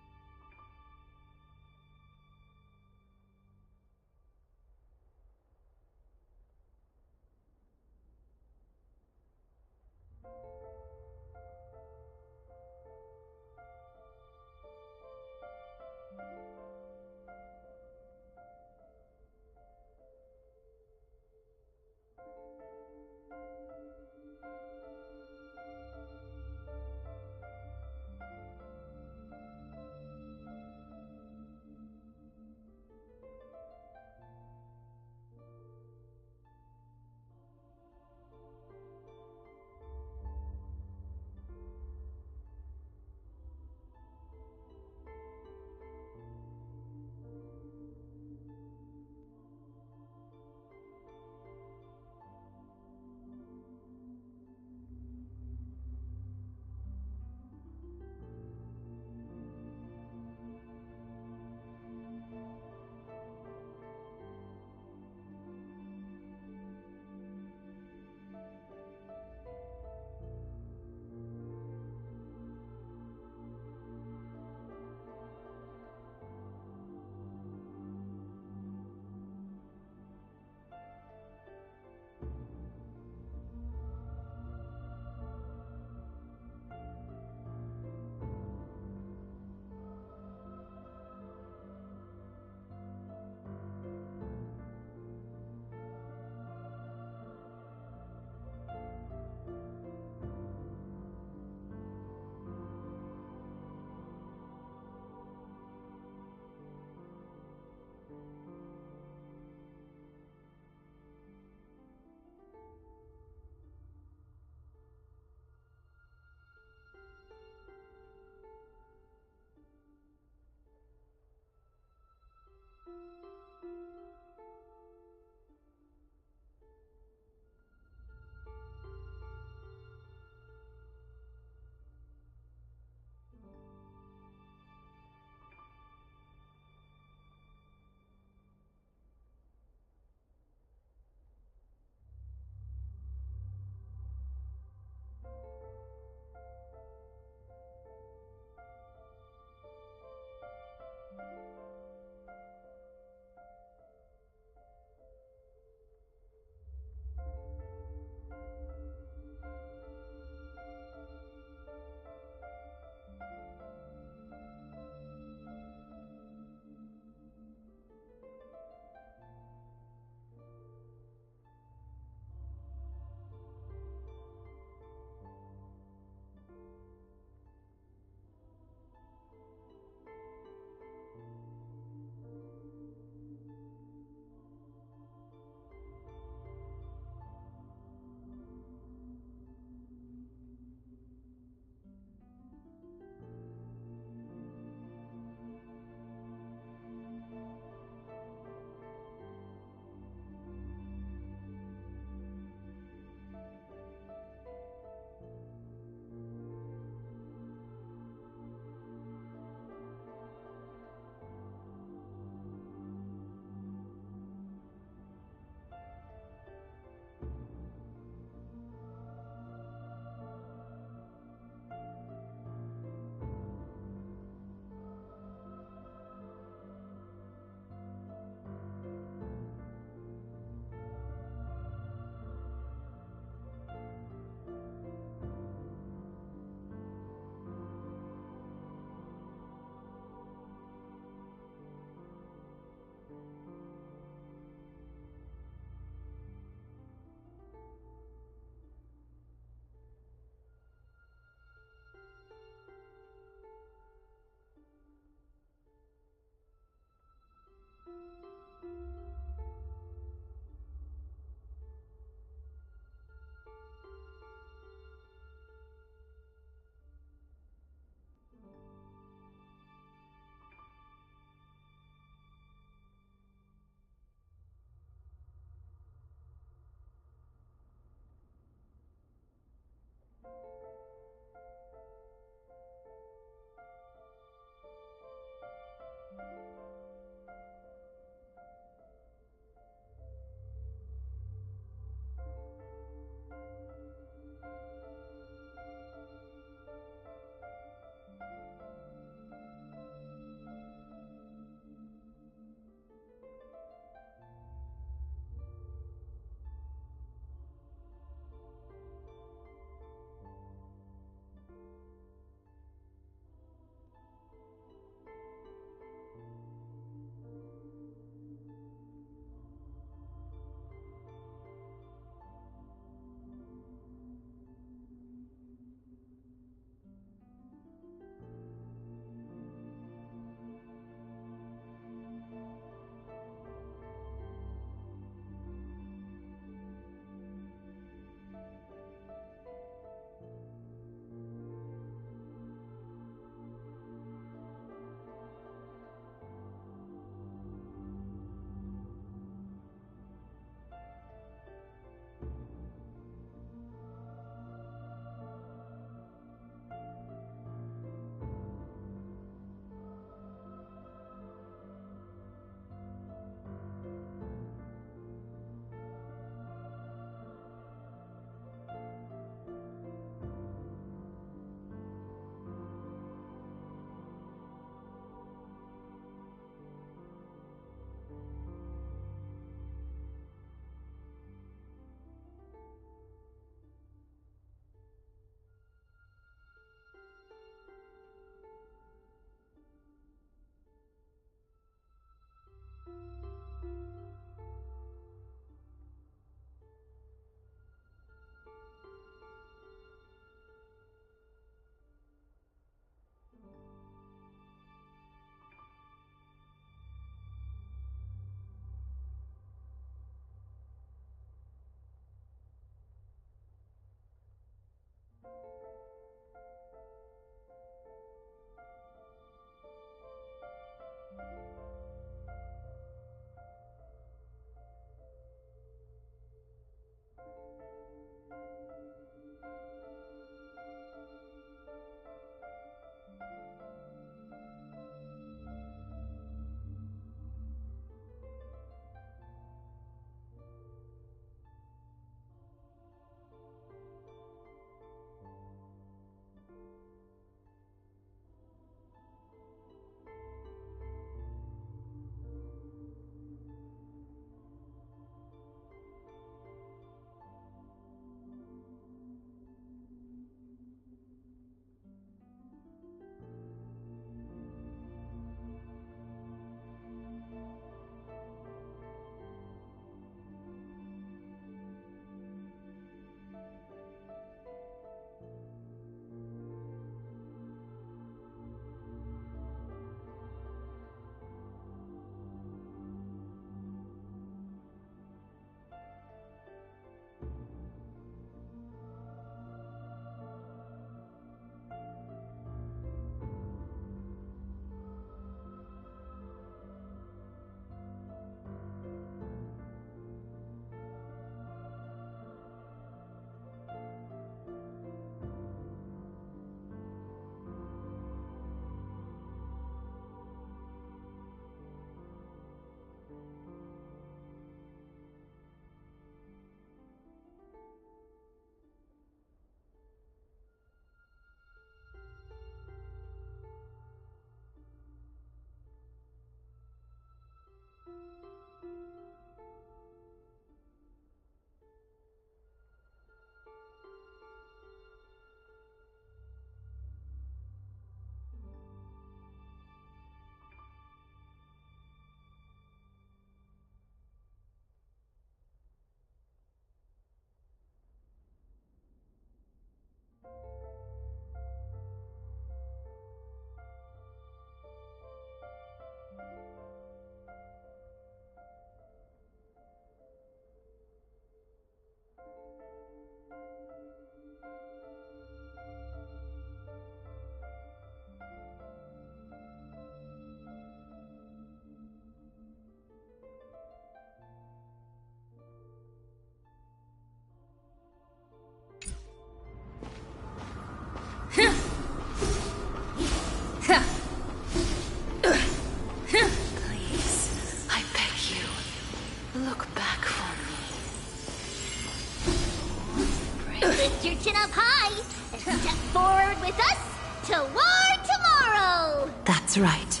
That's right.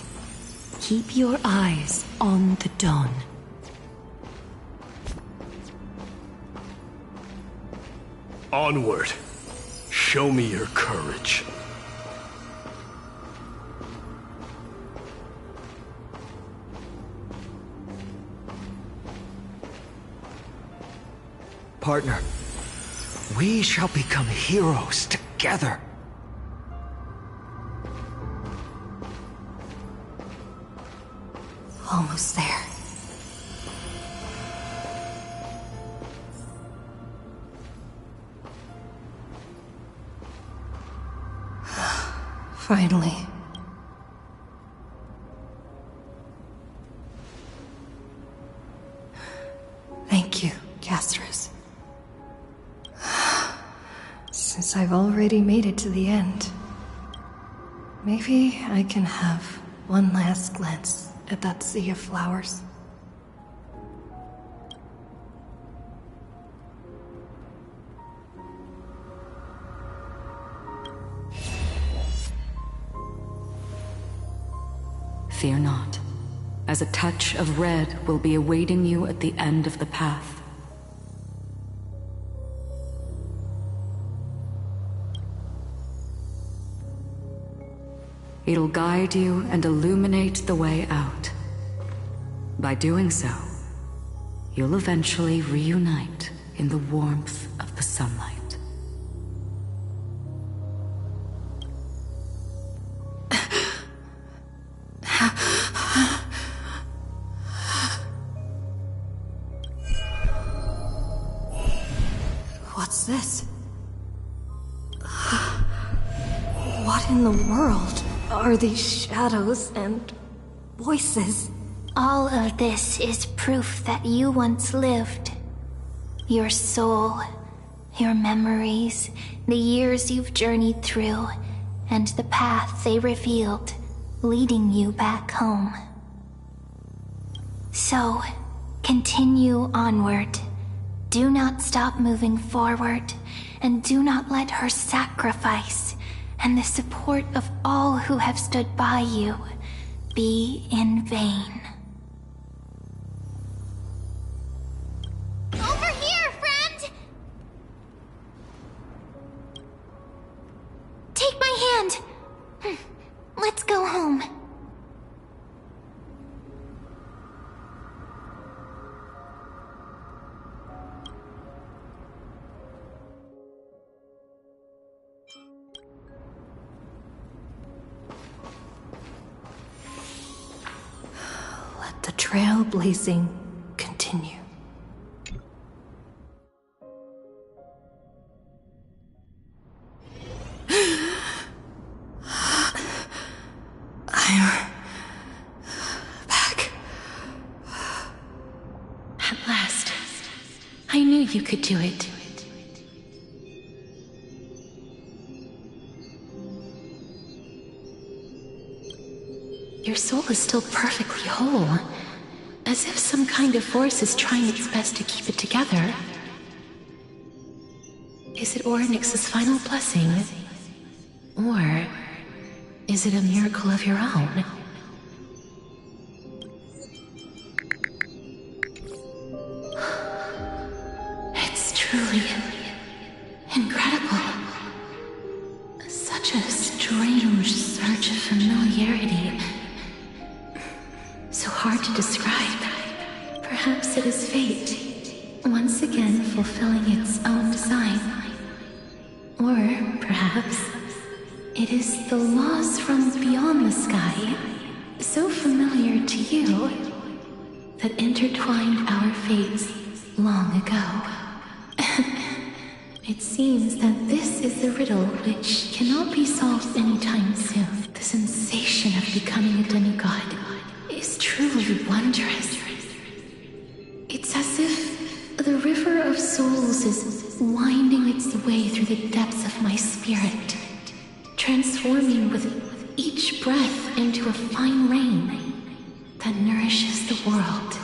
Keep your eyes on the dawn. Onward. Show me your courage. Partner, we shall become heroes together. Almost there. Finally. Thank you, Castris. Since I've already made it to the end, maybe I can have one last glance at that sea of flowers. Fear not, as a touch of red will be awaiting you at the end of the path. It'll guide you and illuminate the way out. By doing so, you'll eventually reunite in the warmth of the sunlight. What's this? What in the world are these shadows and voices? All of this is proof that you once lived. Your soul, your memories, the years you've journeyed through, and the path they revealed, leading you back home. So, continue onward. Do not stop moving forward, and do not let her sacrifice and the support of all who have stood by you be in vain. Over here, friend! Take my hand. Let's go home. Let the trailblazing continue. I'm back. At last. I knew you could do it. Your soul is still perfectly whole, as if some kind of force is trying its best to keep it together. Is it Orynyx's final blessing? Or is it a miracle of your own? It's truly incredible. Such a strange surge of familiarity. So hard to describe. Perhaps it is fate, once again fulfilling its own design. Or perhaps it is the laws from beyond the sky, so familiar to you, that intertwined our fates long ago. It seems that this is the riddle which cannot be solved anytime soon. The sensation of becoming a demigod is truly wondrous. It's as if the river of souls is winding its way through the depths of my spirit, transforming with each breath into a fine rain that nourishes the world.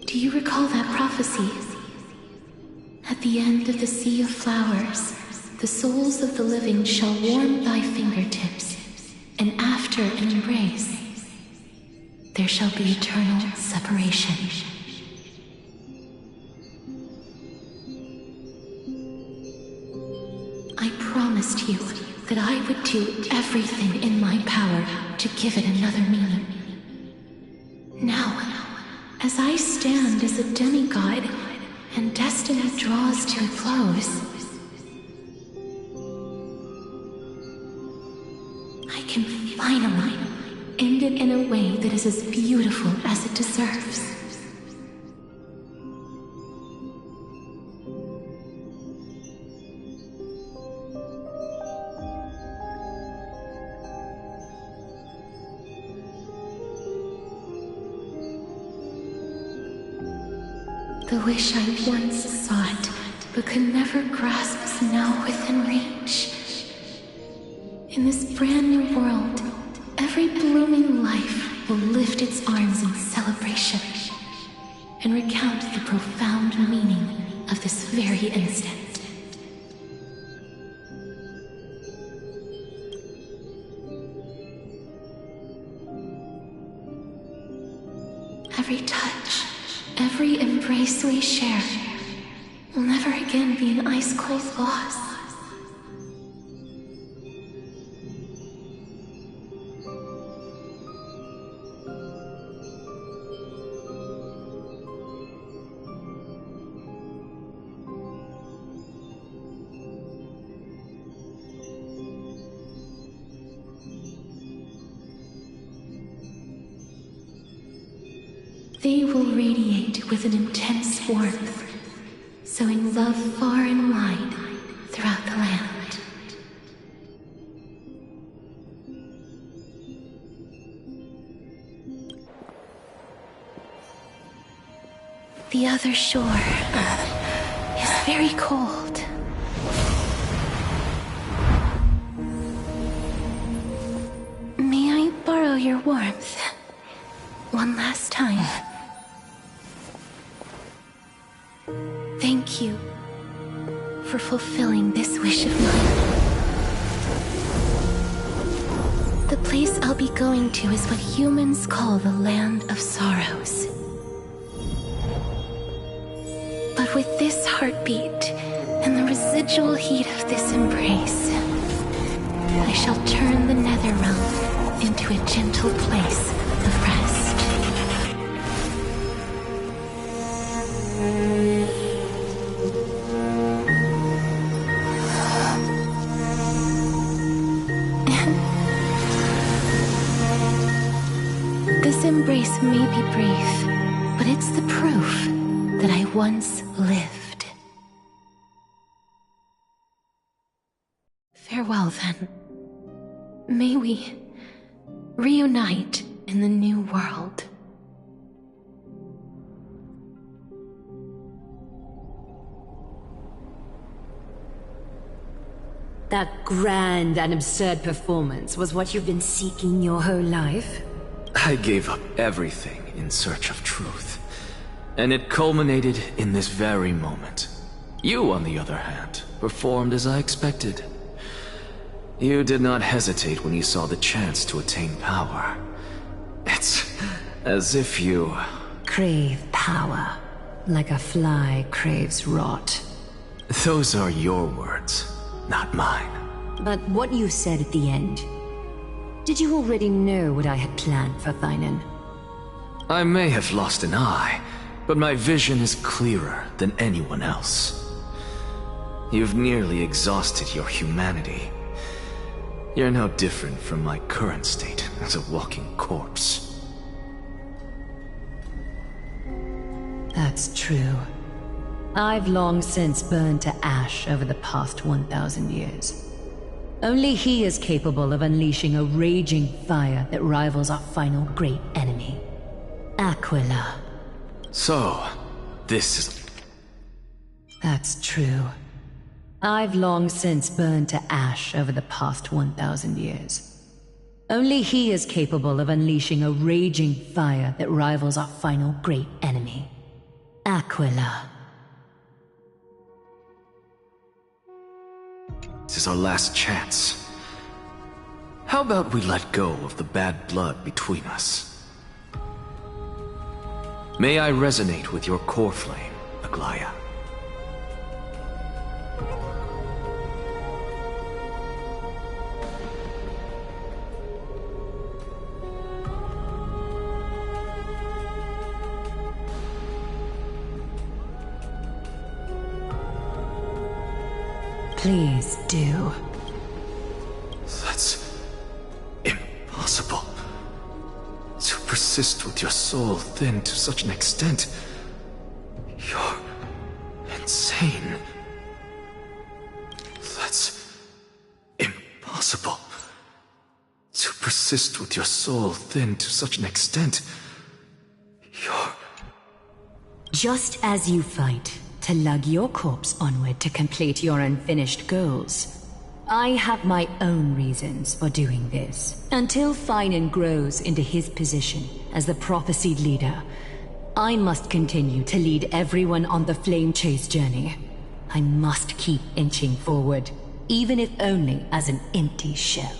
Do you recall that prophecy? At the end of the Sea of Flowers, the souls of the living shall warm thy fingertips, and after an embrace, there shall be eternal separation. I promised you that I would do everything in my power to give it another meaning. Now, as I stand as a demigod and destiny draws to a close, I can finally end it in a way that is as beautiful as it deserves. The wish I once sought, but could never grasp, is now within reach. In this brand new world, every blooming life will lift its arms in celebration and recount the profound meaning of this very instant. Every touch, every embrace we share will never again be an ice-cold loss. They will radiate with an intense warmth, sowing love far and wide throughout the land. The other shore is very cold. May I borrow your warmth one last time? Thank you for fulfilling this wish of mine. The place I'll be going to is what humans call the Land of Sorrows. But with this heartbeat and the residual heat of this embrace, I shall turn the Netherrealm into a gentle place of rest. This embrace may be brief, but it's the proof that I once lived. Farewell, then. May we reunite in the new world. That grand and absurd performance was what you've been seeking your whole life? I gave up everything in search of truth. And it culminated in this very moment. You, on the other hand, performed as I expected. You did not hesitate when you saw the chance to attain power. It's as if you... crave power, like a fly craves rot. Those are your words, not mine. But what you said at the end... did you already know what I had planned for Thynan? I may have lost an eye, but my vision is clearer than anyone else. You've nearly exhausted your humanity. You're no different from my current state as a walking corpse. That's true. I've long since burned to ash over the past 1,000 years. Only he is capable of unleashing a raging fire that rivals our final great enemy, Aquila. So, this is... That's true. I've long since burned to ash over the past 1,000 years. Only he is capable of unleashing a raging fire that rivals our final great enemy, Aquila. This is our last chance. How about we let go of the bad blood between us? May I resonate with your core flame, Aglaya? Please do. That's impossible. To persist with your soul thinned to such an extent. You're insane. That's impossible. To persist with your soul thinned to such an extent. You're... Just as you fight to lug your corpse onward to complete your unfinished goals, I have my own reasons for doing this. Until Finan grows into his position as the prophesied leader, I must continue to lead everyone on the flame chase journey. I must keep inching forward, even if only as an empty shell.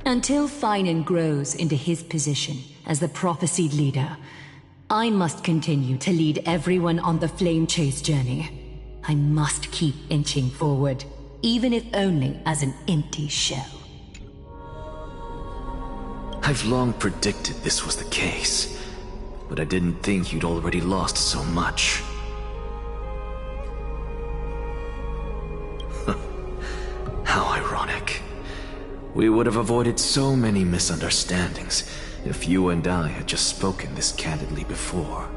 Until Finan grows into his position as the prophesied leader, I must continue to lead everyone on the flame chase journey. I must keep inching forward, even if only as an empty shell. I've long predicted this was the case, but I didn't think you'd already lost so much. How ironic. We would have avoided so many misunderstandings if you and I had just spoken this candidly before.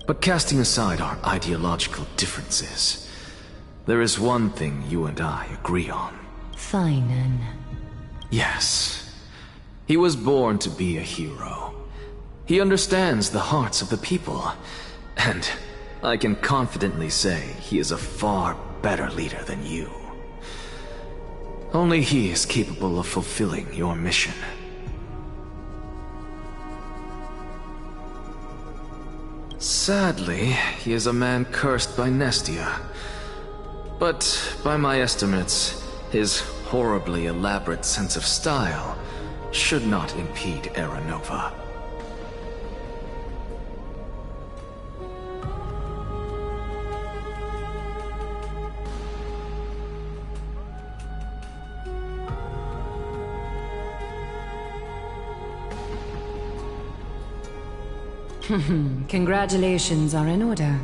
But casting aside our ideological differences, there is one thing you and I agree on. Finan. Yes. He was born to be a hero. He understands the hearts of the people, and I can confidently say he is a far better leader than you. Only he is capable of fulfilling your mission. Sadly, he is a man cursed by Nestia. But by my estimates, his horribly elaborate sense of style should not impede Era Nova. Congratulations are in order.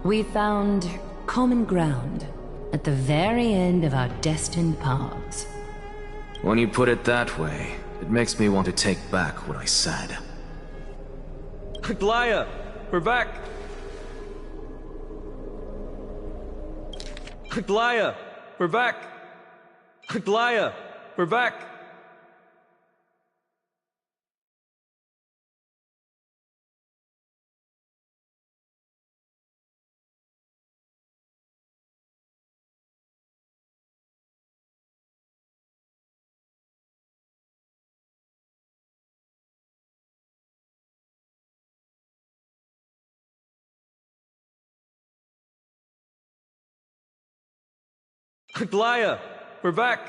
We found common ground at the very end of our destined paths. When you put it that way, it makes me want to take back what I said. Aglaya, we're back! Aglaya, we're back! Aglaya, we're back! Aglaya, we're back!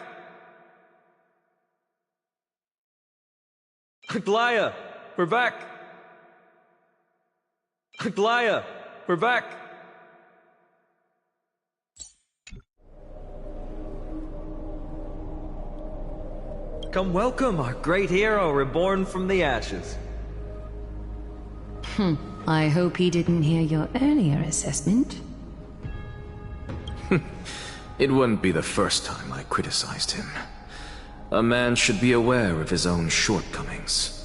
Aglaya, we're back! Aglaya, we're back! Come welcome our great hero reborn from the ashes. I hope he didn't hear your earlier assessment. It wouldn't be the first time I criticized him. A man should be aware of his own shortcomings.